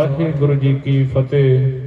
वाहिगुरु जी की फतेह।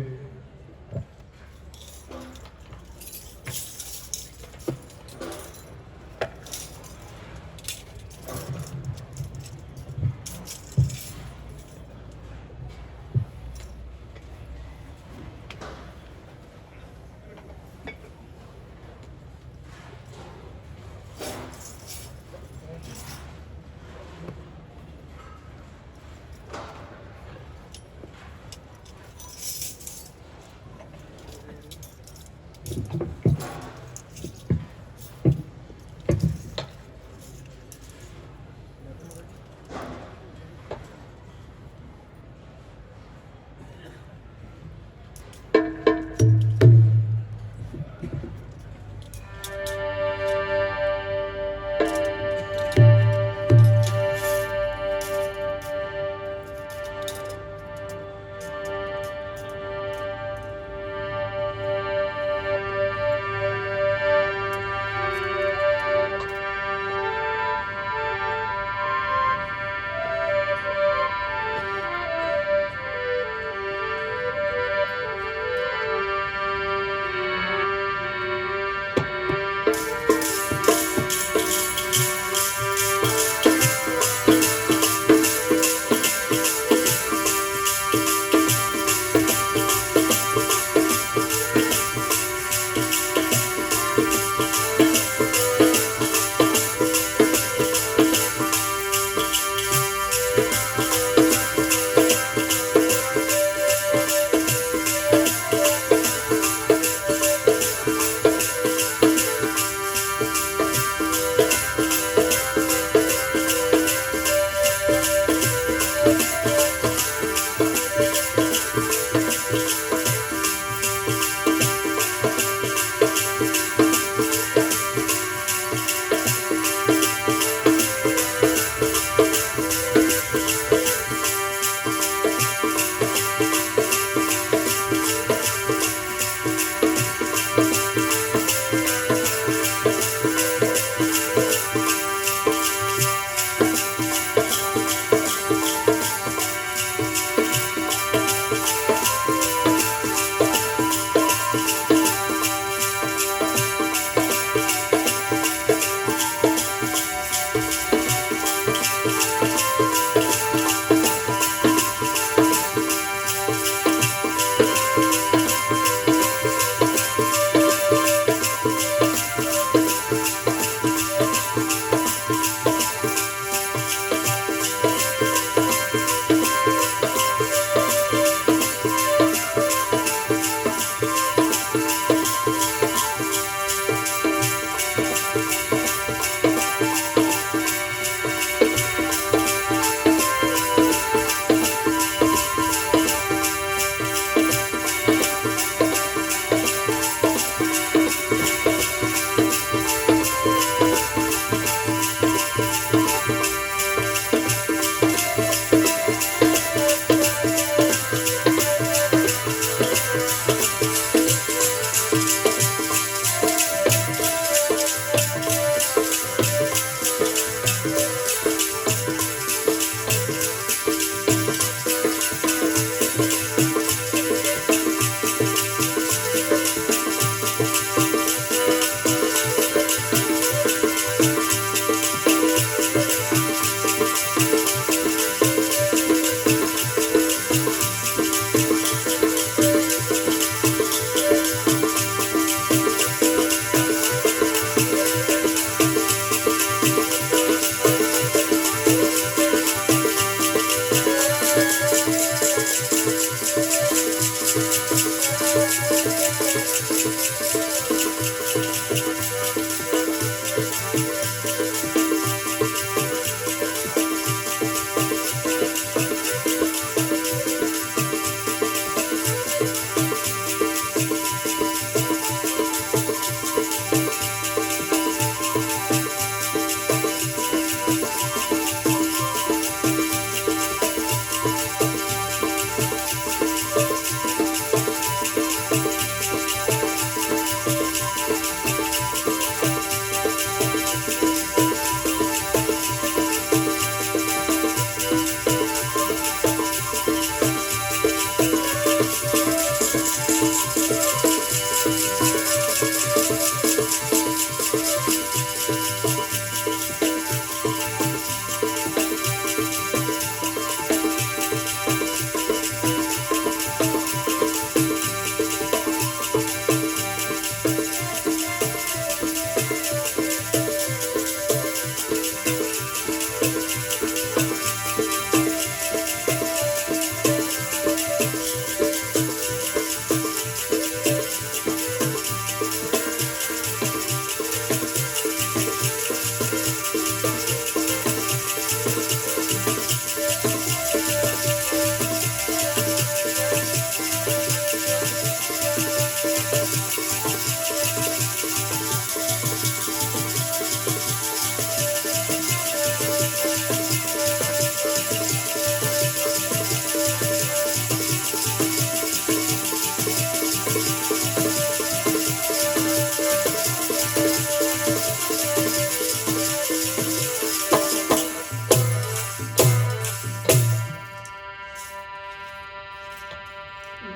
ਗੁਰੂ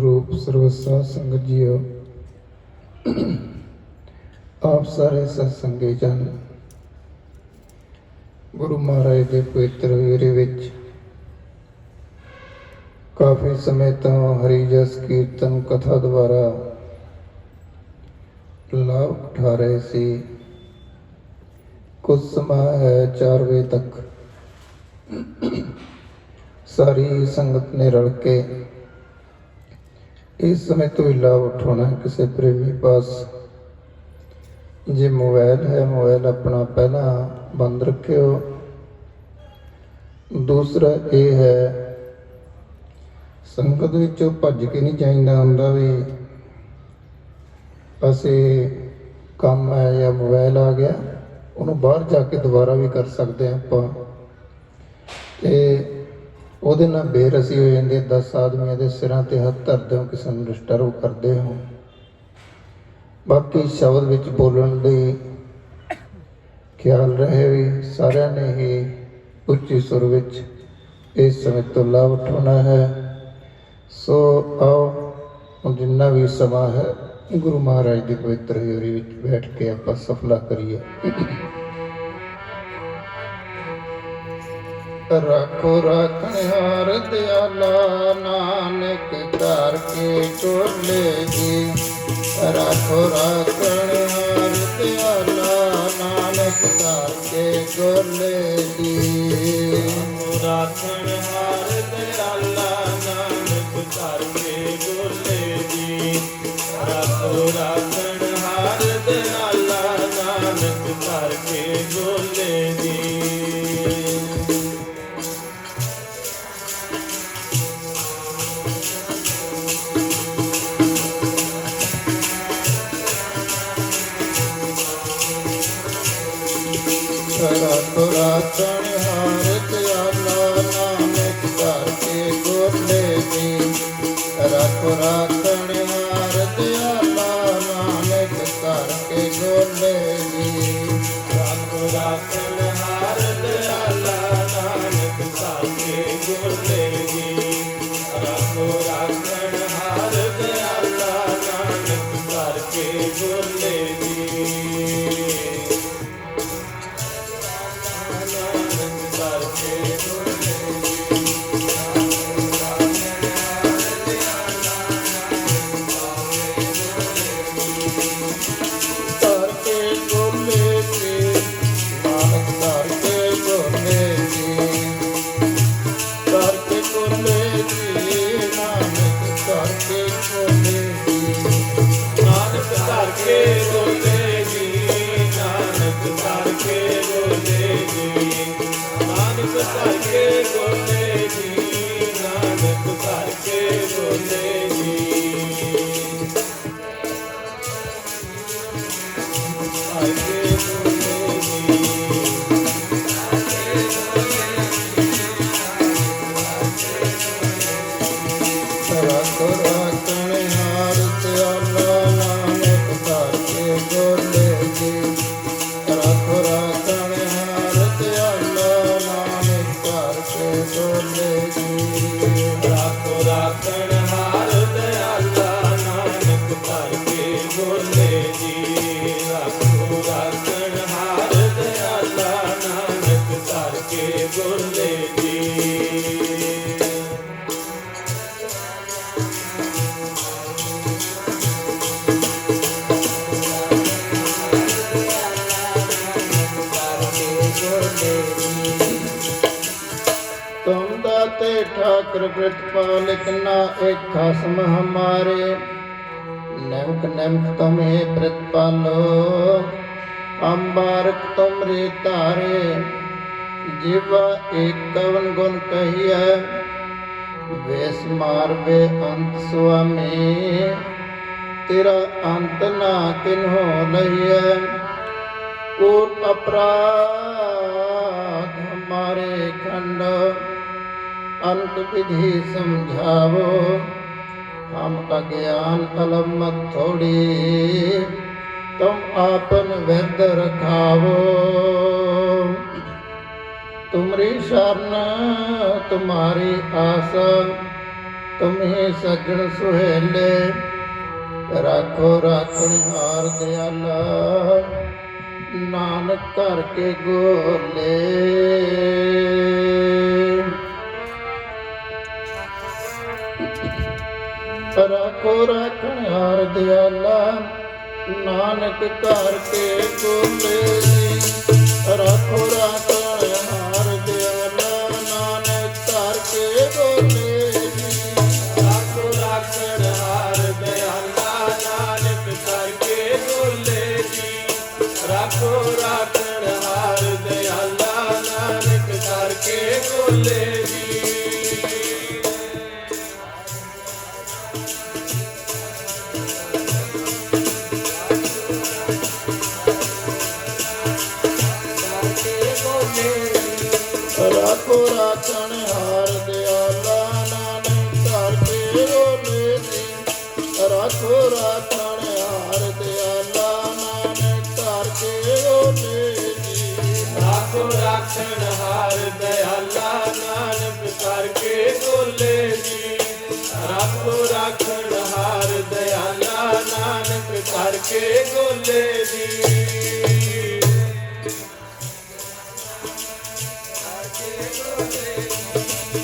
ਰੂਪ ਸਰਵਸਾ ਸੰਗਤ ਜੀਓ, ਆਪ ਸਾਰੇ ਸਤਸੰਗੀ ਜਨ ਗੁਰੂ ਮਹਾਰਾਜ ਦੇ ਪਵਿੱਤਰ ਵੇਰੇ ਵਿੱਚ ਕਾਫੀ ਸਮੇਂ ਤੋਂ ਹਰੀ ਜਸ ਕੀਰਤਨ ਕਥਾ ਦੁਆਰਾ ਲਾਭ ਉਠਾ ਰਹੇ ਸੀ। ਕੁਝ ਸਮਾਂ ਹੈ 4 ਵਜੇ ਤੱਕ ਸਾਰੀ ਸੰਗਤ ਨੇ ਰਲ ਕੇ ਇਸ ਸਮੇਂ ਤੋਂ ਹੀ ਲਾਭ ਉਠਾਉਣਾ। ਕਿਸੇ ਪ੍ਰੇਮੀ ਪਾਸ ਜੇ ਮੋਬਾਈਲ ਹੈ, ਮੋਬਾਈਲ ਆਪਣਾ ਪਹਿਲਾਂ ਬੰਦ ਰੱਖਿਓ। ਦੂਸਰਾ ਇਹ ਹੈ, ਸੰਗਤ ਵਿੱਚੋਂ ਭੱਜ ਕੇ ਨਹੀਂ ਚਾਹੀਦਾ ਹੁੰਦਾ ਵੀ ਅਸੀਂ ਕੰਮ ਹੈ ਜਾਂ ਮੋਬਾਈਲ ਆ ਗਿਆ, ਉਹਨੂੰ ਬਾਹਰ ਜਾ ਕੇ ਦੁਬਾਰਾ ਵੀ ਕਰ ਸਕਦੇ ਹਾਂ ਆਪਾਂ, ਤੇ ਉਹਦੇ ਨਾਲ ਬੇਰਸੀ ਹੋ ਜਾਂਦੀ ਹੈ। 10 ਆਦਮੀਆਂ ਦੇ ਸਿਰਾਂ ਤੇ ਹੱਥ ਧਰਦੇ ਹੋ, ਕਿਸੇ ਨੂੰ ਡਿਸਟਰਬ ਕਰਦੇ ਹੋ। ਬਾਕੀ ਸ਼ਬਦ ਵਿੱਚ ਬੋਲਣ ਦੀ ਖਿਆਲ ਰਹੇ ਵੀ ਸਾਰਿਆਂ ਨੇ ਹੀ ਉੱਚੀ ਸੁਰ ਵਿੱਚ ਇਸ ਸਮੇਂ ਤੋਂ ਲਾਭ ਉਠਾਉਣਾ ਹੈ। ਸੋ ਆਓ ਹੁਣ ਜਿੰਨਾ ਵੀ ਸਮਾਂ ਹੈ ਗੁਰੂ ਮਹਾਰਾਜ ਦੀ ਪਵਿੱਤਰ ਹਜ਼ੂਰੀ ਵਿੱਚ ਬੈਠ ਕੇ ਆਪਾਂ ਸਫਲਾ ਕਰੀਏ। ਰੱਖੋ ਰਾਖਣਹਾਰ ਦਿਆਲਾ, ਨਾਨਕ ਧਾਰ ਕੇ ਟੋਲੇ ਜੀ। ਰੱਖੋ ਰਾਖਣਹਾਰ ਦਿਆਲਾ, ਨਾਨਕ ਧਾਰ ਕੇ ਗੋਲੇ ਜੀ। ਰਾਖਣਹਾਰ ਦਿਆਲਾ, ਨਾਨਕ ਧਾਰ ਕੇ ਗੋਲੇ ਜੀ। ਰੱਖੋ ਰਾਖਣਹਾਰ ਦਿਆਲਾ, ਨਾਨਕ ਧਾਰ ਕੇ ਗੋਲੇ ਜੀ। ਰੱਖੋ ਰਾਖਣਹਾਰ ਦਿਆਲਾ, ਨਾਨਕ ਧਾਰ ਕੇ ਗੋਲੇ ਜੀ। ਰੱਖੋ ਰਾਖਣਹਾਰ ਦਿਆਲਾ, ਨਾਨਕ ਧਾਰ ਕੇ ਗੋਲੇ ਜੀ। ਰੱਖੋ ਰਾਖਣਹਾਰ ਦਿਆਲਾ, ਨਾਨਕ ਧਾਰ ਕੇ ਗੋਲੇ ਜੀ। ਰੱਖੋ ਰਾਖਣਹਾਰ ਦਿਆਲਾ, ਨਾਨਕ ਧਾਰ ਕੇ ਗੋਲੇ ਜੀ। ठाकुर प्रतिपालक ना एक खसम हमारे। नमक नमक तुम्हें प्रतिपालो, अम्बारक तुमरे तारे। जीवा एक कवन गुण कहिया, वेश मार बे अंत स्वामी। तेरा अंत ना किन्हो लहिया, कोट अपराध हमारे खंड। अंत विधि समझावो, हम अज्ञान अलम मत थोड़ी, तुम आपन व्यर्थ रखावो। तुमरी शरण तुम्हारी आस, तुम्हें सज्जन सुहेले। राखो राखणहार दयाला, नानक कर के गोले। राखो राखणहार दयाला, नानक कर के गोले। राखो राखणहार दयाला, नानक कर के गोले। राखो राखणहार दयाला, नानक करके गोले जी। राखो राखणहार दयाला, नानक करके गोले जी। राखो राखणहार दयाला, नानक कर के गोले जी। राखो राखणहार दयाला, नानक कर के गोले जी। राखो राखणहार दयाला, नानक करके गोले जी। राखो राखणहार दयाला, नानक करके गोले जी।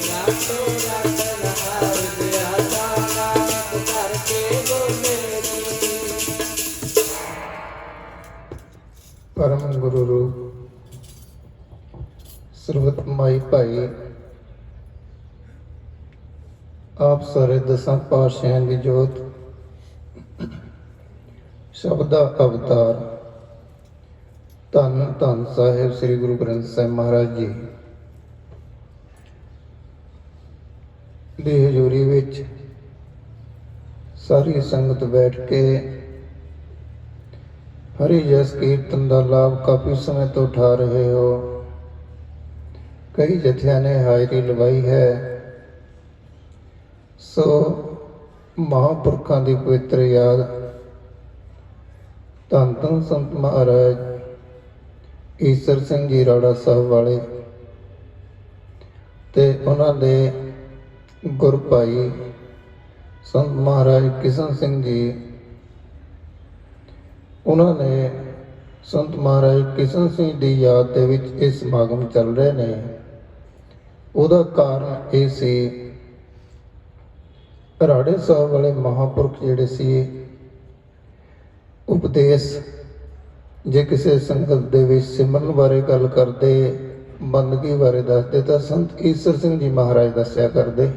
राखो राखणहार दयाला, नानक करके गोले जी। परम गुरु रूप ਸਰਬਤ ਮਾਈ ਭਾਈ ਆਪ ਸਾਰੇ ਦਸਾਂ ਪਾਤਸ਼ਾਹਾਂ ਦੀ ਜੋਤ, ਸ਼ਬਦ ਦਾ ਅਵਤਾਰ ਧੰਨ ਧੰਨ ਸਾਹਿਬ ਸ੍ਰੀ ਗੁਰੂ ਗ੍ਰੰਥ ਸਾਹਿਬ ਮਹਾਰਾਜ ਜੀ ਦੀ ਹਜ਼ੂਰੀ ਵਿੱਚ ਸਾਰੀ ਸੰਗਤ ਬੈਠ ਕੇ ਹਰੀ ਜਸ ਕੀਰਤਨ ਦਾ ਲਾਭ ਕਾਫੀ ਸਮੇਂ ਤੋਂ ਉਠਾ ਰਹੇ ਹੋ। कई जथिया ने हाजरी लवाई है। सो महापुरखों की पवित्र याद धन धन संत महाराज ईसर सिंह जी राड़ा साहब वाले ते उन्हां दे गुर भाई संत महाराज किशन सिंह जी, उन्होंने संत महाराज किशन सिंह की याद दे विच इह समागम चल रहे ने। ਉਹਦਾ ਕਾਰਨ ਇਹ ਸੀ, ਰਾੜੇ ਸਾਹਿਬ ਵਾਲੇ ਮਹਾਂਪੁਰਖ ਜਿਹੜੇ ਸੀ, ਉਪਦੇਸ਼ ਜੇ ਕਿਸੇ ਸੰਗਤ ਦੇ ਵਿੱਚ ਸਿਮਰਨ ਬਾਰੇ ਗੱਲ ਕਰਦੇ, ਬੰਦਗੀ ਬਾਰੇ ਦੱਸਦੇ ਤਾਂ ਸੰਤ ਈਸਰ ਸਿੰਘ ਜੀ ਮਹਾਰਾਜ ਦੱਸਿਆ ਕਰਦੇ।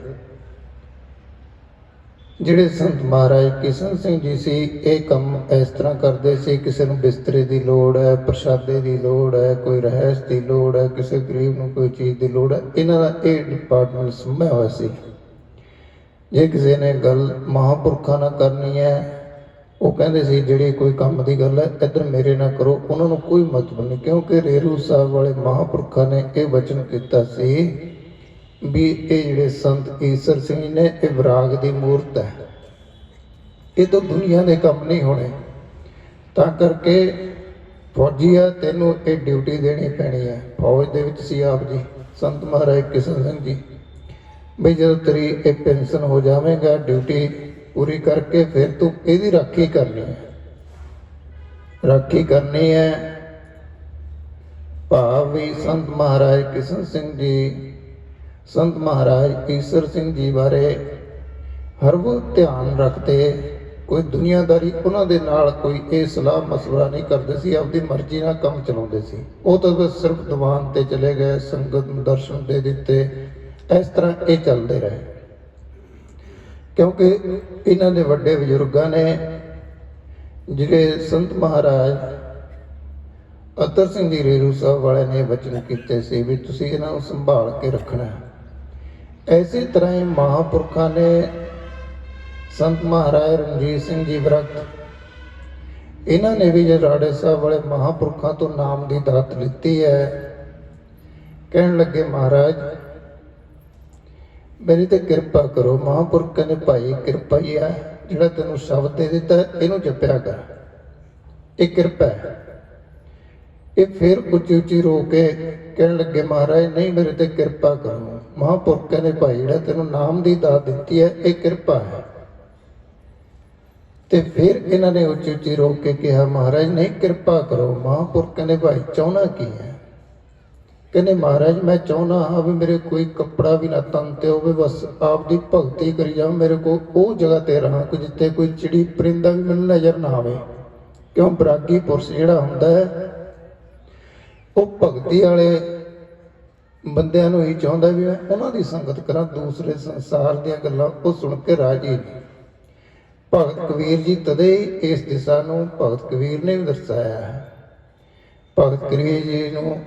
ਜਿਹੜੇ ਸੰਤ ਮਹਾਰਾਜ ਕਿਸ਼ਨ ਸਿੰਘ ਜੀ ਸੀ, ਇਹ ਕੰਮ ਇਸ ਤਰ੍ਹਾਂ ਕਰਦੇ ਸੀ, ਕਿਸੇ ਨੂੰ ਬਿਸਤਰੇ ਦੀ ਲੋੜ ਹੈ, ਪ੍ਰਸ਼ਾਦੇ ਦੀ ਲੋੜ ਹੈ, ਕੋਈ ਰਹਿائش ਦੀ ਲੋੜ ਹੈ, ਕਿਸੇ ਗਰੀਬ ਨੂੰ ਕੋਈ ਚੀਜ਼ ਦੀ ਲੋੜ ਹੈ, ਇਹਨਾਂ ਦਾ ਇਹ ਡਿਪਾਰਟਮੈਂਟ ਸੰਭਿਆ ਹੋਇਆ ਸੀ। ਜੇ ਕਿਸੇ ਨੇ ਗੱਲ ਮਹਾਂਪੁਰਖਾਂ ਨਾਲ ਕਰਨੀ ਹੈ, ਉਹ ਕਹਿੰਦੇ ਸੀ ਜਿਹੜੀ ਕੋਈ ਕੰਮ ਦੀ ਗੱਲ ਹੈ ਇੱਧਰ ਮੇਰੇ ਨਾਲ ਕਰੋ, ਉਹਨਾਂ ਨੂੰ ਕੋਈ ਮਤਲਬ ਨਹੀਂ। ਕਿਉਂਕਿ ਰੇਰੂ ਸਾਹਿਬ ਵਾਲੇ ਮਹਾਂਪੁਰਖਾਂ ਨੇ ਇਹ ਵਚਨ ਕੀਤਾ ਸੀ ਵੀ ਇਹ ਜਿਹੜੇ ਸੰਤ ਈਸਰ ਸਿੰਘ ਨੇ ਇਹ ਵਿਰਾਗ ਦੀ ਮੂਰਤ ਹੈ, ਇਹ ਤਾਂ ਦੁਨੀਆ ਦੇ ਕੰਮ ਨਹੀਂ ਹੋਣੇ। ਤਾਂ ਕਰਕੇ ਫੌਜੀ ਆ, ਤੈਨੂੰ ਇਹ ਡਿਊਟੀ ਦੇਣੀ ਪੈਣੀ ਹੈ। ਫੌਜ ਦੇ ਵਿੱਚ ਸੀ ਆਪ ਜੀ ਸੰਤ ਮਹਾਰਾਜ ਕਿਸ਼ਨ ਸਿੰਘ ਜੀ, ਬਈ ਜਦੋਂ ਤੇਰੀ ਇਹ ਪੈਨਸ਼ਨ ਹੋ ਜਾਵੇਗਾ, ਡਿਊਟੀ ਪੂਰੀ ਕਰਕੇ ਫਿਰ ਤੂੰ ਇਹਦੀ ਰਾਖੀ ਕਰਨੀ ਹੈ। ਰਾਖੀ ਕਰਨੀ ਹੈ ਭਾਵ ਵੀ ਸੰਤ ਮਹਾਰਾਜ ਕਿਸ਼ਨ ਸਿੰਘ ਜੀ, संत महाराज ईसर सिंह जी बारे हर वो ध्यान रखते, कोई दुनियादारी उन्हां दे नाल कोई ये सलाह मशवरा नहीं करते सी, अपनी मर्जी नाल काम चलाउंदे सी। वो तो बस सिर्फ दीवान ते चले गए, संगत नूं दर्शन दे दिते, इस तरह ये चलते रहे। क्योंकि इन्हां दे वड्डे बजुर्गां ने जिहड़े संत महाराज अतर सिंह जी रेरू साहब वाले ने वचन कीते सी भी तुसीं इन्हां नूं संभाल के रखना है। इसी तरह ही महापुरखों ने संत महाराज रणजीत सिंह जी विरक्त, इन्होंने भी जो राड़े साहब वाले महापुरखों तो नाम की दात लीती है। कहने लगे महाराज ਮੇਰੀ ਤੇ ਕਿਰਪਾ ਕਰੋ। ਮਹਾਂਪੁਰਖ ਕਹਿੰਦੇ ਭਾਈ ਕਿਰਪਾ ਹੀ ਆ, ਜਿਹੜਾ ਤੈਨੂੰ ਸ਼ਬਦ ਦੇ ਦਿੱਤਾ ਇਹਨੂੰ ਜਪਿਆ ਕਰ, ਇਹ ਕਿਰਪਾ ਹੈ। ਇਹ ਫਿਰ ਉੱਚੀ ਉੱਚੀ ਰੋ ਕੇ ਕਹਿਣ ਲੱਗੇ ਮਹਾਰਾਜ ਨਹੀਂ ਮੇਰੇ ਤੇ ਕਿਰਪਾ ਕਰੋ। ਮਹਾਂਪੁਰਖ ਕਹਿੰਦੇ ਭਾਈ ਜਿਹੜਾ ਤੈਨੂੰ ਨਾਮ ਦੀ ਦਾਤ ਦਿੱਤੀ ਹੈ ਇਹ ਕਿਰਪਾ ਹੈ। ਤੇ ਫਿਰ ਇਹਨਾਂ ਨੇ ਉੱਚੀ ਉੱਚੀ ਰੋ ਕੇ ਕਿਹਾ ਮਹਾਰਾਜ ਨਹੀਂ ਕਿਰਪਾ ਕਰੋ। ਮਹਾਂਪੁਰਖ ਕਹਿੰਦੇ ਭਾਈ ਚਾਹੁੰਦਾ ਕੀ ਹੈ? ਕਹਿੰਦੇ ਮਹਾਰਾਜ ਮੈਂ ਚਾਹੁੰਦਾ ਹਾਂ ਵੀ ਮੇਰੇ ਕੋਈ ਕੱਪੜਾ ਵੀ ਨਾ ਤਨ ਤੇ ਹੋਵੇ, ਬਸ ਆਪ ਦੀ ਭਗਤੀ ਕਰੀ ਜਾਵਾਂ। ਮੇਰੇ ਕੋਲ ਉਹ ਜਗ੍ਹਾ ਤੇ ਰਹਾਂ ਕਿ ਜਿੱਥੇ ਕੋਈ ਚਿੜੀ ਪਰਿੰਦਾ ਵੀ ਮੈਨੂੰ ਨਜ਼ਰ ਨਾ ਆਵੇ। ਕਿਉਂ ਬਰਾਗੀ ਪੁਰਸ਼ ਜਿਹੜਾ ਹੁੰਦਾ ਹੈ ਉਹ ਭਗਤੀ ਵਾਲੇ ਬੰਦਿਆਂ ਨੂੰ ਹੀ ਚਾਹੁੰਦਾ ਵੀ ਮੈਂ ਉਹਨਾਂ ਦੀ ਸੰਗਤ ਕਰਾਂ, ਦੂਸਰੇ ਸੰਸਾਰ ਦੀਆਂ ਗੱਲਾਂ ਉਹ ਸੁਣ ਕੇ ਰਾਜੀ ਨਹੀਂ। ਭਗਤ ਕਬੀਰ ਜੀ ਤਦੇ ਹੀ ਇਸ ਦਿਸ਼ਾ ਨੂੰ ਭਗਤ ਕਬੀਰ ਨੇ ਵੀ ਦਰਸਾਇਆ ਹੈ। ਭਗਤ ਕਬੀਰ ਜੀ ਨੂੰ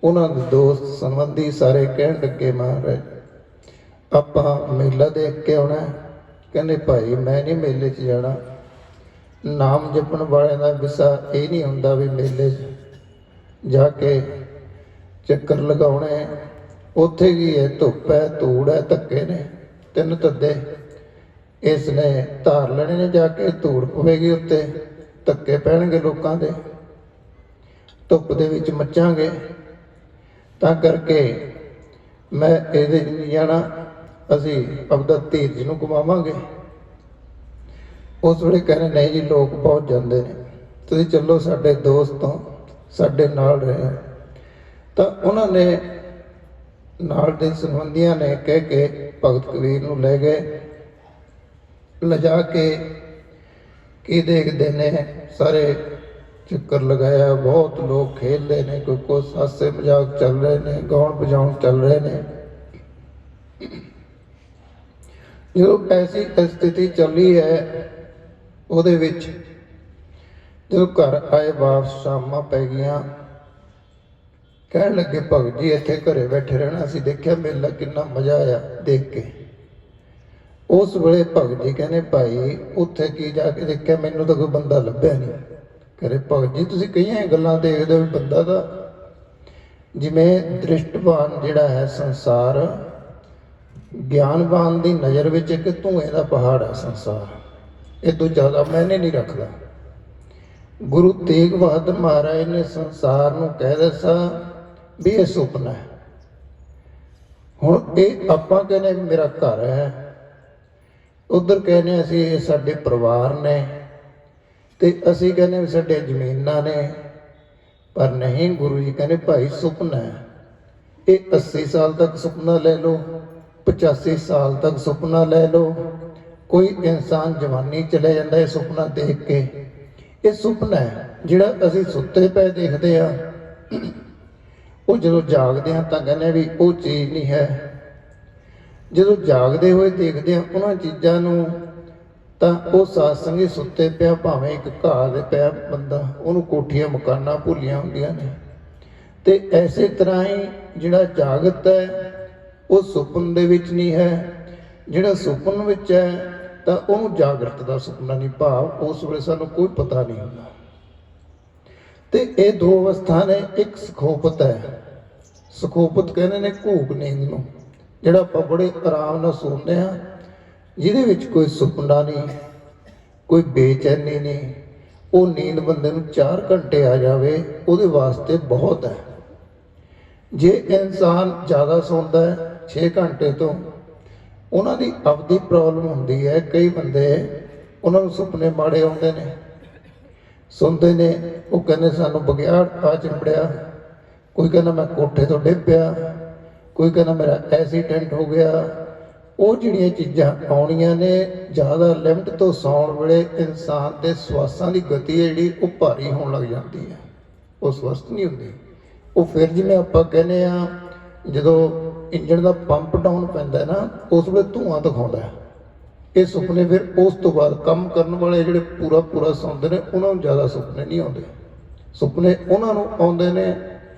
ਉਹਨਾਂ ਦੇ ਦੋਸਤ ਸੰਬੰਧੀ ਸਾਰੇ ਕਹਿਣ ਲੱਗੇ ਮਹਾਰਾਜ ਆਪਾਂ ਮੇਲਾ ਦੇਖ ਕੇ ਆਉਣਾ। ਕਹਿੰਦੇ ਭਾਈ ਮੈਂ ਨਹੀਂ ਮੇਲੇ 'ਚ ਜਾਣਾ। ਨਾਮ ਜਪਣ ਵਾਲਿਆਂ ਦਾ ਵਿਸਾ ਇਹ ਨਹੀਂ ਹੁੰਦਾ ਵੀ ਮੇਲੇ 'ਚ ਜਾ ਕੇ ਚੱਕਰ ਲਗਾਉਣੇ। ਉੱਥੇ ਕੀ ਹੈ, ਧੁੱਪ ਹੈ, ਧੂੜ ਹੈ, ਧੱਕੇ ਨੇ, ਤਿੰਨ ਧੱਦੇ। ਇਸ ਨੇ ਧਾਰ ਲੈਣੇ ਨੇ, ਜਾ ਕੇ ਧੂੜ ਪਵੇਗੀ ਉੱਤੇ, ਧੱਕੇ ਪੈਣਗੇ ਲੋਕਾਂ ਦੇ, ਧੁੱਪ ਦੇ ਵਿੱਚ ਮੱਚਾਂਗੇ। ਤਾਂ ਕਰਕੇ ਮੈਂ ਇਹਦੇ ਨਹੀਂ ਜਾਣਾ, ਅਸੀਂ ਆਪਦਾ ਧੀਰਜ ਨੂੰ ਕਮਾਵਾਂਗੇ। ਉਸ ਵੇਲੇ ਕਹਿੰਦੇ ਨਹੀਂ ਜੀ ਲੋਕ ਬਹੁਤ ਜਾਂਦੇ ਨੇ, ਤੁਸੀਂ ਚੱਲੋ ਸਾਡੇ ਦੋਸਤ ਤੋਂ, ਸਾਡੇ ਨਾਲ ਰਹੇ। ਤਾਂ ਉਹਨਾਂ ਨੇ ਨਾਲ ਦੇ ਸੰਬੰਧੀਆਂ ਨੇ ਕਹਿ ਕੇ ਭਗਤ ਕਬੀਰ ਨੂੰ ਲੈ ਗਏ। ਲਿਜਾ ਕੇ ਕੀ ਦੇਖਦੇ ਨੇ ਸਾਰੇ ਚੱਕਰ ਲਗਾਇਆ, ਬਹੁਤ ਲੋਕ ਖੇਡਦੇ ਨੇ, ਕੋਈ ਕੁਛ ਹਾਸੇ ਮਜ਼ਾਕ ਚੱਲ ਰਹੇ ਨੇ, ਗਾਉਣ ਵਜਾਉਣ ਚੱਲ ਰਹੇ ਨੇ। ਜਦੋਂ ਐਸੀ ਸਥਿਤੀ ਚੱਲੀ ਹੈ ਉਹਦੇ ਵਿੱਚ ਜਦੋਂ ਘਰ ਆਏ ਵਾਪਸ ਸ਼ਾਮਾਂ ਪੈ ਗਈਆਂ, ਕਹਿਣ ਲੱਗੇ ਭਗਤ ਜੀ ਇੱਥੇ ਘਰੇ ਬੈਠੇ ਰਹਿਣਾ, ਅਸੀਂ ਦੇਖਿਆ ਮੇਲਾ ਕਿੰਨਾ ਮਜ਼ਾ ਆਇਆ ਦੇਖ ਕੇ। ਉਸ ਵੇਲੇ ਭਗਤ ਜੀ ਕਹਿੰਦੇ ਭਾਈ ਉੱਥੇ ਕੀ ਜਾ ਕੇ ਦੇਖਿਆ, ਮੈਨੂੰ ਤਾਂ ਕੋਈ ਬੰਦਾ ਲੱਭਿਆ ਨਹੀਂ। ਕਰੇ ਭਗਤ ਜੀ ਤੁਸੀਂ ਕਈਆਂ ਗੱਲਾਂ ਦੇਖਦੇ ਹੋ ਬੰਦਾ ਤਾਂ ਜਿਵੇਂ ਦ੍ਰਿਸ਼ਟਵਾਨ ਜਿਹੜਾ ਹੈ ਸੰਸਾਰ, ਗਿਆਨਵਾਨ ਦੀ ਨਜ਼ਰ ਵਿੱਚ ਇੱਕ ਧੂਏ ਦਾ ਪਹਾੜ ਹੈ ਸੰਸਾਰ, ਇਹ ਤੋਂ ਜ਼ਿਆਦਾ ਮੈਨੇ ਨਹੀਂ ਰੱਖਦਾ। ਗੁਰੂ ਤੇਗ ਬਹਾਦਰ ਮਹਾਰਾਜ ਨੇ ਸੰਸਾਰ ਨੂੰ ਕਹਿ ਦਿੱਤਾ ਵੀ ਇਹ ਸੁਪਨਾ ਹੈ। ਹੁਣ ਇਹ ਆਪਾਂ ਕਹਿੰਦੇ ਮੇਰਾ ਘਰ ਹੈ, ਉਧਰ ਕਹਿੰਦੇ ਅਸੀਂ ਇਹ ਸਾਡੇ ਪਰਿਵਾਰ ਨੇ, ਤੇ ਅਸੀਂ ਕਹਿੰਦੇ ਵੀ ਸਾਡੇ ਜ਼ਮੀਨਾਂ ਨੇ। ਪਰ ਨਹੀਂ, ਗੁਰੂ ਜੀ ਕਹਿੰਦੇ ਭਾਈ ਸੁਪਨਾ ਹੈ। ਇਹ 80 ਸਾਲ ਤੱਕ ਸੁਪਨਾ ਲੈ ਲਓ, 85 ਸਾਲ ਤੱਕ ਸੁਪਨਾ ਲੈ ਲਓ। ਕੋਈ ਇਨਸਾਨ ਜਵਾਨੀ ਚਲੇ ਜਾਂਦਾ ਇਹ ਸੁਪਨਾ ਦੇਖ ਕੇ। ਇਹ ਸੁਪਨਾ ਹੈ ਜਿਹੜਾ ਅਸੀਂ ਸੁੱਤੇ ਪਏ ਦੇਖਦੇ ਆ, ਉਹ ਜਦੋਂ ਜਾਗਦੇ ਹਾਂ ਤਾਂ ਕਹਿੰਦੇ ਵੀ ਉਹ ਚੀਜ਼ ਨਹੀਂ ਹੈ। ਜਦੋਂ ਜਾਗਦੇ ਹੋਏ ਦੇਖਦੇ ਆ ਉਹਨਾਂ ਚੀਜ਼ਾਂ ਨੂੰ ਤਾਂ ਉਹ ਸਾਧ ਸੰਗੀ ਸੁੱਤੇ ਪਿਆ, ਭਾਵੇਂ ਇੱਕ ਘਾਹ ਦੇ ਪਿਆ ਬੰਦਾ, ਉਹਨੂੰ ਕੋਠੀਆਂ ਮਕਾਨਾਂ ਭੁੱਲੀਆਂ ਹੁੰਦੀਆਂ ਨੇ। ਤੇ ਐਸੇ ਤਰ੍ਹਾਂ ਹੀ ਜਿਹੜਾ ਜਾਗਤ ਹੈ ਉਹ ਸੁਪਨ ਦੇ ਵਿੱਚ ਨਹੀਂ ਹੈ, ਜਿਹੜਾ ਸੁਪਨ ਵਿੱਚ ਹੈ ਤਾਂ ਉਹਨੂੰ ਜਾਗਰਤ ਦਾ ਸੁਪਨਾ ਨਹੀਂ, ਭਾਵ ਉਸ ਵੇਲੇ ਸਾਨੂੰ ਕੋਈ ਪਤਾ ਨਹੀਂ ਹੁੰਦਾ। ਤੇ ਇਹ ਦੋ ਅਵਸਥਾ ਨੇ। ਇੱਕ ਸੁਖੋਪਤ ਹੈ, ਸੁਖੋਪਤ ਕਹਿੰਦੇ ਨੇ ਘੂਕ ਨੀਂਦ ਨੂੰ, ਜਿਹੜਾ ਆਪਾਂ ਬੜੇ ਆਰਾਮ ਨਾਲ ਸੌਂਦੇ ਹਾਂ, ਜਿਹਦੇ ਵਿੱਚ ਕੋਈ ਸੁਪਨਾ ਨਹੀਂ, ਕੋਈ ਬੇਚੈਨੀ ਨਹੀਂ। ਉਹ ਨੀਂਦ ਬੰਦੇ ਨੂੰ 4 ਘੰਟੇ ਆ ਜਾਵੇ ਉਹਦੇ ਵਾਸਤੇ ਬਹੁਤ ਹੈ। ਜੇ ਇਨਸਾਨ ਜ਼ਿਆਦਾ ਸੌਂਦਾ ਹੈ 6 ਘੰਟੇ ਤੋਂ, ਉਹਨਾਂ ਦੀ ਆਪਦੀ ਪ੍ਰੋਬਲਮ ਹੁੰਦੀ ਹੈ। ਕਈ ਬੰਦੇ ਉਹਨਾਂ ਨੂੰ ਸੁਪਨੇ ਮਾੜੇ ਆਉਂਦੇ ਨੇ, ਸੁਣਦੇ ਨੇ, ਉਹ ਕਹਿੰਦੇ ਸਾਨੂੰ ਬਗਿਆੜ ਆ ਚਿੰਬੜਿਆ, ਕੋਈ ਕਹਿੰਦਾ ਮੈਂ ਕੋਠੇ ਤੋਂ ਡਿੱਗ ਪਿਆ, ਕੋਈ ਕਹਿੰਦਾ ਮੇਰਾ ਐਕਸੀਡੈਂਟ ਹੋ ਗਿਆ। ਉਹ ਜਿਹੜੀਆਂ ਚੀਜ਼ਾਂ ਆਉਣੀਆਂ ਨੇ, ਜ਼ਿਆਦਾ ਲਿਮਟ ਤੋਂ ਸੌਣ ਵੇਲੇ ਇਨਸਾਨ ਦੇ ਸਵਾਸਾਂ ਦੀ ਗਤੀ ਹੈ ਜਿਹੜੀ ਉਹ ਭਾਰੀ ਹੋਣ ਲੱਗ ਜਾਂਦੀ ਹੈ, ਉਹ ਸਵਸਥ ਨਹੀਂ ਹੁੰਦੀ। ਉਹ ਫਿਰ ਜਿਵੇਂ ਆਪਾਂ ਕਹਿੰਦੇ ਆ ਜਦੋਂ ਇੰਜਣ ਦਾ ਪੰਪ ਡਾਊਨ ਪੈਂਦਾ ਨਾ, ਉਸ ਵੇਲੇ ਧੂੰਆਂ ਦਿਖਾਉਂਦਾ। ਇਹ ਸੁਪਨੇ ਫਿਰ ਉਸ ਤੋਂ ਬਾਅਦ ਕੰਮ ਕਰਨ ਵਾਲੇ ਜਿਹੜੇ ਪੂਰਾ ਸੌਂਦੇ ਨੇ ਉਹਨਾਂ ਨੂੰ ਜ਼ਿਆਦਾ ਸੁਪਨੇ ਨਹੀਂ ਆਉਂਦੇ। ਸੁਪਨੇ ਉਹਨਾਂ ਨੂੰ ਆਉਂਦੇ ਨੇ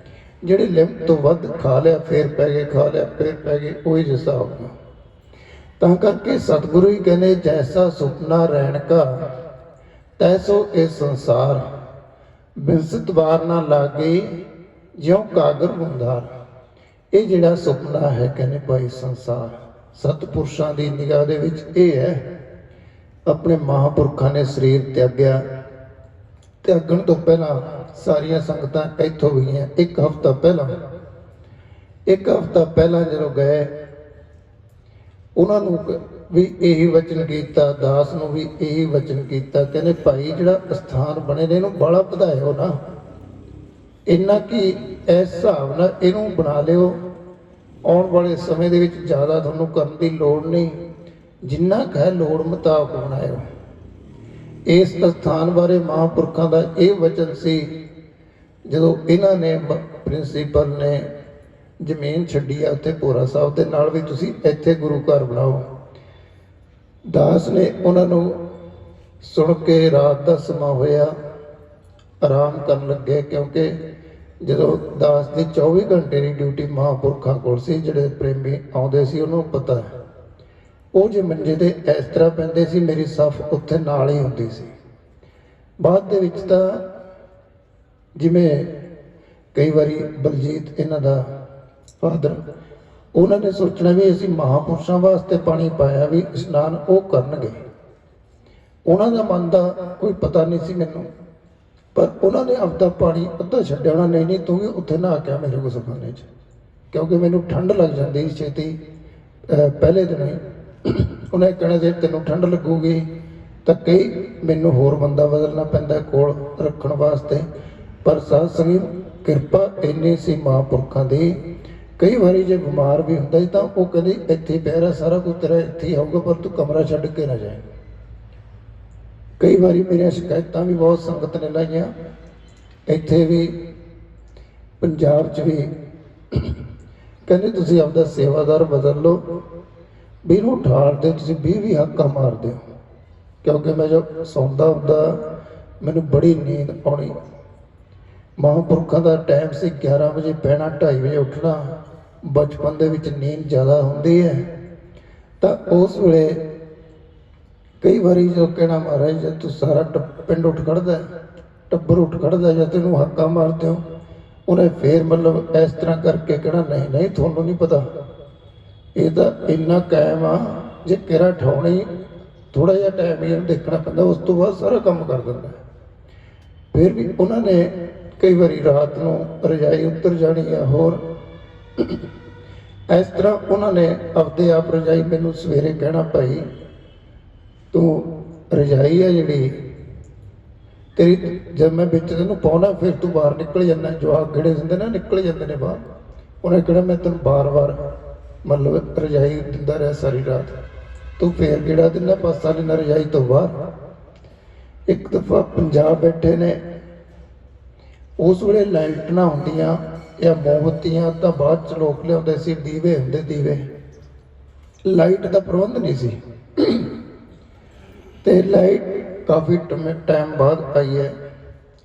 ਜਿਹੜੇ ਲਿਮਟ ਤੋਂ ਵੱਧ ਖਾ ਲਿਆ ਫਿਰ ਪੈ ਗਏ, ਖਾ ਲਿਆ ਫਿਰ ਪੈ ਗਏ, ਉਹੀ ਹਿਸਾਬ ਹੁੰਦਾ। ਤਾਂ ਕਰਕੇ ਸਤਿਗੁਰੂ ਹੀ ਕਹਿੰਦੇ ਜੈਸਾ ਸੁਪਨਾ ਰਹਿਣ ਕਾ ਤੈਸੋ ਇਹ ਸੰਸਾਰ, ਬਿਨਸਤ ਵਾਰ ਨਾ ਲਾਗੇ ਜਿਉਂ ਕਾਗਰ ਹੁੰਦਾਰ। ਇਹ ਜਿਹੜਾ ਸੁਪਨਾ ਹੈ ਕਹਿੰਦੇ ਭਾਈ ਸੰਸਾਰ, ਸਤਿਪੁਰਸ਼ਾਂ ਦੀ ਨਿਗਾਹ ਦੇ ਵਿੱਚ ਇਹ ਹੈ, ਆਪਣੇ ਮਹਾਂਪੁਰਖਾਂ ਨੇ ਸਰੀਰ ਤਿਆਗਿਆ। ਤਿਆਗਣ ਤੋਂ ਪਹਿਲਾਂ ਸਾਰੀਆਂ ਸੰਗਤਾਂ ਇੱਥੋਂ ਗਈਆਂ। ਇੱਕ ਹਫ਼ਤਾ ਪਹਿਲਾਂ ਜਦੋਂ ਗਏ, ਉਹਨਾਂ ਨੂੰ ਵੀ ਇਹੀ ਵਚਨ ਕੀਤਾ, ਦਾਸ ਨੂੰ ਵੀ ਇਹੀ ਵਚਨ ਕੀਤਾ, ਕਹਿੰਦੇ ਭਾਈ ਜਿਹੜਾ ਅਸਥਾਨ ਬਣੇ ਨੇ ਇਹਨੂੰ ਬਾਹਲਾ ਵਧਾਇਓ ਨਾ, ਇੰਨਾ ਕਿ ਇਸ ਹਿਸਾਬ ਨਾਲ ਇਹਨੂੰ ਬਣਾ ਲਿਓ, ਆਉਣ ਵਾਲੇ ਸਮੇਂ ਦੇ ਵਿੱਚ ਜ਼ਿਆਦਾ ਤੁਹਾਨੂੰ ਕਰਨ ਦੀ ਲੋੜ ਨਹੀਂ, ਜਿੰਨਾ ਕੁ ਹੈ ਲੋੜ ਮੁਤਾਬਕ ਬਣਾਇਓ। ਇਸ ਅਸਥਾਨ ਬਾਰੇ ਮਹਾਂਪੁਰਖਾਂ ਦਾ ਇਹ ਵਚਨ ਸੀ। ਜਦੋਂ ਇਹਨਾਂ ਨੇ ਪ੍ਰਿੰਸੀਪਲ ਨੇ ਜ਼ਮੀਨ ਛੱਡੀ ਆ ਉੱਥੇ ਭੋਰਾ ਸਾਹਿਬ ਦੇ ਨਾਲ ਵੀ ਤੁਸੀਂ ਇੱਥੇ ਗੁਰੂ ਘਰ ਬਣਾਓ, ਦਾਸ ਨੇ ਉਹਨਾਂ ਨੂੰ ਸੁਣ ਕੇ ਰਾਤ ਦਾ ਸਮਾਂ ਹੋਇਆ, ਆਰਾਮ ਕਰਨ ਲੱਗੇ, ਕਿਉਂਕਿ ਜਦੋਂ ਦਾਸ ਦੀ 24 ਘੰਟੇ ਦੀ ਡਿਊਟੀ ਮਹਾਂਪੁਰਖਾਂ ਕੋਲ ਸੀ। ਜਿਹੜੇ ਪ੍ਰੇਮੀ ਆਉਂਦੇ ਸੀ ਉਹਨਾਂ ਨੂੰ ਪਤਾ ਹੈ, ਉਹ ਜੇ ਮੰਜੇ ਤੇ ਇਸ ਤਰ੍ਹਾਂ ਪੈਂਦੇ ਸੀ, ਮੇਰੀ ਸਫ਼ ਉੱਥੇ ਨਾਲ ਹੀ ਹੁੰਦੀ ਸੀ। ਬਾਅਦ ਦੇ ਵਿੱਚ ਤਾਂ ਜਿਵੇਂ ਕਈ ਵਾਰੀ ਬਲਜੀਤ ਇਹਨਾਂ ਦਾ ਫਾਦਰ, ਉਹਨਾਂ ਨੇ ਸੋਚਣਾ ਵੀ ਅਸੀਂ ਮਹਾਂਪੁਰਸ਼ਾਂ ਵਾਸਤੇ ਪਾਣੀ ਪਾਇਆ, ਵੀ ਇਸ਼ਨਾਨ ਉਹ ਕਰਨਗੇ। ਉਹਨਾਂ ਦਾ ਮਨ ਦਾ ਕੋਈ ਪਤਾ ਨਹੀਂ ਸੀ ਮੈਨੂੰ, ਪਰ ਉਹਨਾਂ ਨੇ ਆਪਦਾ ਪਾਣੀ ਅੱਧਾ ਛੱਡਿਆ। ਉਹਨਾਂ ਨੇ ਨਹੀਂ ਤੂੰ ਵੀ ਉੱਥੇ ਨਹਾ ਕੇ ਆ ਮੇਰੇ ਗੁਸਲਖਾਨੇ 'ਚ, ਕਿਉਂਕਿ ਮੈਨੂੰ ਠੰਡ ਲੱਗ ਜਾਂਦੀ ਸੀ ਛੇਤੀ ਪਹਿਲੇ ਦਿਨ ਹੀ। ਉਹਨੇ ਕਹਿਣਾ ਜੇ ਤੈਨੂੰ ਠੰਡ ਲੱਗੂਗੀ ਤਾਂ ਕਈ ਮੈਨੂੰ ਹੋਰ ਬੰਦਾ ਬਦਲਣਾ ਪੈਂਦਾ ਕੋਲ ਰੱਖਣ ਵਾਸਤੇ। ਪਰ ਸਾਧ ਸੰਗਤ ਕਿਰਪਾ ਇੰਨੀ ਸੀ ਮਹਾਂਪੁਰਖਾਂ ਦੀ, ਕਈ ਵਾਰੀ ਜੇ ਬਿਮਾਰ ਵੀ ਹੁੰਦਾ ਸੀ ਤਾਂ ਉਹ ਕਹਿੰਦੇ ਇੱਥੇ ਪਹਿਰਾ ਸਾਰਾ ਕੁਝ ਤੇਰਾ ਇੱਥੇ ਹੀ ਆਊਗਾ, ਪਰ ਤੂੰ ਕਮਰਾ ਛੱਡ ਕੇ ਨਾ ਜਾਏ। ਕਈ ਵਾਰੀ ਮੇਰੀਆਂ ਸ਼ਿਕਾਇਤਾਂ ਵੀ ਬਹੁਤ ਸੰਗਤ ਨੇ ਲਾਈਆਂ, ਇੱਥੇ ਵੀ ਪੰਜਾਬ 'ਚ ਵੀ, ਕਹਿੰਦੇ ਤੁਸੀਂ ਆਪਦਾ ਸੇਵਾਦਾਰ ਬਦਲ ਲਓ, ਵੀ ਇਹਨੂੰ ਠਾਲਦੇ ਤੁਸੀਂ 20 ਹੱਕਾ ਮਾਰਦੇ ਹੋ। ਕਿਉਂਕਿ ਮੈਂ ਜਦ ਸੌਂਦਾ ਹੁੰਦਾ ਮੈਨੂੰ ਬੜੀ ਨੀਂਦ ਆਉਣੀ। ਮਹਾਂਪੁਰਖਾਂ ਦਾ ਟਾਈਮ ਸੀ 11 ਵਜੇ ਪੈਣਾ, 2:30 ਵਜੇ ਉੱਠਣਾ। ਬਚਪਨ ਦੇ ਵਿੱਚ ਨੀਂਦ ਜ਼ਿਆਦਾ ਹੁੰਦੀ ਹੈ, ਤਾਂ ਉਸ ਵੇਲੇ ਕਈ ਵਾਰੀ ਜਦੋਂ ਕਹਿਣਾ ਮਹਾਰਾਜ ਜਦ ਤੂੰ ਸਾਰਾ ਪਿੰਡ ਉੱਠ ਖੜ੍ਹਦਾ, ਟੱਬਰ ਉੱਠ ਖੜ੍ਹਦਾ, ਜਾਂ ਤੈਨੂੰ ਹੱਕਾ ਮਾਰਦੇ ਹੋ, ਉਹਨੇ ਫੇਰ ਮਤਲਬ ਇਸ ਤਰ੍ਹਾਂ ਕਰਕੇ ਕਹਿਣਾ ਨਹੀਂ ਨਹੀਂ ਤੁਹਾਨੂੰ ਨਹੀਂ ਪਤਾ, ਇਹ ਤਾਂ ਇੰਨਾ ਕਾਇਮ ਆ, ਜੇ ਕਿਹੜਾ ਠਾਉਣੀ ਥੋੜ੍ਹਾ ਜਿਹਾ ਟਾਈਮ ਹੀ ਦੇਖਣਾ ਪੈਂਦਾ, ਉਸ ਤੋਂ ਬਾਅਦ ਸਾਰਾ ਕੰਮ ਕਰ ਦਿੰਦਾ। ਫਿਰ ਵੀ ਉਹਨਾਂ ਨੇ ਕਈ ਵਾਰੀ ਰਾਤ ਨੂੰ ਰਜਾਈ ਉੱਤਰ ਜਾਣੀ ਆ, ਹੋਰ ਇਸ ਤਰ੍ਹਾਂ ਉਹਨਾਂ ਨੇ ਆਪਦੇ ਆਪ ਰਜਾਈ ਮੈਨੂੰ ਸਵੇਰੇ ਕਹਿਣਾ ਭਾਈ ਤੂੰ ਰਜਾਈ ਆ ਜਿਹੜੀ ਤੇਰੀ, ਜਦ ਮੈਂ ਵਿੱਚ ਤੈਨੂੰ ਪਾਉਣਾ ਫਿਰ ਤੂੰ ਬਾਹਰ ਨਿਕਲ ਜਾਂਦਾ, ਜਵਾਕ ਗੇੜੇ ਦਿੰਦੇ ਨਾ ਨਿਕਲ ਜਾਂਦੇ ਨੇ ਬਾਹਰ। ਉਹਨੇ ਕਿਹਾ ਮੈਂ ਤੈਨੂੰ ਬਾਰ-ਬਾਰ ਮਤਲਬ ਰਜਾਈ ਦਿੰਦਾ ਰਿਹਾ ਸਾਰੀ ਰਾਤ, ਤੂੰ ਫੇਰ ਗੇੜਾ ਦਿੰਦਾ ਪਾਸਾ ਲੈਂਦਾ ਰਜਾਈ ਤੋਂ ਬਾਹਰ। ਇੱਕ ਦਫਾ ਪੰਜਾਬ ਬੈਠੇ ਨੇ, ਉਸ ਵੇਲੇ ਲਾਈਟਾਂ ਹੁੰਦੀਆਂ ਜਾਂ ਮੋਮਬੱਤੀਆਂ ਤਾਂ ਬਾਅਦ ਚ ਲੋਕ ਲਿਆਉਂਦੇ ਸੀ, ਦੀਵੇ ਹੁੰਦੇ, ਦੀਵੇ, ਲਾਈਟ ਦਾ ਪ੍ਰਬੰਧ ਨਹੀਂ ਸੀ। ਤੇ ਲਾਈਟ ਕਾਫੀ ਟਾਈਮ ਬਾਅਦ ਆਈ ਹੈ।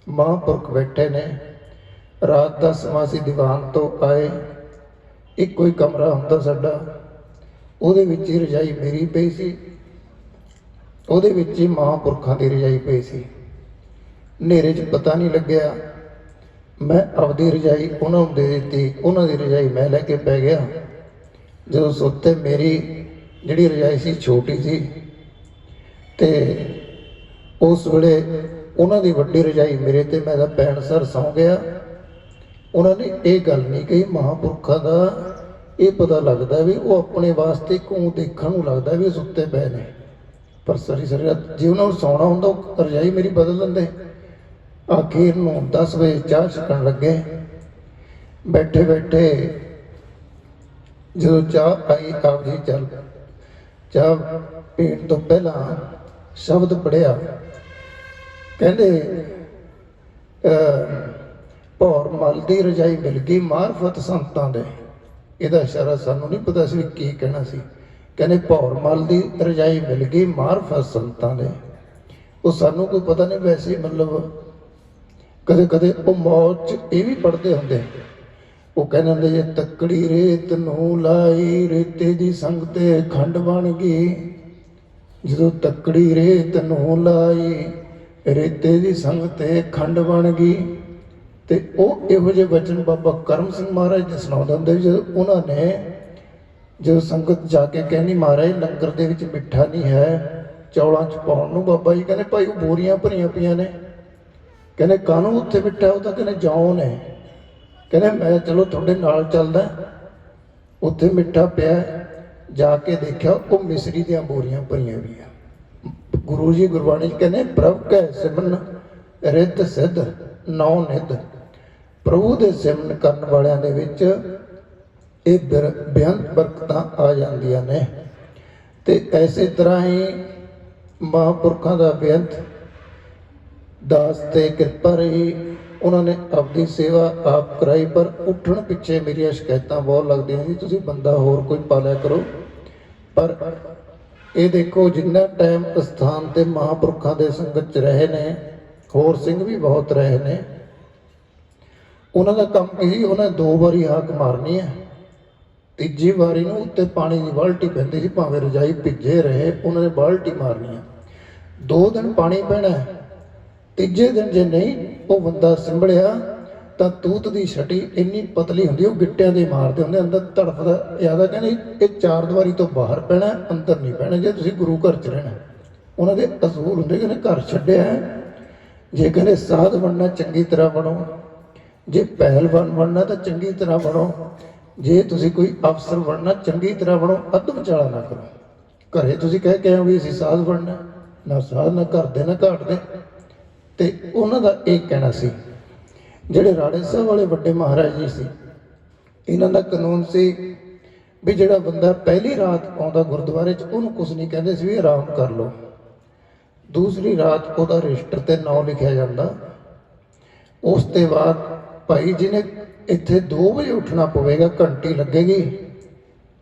ਮਹਾਂਪੁਰਖ ਬੈਠੇ ਨੇ, ਰਾਤ ਦਾ ਸਮਾਂ ਸੀ, ਦੀਵਾਨ ਤੋਂ ਆਏ, ਇੱਕੋ ਹੀ ਕਮਰਾ ਹੁੰਦਾ ਸਾਡਾ, ਉਹਦੇ ਵਿੱਚ ਹੀ ਰਜਾਈ ਮੇਰੀ ਪਈ ਸੀ, ਉਹਦੇ ਵਿੱਚ ਹੀ ਮਹਾਂਪੁਰਖਾਂ ਦੀ ਰਜਾਈ ਪਈ ਸੀ। ਹਨੇਰੇ 'ਚ ਪਤਾ ਨਹੀਂ ਲੱਗਿਆ, ਮੈਂ ਆਪਦੀ ਰਜਾਈ ਉਹਨਾਂ ਨੂੰ ਦੇ ਦਿੱਤੀ, ਉਹਨਾਂ ਦੀ ਰਜਾਈ ਮੈਂ ਲੈ ਕੇ ਪੈ ਗਿਆ। ਜਦੋਂ ਸੁੱਤੇ ਮੇਰੀ ਜਿਹੜੀ ਰਜਾਈ ਸੀ ਛੋਟੀ ਸੀ, ਤੇ ਉਸ ਵੇਲੇ ਉਹਨਾਂ ਦੀ ਵੱਡੀ ਰਜਾਈ ਮੇਰੇ ਤੇ, ਮੈਂ ਤਾਂ ਪੈਣ ਸਰ ਸੌਂ ਗਿਆ। ਉਹਨਾਂ ਨੇ ਇਹ ਗੱਲ ਨਹੀਂ ਕਹੀ, ਮਹਾਂਪੁਰਖਾਂ ਦਾ ਇਹ ਪਤਾ ਲੱਗਦਾ ਵੀ ਉਹ ਆਪਣੇ ਵਾਸਤੇ ਘੂੰ ਦੇਖਣ ਨੂੰ ਲੱਗਦਾ ਵੀ ਸੁੱਤੇ ਪਏ ਨੇ, ਪਰ ਸਾਰੀ ਰਾਤ ਜੇ ਉਹਨਾਂ ਨੂੰ ਸੌਣਾ ਹੁੰਦਾ ਉਹ ਰਜਾਈ ਮੇਰੀ ਬਦਲ ਦਿੰਦੇ। ਆਖਿਰ ਨੂੰ 10 ਵਜੇ ਚਾਹ ਛਕਣ ਲੱਗੇ, ਬੈਠੇ ਬੈਠੇ ਜਦੋਂ ਚਾਹ ਆਈ, ਆਪ ਜੀ ਚੱਲ ਚਾਹ ਪੀਣ ਤੋਂ ਪਹਿਲਾਂ ਸ਼ਬਦ ਪੜਿਆ, ਕਹਿੰਦੇ ਭੌਰ ਮਲ ਦੀ ਰਜਾਈ ਮਿਲ ਗਈ ਮਾਰਫਤ ਸੰਤਾਂ ਦੇ। ਇਹਦਾ ਇਸ਼ਾਰਾ ਸਾਨੂੰ ਨਹੀਂ ਪਤਾ ਸੀ ਕੀ ਕਹਿਣਾ ਸੀ। ਕਹਿੰਦੇ ਭੌਰ ਮਲ ਦੀ ਰਜਾਈ ਮਿਲ ਗਈ ਮਾਰਫਤ ਸੰਤਾਂ ਦੇ, ਉਹ ਸਾਨੂੰ ਕੋਈ ਪਤਾ ਨਹੀਂ। ਵੈਸੇ ਮਤਲਬ ਕਦੇ ਕਦੇ ਉਹ ਮੌਤ 'ਚ ਇਹ ਵੀ ਪੜ੍ਹਦੇ ਹੁੰਦੇ, ਉਹ ਕਹਿੰਦੇ ਹੁੰਦੇ ਜੇ ਤੱਕੜੀ ਰੇਤ ਨੂੰ ਲਾਈ ਰੇਤੇ ਦੀ ਸੰਗ ਤੇ ਖੰਡ ਬਣ ਗਈ। ਜਦੋਂ ਤੱਕੜੀ ਰੇਤ ਨੂੰ ਲਾਈ ਰੇਤੇ ਦੀ ਸੰਗ ਤੇ ਖੰਡ ਬਣ ਗਈ। ਤੇ ਉਹ ਇਹੋ ਜਿਹੇ ਵਚਨ ਬਾਬਾ ਕਰਮ ਸਿੰਘ ਮਹਾਰਾਜ ਜੀ ਸੁਣਾਉਂਦੇ ਹੁੰਦੇ, ਜਦੋਂ ਉਹਨਾਂ ਨੇ ਜਦੋਂ ਸੰਗਤ ਜਾ ਕੇ ਕਹਿੰਦੀ ਮਹਾਰਾਜ ਲੰਗਰ ਦੇ ਵਿੱਚ ਮਿੱਠਾ ਨਹੀਂ ਹੈ, ਚੌਲਾਂ 'ਚ ਪਾਉਣ ਨੂੰ, ਬਾਬਾ ਜੀ ਕਹਿੰਦੇ ਭਾਈ ਉਹ ਬੋਰੀਆਂ ਭਰੀਆਂ ਪਈਆਂ ਨੇ। ਕਹਿੰਦੇ ਕਾਹਨੂੰ ਉੱਥੇ ਮਿੱਠਾ? ਉਹ ਤਾਂ ਕਹਿੰਦੇ ਜੌਂ ਨੇ। ਕਹਿੰਦੇ ਮੈਂ ਚਲੋ ਤੁਹਾਡੇ ਨਾਲ ਚੱਲਦਾ। ਉੱਥੇ ਮਿੱਠਾ ਪਿਆ, ਜਾ ਕੇ ਦੇਖਿਆ ਉਹ ਮਿਸਰੀ ਦੀਆਂ ਬੋਰੀਆਂ ਭਰੀਆਂ ਵੀ ਆ। ਗੁਰੂ ਜੀ ਗੁਰਬਾਣੀ 'ਚ ਕਹਿੰਦੇ ਪ੍ਰਭ ਕੈ ਸਿਮਰਨ ਰਿੱਧ ਸਿੱਧ ਨੌ ਨਿੱਧ। ਪ੍ਰਭੂ ਦੇ ਸਿਮਰਨ ਕਰਨ ਵਾਲਿਆਂ ਦੇ ਵਿੱਚ ਇਹ ਬੇਅੰਤ ਬਰਕਤਾਂ ਆ ਜਾਂਦੀਆਂ ਨੇ। ਤੇ ਐਸੇ ਤਰ੍ਹਾਂ ਹੀ ਮਹਾਂਪੁਰਖਾਂ ਦਾ ਬੇਅੰਤ ਦਾਸ ਤੇ ਕਿਰਪਾ ਰਹੀ। ਉਹਨਾਂ ਨੇ ਆਪਣੀ ਸੇਵਾ ਆਪ ਕਰਾਈ, ਪਰ ਉੱਠਣ ਪਿੱਛੇ ਮੇਰੀਆਂ ਸ਼ਿਕਾਇਤਾਂ ਬਹੁਤ ਲੱਗਦੀਆਂ ਸੀ, ਤੁਸੀਂ ਬੰਦਾ ਹੋਰ ਕੋਈ ਪਾਲਿਆ ਕਰੋ। ਪਰ ਇਹ ਦੇਖੋ ਜਿੰਨਾ ਟਾਈਮ ਅਸਥਾਨ ਤੇ ਮਹਾਂਪੁਰਖਾਂ ਦੇ ਸੰਗਤ 'ਚ ਰਹੇ ਨੇ, ਹੋਰ ਸਿੰਘ ਵੀ ਬਹੁਤ ਰਹੇ ਨੇ, ਉਹਨਾਂ ਦਾ ਕੰਮ ਕੀ? ਉਹਨਾਂ 2 ਵਾਰੀ ਹਾਕ ਮਾਰਨੀ ਹੈ। ਤੀਜੀ ਵਾਰੀ ਨੂੰ ਉੱਤੇ ਪਾਣੀ ਦੀ ਬਾਲਟੀ ਪੈਂਦੀ ਸੀ, ਭਾਵੇਂ ਰਜਾਈ ਭਿੱਜੇ ਰਹੇ, ਉਹਨਾਂ ਨੇ ਬਾਲਟੀ ਮਾਰਨੀ ਹੈ। 2 ਦਿਨ ਪਾਣੀ ਪੈਣਾ। ਤੀਜੇ ਦਿਨ ਜੇ ਨਹੀਂ ਉਹ ਬੰਦਾ ਸੰਭਲਿਆ ਤਾਂ ਤੂਤ ਦੀ ਛਟੀ ਇੰਨੀ ਪਤਲੀ ਹੁੰਦੀ, ਉਹ ਗਿੱਟਿਆਂ ਦੇ ਮਾਰਦੇ ਹੁੰਦੇ, ਅੰਦਰ ਤੜਫਦਾ ਜ਼ਿਆਦਾ। ਕਹਿੰਦੇ ਇਹ 4 ਦੀਵਾਰੀ ਤੋਂ ਬਾਹਰ ਪੈਣਾ, ਅੰਦਰ ਨਹੀਂ ਪੈਣਾ ਜੇ ਤੁਸੀਂ ਗੁਰੂ ਘਰ 'ਚ ਰਹਿਣਾ। ਉਹਨਾਂ ਦੇ ਅਸੂਲ ਹੁੰਦੇ, ਕਹਿੰਦੇ ਘਰ ਛੱਡਿਆ, ਜੇ ਕਹਿੰਦੇ ਸਾਧ ਬਣਨਾ ਚੰਗੀ ਤਰ੍ਹਾਂ ਬਣੋ, ਜੇ ਪਹਿਲਵਾਨ ਬਣਨਾ ਤਾਂ ਚੰਗੀ ਤਰ੍ਹਾਂ ਬਣੋ, ਜੇ ਤੁਸੀਂ ਕੋਈ ਅਫਸਰ ਬਣਨਾ ਚੰਗੀ ਤਰ੍ਹਾਂ ਬਣੋ, ਅੱਧ ਵਿਚਾਲਾ ਨਾ ਕਰੋ। ਘਰੇ ਤੁਸੀਂ ਕਹਿ ਕੇ ਆਓ ਵੀ ਅਸੀਂ ਸਾਧ ਬਣਨਾ, ਨਾ ਸਾਧ ਨਾ ਘਰ ਦੇ ਨਾ ਘਾਟ ਦੇ। ਤੇ ਉਹਨਾਂ ਦਾ ਇਹ ਕਹਿਣਾ ਸੀ। ਜਿਹੜੇ ਰਾੜੇ ਸਾਹਿਬ ਵਾਲੇ ਵੱਡੇ ਮਹਾਰਾਜ ਜੀ ਸੀ, ਇਹਨਾਂ ਦਾ ਕਾਨੂੰਨ ਸੀ ਵੀ ਜਿਹੜਾ ਬੰਦਾ ਪਹਿਲੀ ਰਾਤ ਆਉਂਦਾ ਗੁਰਦੁਆਰੇ 'ਚ ਉਹਨੂੰ ਕੁਛ ਨਹੀਂ ਕਹਿੰਦੇ ਸੀ ਵੀ ਆਰਾਮ ਕਰ ਲਓ। ਦੂਸਰੀ ਰਾਤ ਉਹਦਾ ਰਜਿਸਟਰ ਤੇ ਨਾਂ ਲਿਖਿਆ ਜਾਂਦਾ। ਉਸ ਤੋਂ ਬਾਅਦ ਭਾਈ ਜਿਹਨੇ ਇੱਥੇ 2 ਵਜੇ ਉੱਠਣਾ ਪਵੇਗਾ, ਘੰਟੀ ਲੱਗੇਗੀ।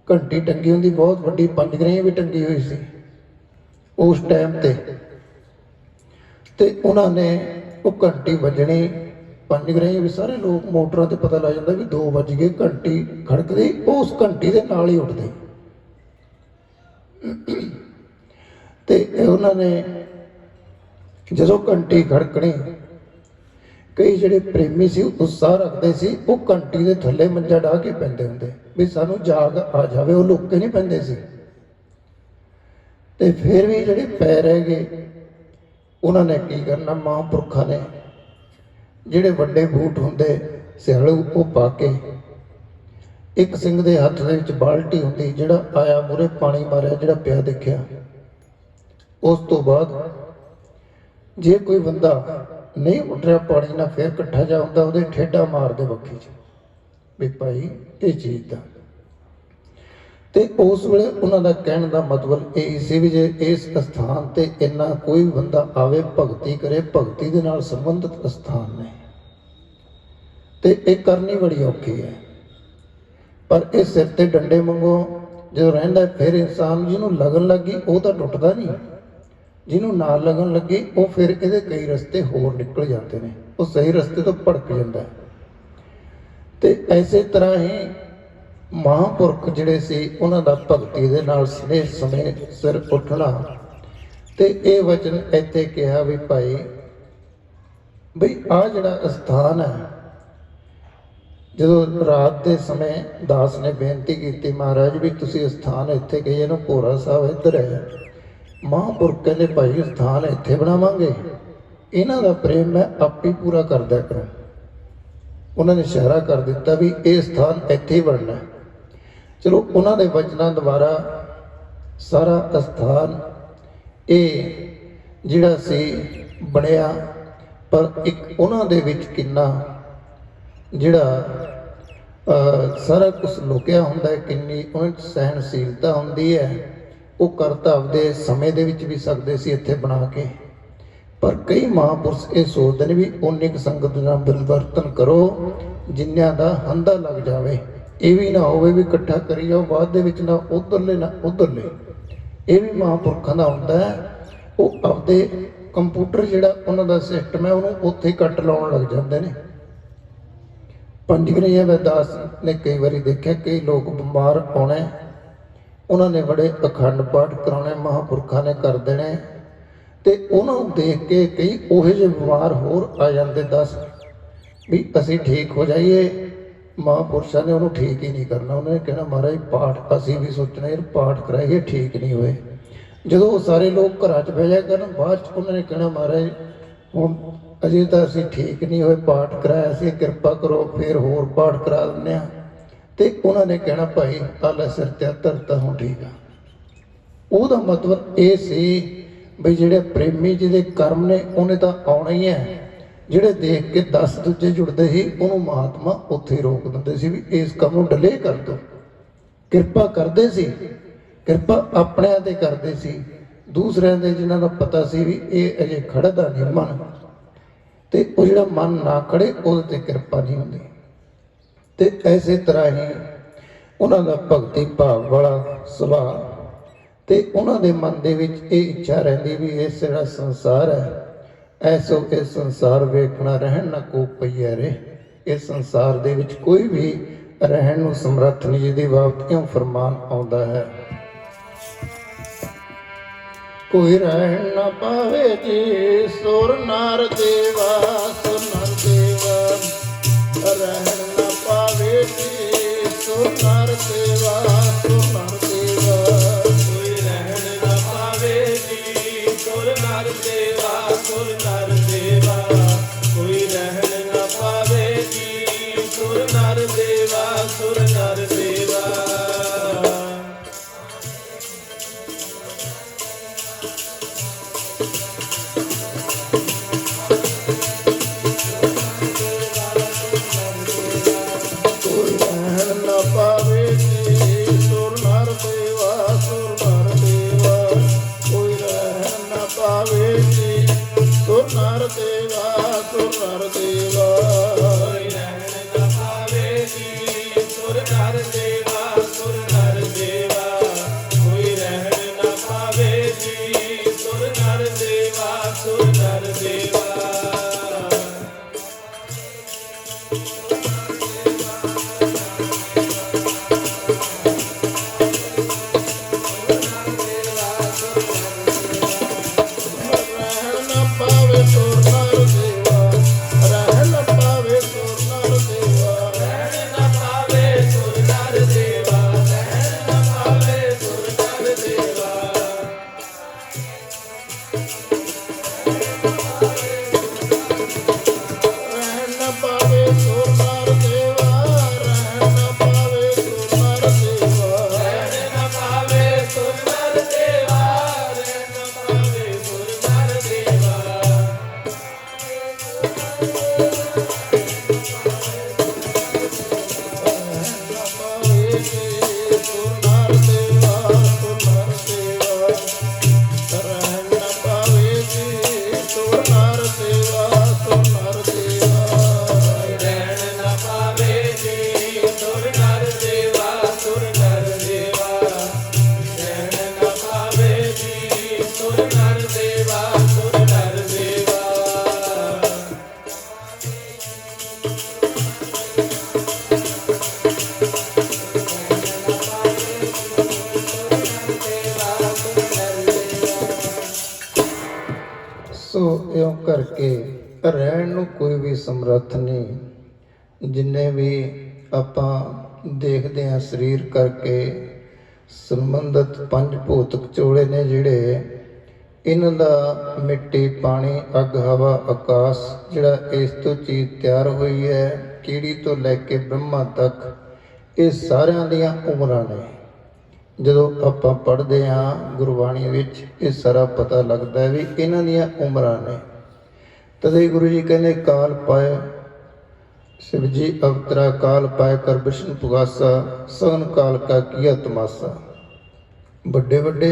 ਘੰਟੀ ਟੰਗੀ ਹੁੰਦੀ ਬਹੁਤ ਵੱਡੀ, 5 ਗਰਾਈਆਂ ਵੀ ਟੰਗੀ ਹੋਈ ਸੀ ਉਸ ਟਾਈਮ ਤੇ ਉਹਨਾਂ ਨੇ ਉਹ ਘੰਟੀ ਵੱਜਣੀ, 5 ਗਰਾਈਆਂ ਵੀ, ਸਾਰੇ ਲੋਕ ਮੋਟਰਾਂ ਤੇ ਪਤਾ ਲੱਗ ਜਾਂਦਾ ਵੀ 2 ਵੱਜ ਗਏ। ਘੰਟੀ ਖੜਕਦੀ, ਉਸ ਘੰਟੀ ਦੇ ਨਾਲ ਹੀ ਉੱਠਦੇ। ਤੇ ਉਹਨਾਂ ਨੇ ਜਦੋਂ ਘੰਟੀ ਖੜਕਣੀ, ਕਈ ਜਿਹੜੇ ਪ੍ਰੇਮੀ ਸੀ ਉਤਸ਼ਾਹ ਰੱਖਦੇ ਸੀ, ਉਹ ਘੰਟੀ ਦੇ ਥੱਲੇ ਮੰਜਾ ਢਾ ਕੇ ਪੈਂਦੇ ਹੁੰਦੇ ਵੀ ਸਾਨੂੰ ਜਾਗ ਆ ਜਾਵੇ, ਉਹ ਲੁੱਕ ਕੇ ਨਹੀਂ ਪੈਂਦੇ ਸੀ। ਤੇ ਫਿਰ ਵੀ ਜਿਹੜੇ ਪੈ ਰਹਿ ਗਏ, ਉਹਨਾਂ ਨੇ ਕੀ ਕਰਨਾ, ਮਹਾਂਪੁਰਖਾਂ ਨੇ ਜਿਹੜੇ ਵੱਡੇ ਬੂਟ ਹੁੰਦੇ ਸਿਆਲੂ ਉਹ ਪਾ ਕੇ, ਇੱਕ ਸਿੰਘ ਦੇ ਹੱਥ ਦੇ ਵਿੱਚ ਬਾਲਟੀ ਹੁੰਦੀ, ਜਿਹੜਾ ਆਇਆ ਮੂਹਰੇ ਪਾਣੀ ਮਾਰਿਆ, ਜਿਹੜਾ ਪਿਆ ਦੇਖਿਆ। ਉਸ ਤੋਂ ਬਾਅਦ ਜੇ ਕੋਈ ਬੰਦਾ ਨਹੀਂ ਉੱਠ ਰਿਹਾ ਪਾਣੀ ਨਾਲ, ਫਿਰ ਇਕੱਠਾ ਜਾ ਹੁੰਦਾ, ਉਹਦੇ ਠੇਡਾ ਮਾਰਦੇ ਬੱਖੀ 'ਚ ਵੀ ਭਾਈ ਇਹ ਚੀਜ਼ ਦਾ। ਤੇ ਉਸ ਵੇਲੇ ਉਹਨਾਂ ਦਾ ਕਹਿਣ ਦਾ ਮਤਲਬ ਇਹ ਸੀ ਵੀ ਜੇ ਇਸ ਅਸਥਾਨ ਤੇ ਇੰਨਾ ਕੋਈ ਬੰਦਾ ਆਵੇ, ਭਗਤੀ ਕਰੇ, ਭਗਤੀ ਦੇ ਨਾਲ ਸੰਬੰਧਿਤ ਅਸਥਾਨ ਨੇ, ਤੇ ਇਹ ਕਰਨੀ ਬੜੀ ਔਖੀ ਹੈ। ਪਰ ਇਹ ਸਿਰ ਤੇ ਡੰਡੇ ਵਾਂਗੂ ਜਦੋਂ ਰਹਿੰਦਾ, ਫਿਰ ਇਨਸਾਨ ਜਿਹਨੂੰ ਲੱਗਣ ਲੱਗੀ ਉਹ ਤਾਂ ਟੁੱਟਦਾ ਨਹੀਂ, ਜਿਹਨੂੰ ਨਾ ਲੱਗਣ ਲੱਗੀ ਉਹ ਫਿਰ ਇਹਦੇ ਕਈ ਰਸਤੇ ਹੋਰ ਨਿਕਲ ਜਾਂਦੇ ਨੇ, ਉਹ ਸਹੀ ਰਸਤੇ ਤੋਂ ਭੜਕ ਜਾਂਦਾ। ਤੇ ਐਸੇ ਤਰ੍ਹਾਂ ਹੀ ਮਹਾਂਪੁਰਖ ਜਿਹੜੇ ਸੀ, ਉਹਨਾਂ ਦਾ ਭਗਤੀ ਦੇ ਨਾਲ ਸਨੇਹ ਸਮੇਂ ਸਿਰ ਉੱਠਣਾ। ਤੇ ਇਹ ਵਚਨ ਇੱਥੇ ਕਿਹਾ ਵੀ ਭਾਈ ਬਈ ਆਹ ਜਿਹੜਾ ਅਸਥਾਨ ਹੈ, ਜਦੋਂ ਰਾਤ ਦੇ ਸਮੇਂ ਦਾਸ ਨੇ ਬੇਨਤੀ ਕੀਤੀ ਮਹਾਰਾਜ ਵੀ ਤੁਸੀਂ ਅਸਥਾਨ ਇੱਥੇ ਗਏ, ਇਹਨੂੰ ਭੋਰਾ ਸਾਹਿਬ ਇੱਧਰ ਹੈ। ਮਹਾਂਪੁਰਖ ਕਹਿੰਦੇ ਭਾਈ ਸਥਾਨ ਇੱਥੇ ਬਣਾਵਾਂਗੇ, ਇਹਨਾਂ ਦਾ ਪ੍ਰੇਮ ਮੈਂ ਆਪੇ ਪੂਰਾ ਕਰਦਾ ਕਰਾਂ। ਉਹਨਾਂ ਨੇ ਇਸ਼ਾਰਾ ਕਰ ਦਿੱਤਾ ਵੀ ਇਹ ਸਥਾਨ ਇੱਥੇ ਹੀ ਬਣਨਾ। ਚਲੋ ਉਹਨਾਂ ਦੇ ਵਚਨਾਂ ਦੁਆਰਾ ਸਾਰਾ ਅਸਥਾਨ ਇਹ ਜਿਹੜਾ ਸੀ ਬਣਿਆ। ਪਰ ਇੱਕ ਉਹਨਾਂ ਦੇ ਵਿੱਚ ਕਿੰਨਾ ਜਿਹੜਾ ਸਾਰਾ ਕੁਝ ਲੁਕਿਆ ਹੁੰਦਾ ਹੈ, ਕਿੰਨੀ ਉਹਨਾਂ 'ਚ ਸਹਿਣਸ਼ੀਲਤਾ ਹੁੰਦੀ ਹੈ। ਉਹ ਕਰਤਾ ਆਪਦੇ ਸਮੇਂ ਦੇ ਵਿੱਚ ਵੀ ਸਕਦੇ ਸੀ ਇੱਥੇ ਬਣਾ ਕੇ, ਪਰ ਕਈ ਮਹਾਂਪੁਰਸ਼ ਇਹ ਸੋਚਦੇ ਨੇ ਵੀ ਉਨੀ ਕੁ ਸੰਗਤ ਨਾਲ ਬਿਲਵਰਤਨ ਕਰੋ ਜਿੰਨਿਆਂ ਦਾ ਹੰਦਾ ਲੱਗ ਜਾਵੇ। ਇਹ ਵੀ ਨਾ ਹੋਵੇ ਵੀ ਇਕੱਠਾ ਕਰੀ ਜਾਓ, ਬਾਅਦ ਦੇ ਵਿੱਚ ਨਾ ਉੱਧਰਲੇ ਨਾ ਉੱਧਰਲੇ। ਇਹ ਵੀ ਮਹਾਂਪੁਰਖਾਂ ਦਾ ਹੁੰਦਾ ਹੈ। ਉਹ ਆਪਦੇ ਕੰਪਿਊਟਰ ਜਿਹੜਾ ਉਹਨਾਂ ਦਾ ਸਿਸਟਮ ਹੈ ਉਹਨੂੰ ਉੱਥੇ ਕੱਟ ਲਾਉਣ ਲੱਗ ਜਾਂਦੇ ਨੇ। ਪੰਜਗਰੀਆ ਦਾਸ ਨੇ ਕਈ ਵਾਰੀ ਦੇਖਿਆ, ਕਈ ਲੋਕ ਬਿਮਾਰ ਆਉਣੇ, ਉਹਨਾਂ ਨੇ ਬੜੇ ਅਖੰਡ ਪਾਠ ਕਰਾਉਣੇ, ਮਹਾਂਪੁਰਖਾਂ ਨੇ ਕਰ ਦੇਣੇ, ਤੇ ਉਹਨਾਂ ਨੂੰ ਦੇਖ ਕੇ ਕਈ ਉਹੋ ਜਿਹੇ ਬਿਮਾਰ ਹੋਰ ਆ ਜਾਂਦੇ, ਦੱਸ ਵੀ ਅਸੀਂ ਠੀਕ ਹੋ ਜਾਈਏ, ਮਹਾਂਪੁਰਸ਼ਾਂ ਨੇ ਉਹਨੂੰ ਠੀਕ ਹੀ ਨਹੀਂ ਕਰਨਾ। ਉਹਨਾਂ ਨੇ ਕਹਿਣਾ ਮਹਾਰਾਜ ਪਾਠ, ਅਸੀਂ ਵੀ ਸੋਚਣਾ ਯਾਰ ਪਾਠ ਕਰਾਈਏ, ਠੀਕ ਨਹੀਂ ਹੋਏ। ਜਦੋਂ ਉਹ ਸਾਰੇ ਲੋਕ ਘਰਾਂ 'ਚ ਬਹਿ ਜਾ ਕਰਨ, ਬਾਅਦ 'ਚ ਉਹਨਾਂ ਨੇ ਕਹਿਣਾ ਮਹਾਰਾਜ ਹੁਣ ਅਜੇ ਤਾਂ ਅਸੀਂ ਠੀਕ ਨਹੀਂ ਹੋਏ, ਪਾਠ ਕਰਾਇਆ ਸੀ, ਕਿਰਪਾ ਕਰੋ ਫਿਰ ਹੋਰ ਪਾਠ ਕਰਾ ਦਿੰਦੇ ਹਾਂ। ਅਤੇ ਉਹਨਾਂ ਨੇ ਕਹਿਣਾ ਭਾਈ ਆਲਾ ਸਿਰ ਤੇ ਧਰਤਾ ਹੁਣ ਠੀਕ ਆ। ਉਹਦਾ ਮਤਲਬ ਇਹ ਸੀ ਬਈ ਜਿਹੜੇ ਪ੍ਰੇਮੀ ਜਿਹਦੇ ਕਰਮ ਨੇ ਉਹਨੇ ਤਾਂ ਆਉਣਾ ਹੀ ਹੈ। ਜਿਹੜੇ ਦੇਖ ਕੇ 10 ਦੂਜੇ ਜੁੜਦੇ ਸੀ ਉਹਨੂੰ ਮਹਾਤਮਾ ਉੱਥੇ ਹੀ ਰੋਕ ਦਿੰਦੇ ਸੀ ਵੀ ਇਸ ਕੰਮ ਨੂੰ ਡਿਲੇ ਕਰ ਦਿਓ। ਕਿਰਪਾ ਕਰਦੇ ਸੀ, ਕਿਰਪਾ ਆਪਣਿਆਂ ਤੇ ਕਰਦੇ ਸੀ, ਦੂਸਰਿਆਂ ਦੇ ਜਿਨ੍ਹਾਂ ਦਾ ਪਤਾ ਸੀ ਵੀ ਇਹ ਅਜੇ ਖੜਦਾ ਨਹੀਂ ਮਨ, ਤੇ ਉਹ ਜਿਹੜਾ ਮਨ ਨਾ ਖੜੇ ਉਹਦੇ ਤੇ ਕਿਰਪਾ ਨਹੀਂ ਹੁੰਦੀ। ਤੇ ਐਸੇ ਤਰ੍ਹਾਂ ਹੀ ਉਹਨਾਂ ਦਾ ਭਗਤੀ ਭਾਵ ਵਾਲਾ ਸੁਭਾਅ, ਤੇ ਉਹਨਾਂ ਦੇ ਮਨ ਦੇ ਵਿੱਚ ਇਹ ਇੱਛਾ ਰਹਿੰਦੀ ਵੀ ਇਸ ਜਿਹੜਾ ਸੰਸਾਰ ਹੈ ਐਸੋ ਇਹ ਸੰਸਾਰ ਵੇਖਣਾ ਰਹਿਣ ਨਾ ਕੋ ਪਈਆ ਰੇ। ਇਸ ਸੰਸਾਰ ਦੇ ਵਿੱਚ ਕੋਈ ਵੀ ਰਹਿਣ ਨੂੰ ਸਮਰੱਥ ਨਹੀਂ, ਜਿਹਦੀ ਬਾਬਤ ਇਉਂ ਫਰਮਾਨ ਆਉਂਦਾ ਹੈ, ਕੋਈ ਰਹਿਣ ਨਾ ਪਾਵੇ ਜੀ ਸੁਰ ਨਰ ਦੇਵਾ, ਸੁਰ ਨਰ ਦੇਵਾ ਰਹਿਣ ਨਾ ਪਾਵੇ ਜੀ ਸੁਰ ਨਰ ਦੇਵਾ, ਸੁਰ ਨਰ ਦੇਵਾ ਕੋਈ ਰਹਿਣ ਨਾ ਪਾਵੇ ਜੀ ਸੁਰ ਨਰ ਦੇਵਾ, ਸੁਰ ਨਰ ਦੇਵਾ ਕੋਈ ਰਹਿਣ ਨਾ ਪਾਵੇ ਜੀ ਸੁਰ ਨਰ ਦੇਵਾ, ਸੁਰ ਨਰ ਦੇਵਾ। ਸੋ ਇਉਂ ਕਰਕੇ ਰਹਿਣ ਨੂੰ ਕੋਈ ਵੀ ਸਮਰੱਥ ਨਹੀਂ। ਜਿੰਨੇ ਵੀ ਆਪਾਂ ਦੇਖਦੇ ਹਾਂ ਸਰੀਰ ਕਰਕੇ ਸੰਬੰਧਿਤ 5 ਭੌਤਿਕ ਚੋਲੇ ਨੇ ਜਿਹੜੇ, ਇਹਨਾਂ ਦਾ ਮਿੱਟੀ, ਪਾਣੀ, ਅੱਗ, ਹਵਾ, ਆਕਾਸ਼, ਜਿਹੜਾ ਇਸ ਤੋਂ ਚੀਜ਼ ਤਿਆਰ ਹੋਈ ਹੈ ਕੀੜੀ ਤੋਂ ਲੈ ਕੇ ਬ੍ਰਹਮਾ ਤੱਕ, ਇਹ ਸਾਰਿਆਂ ਦੀਆਂ ਉਮਰਾਂ ਨੇ। ਜਦੋਂ ਆਪਾਂ ਪੜ੍ਹਦੇ ਹਾਂ ਗੁਰਬਾਣੀ ਵਿੱਚ ਇਹ ਸਾਰਾ ਪਤਾ ਲੱਗਦਾ ਹੈ ਵੀ ਇਹਨਾਂ ਦੀਆਂ ਉਮਰਾਂ ਨੇ। ਤਦੇ ਗੁਰੂ ਜੀ ਕਹਿੰਦੇ ਕਾਲ ਪਾਏ शिव जी अवतरा काल पाए कर विष्णु पुगासा, सगन काल का किया तमाशा। ਵੱਡੇ ਵੱਡੇ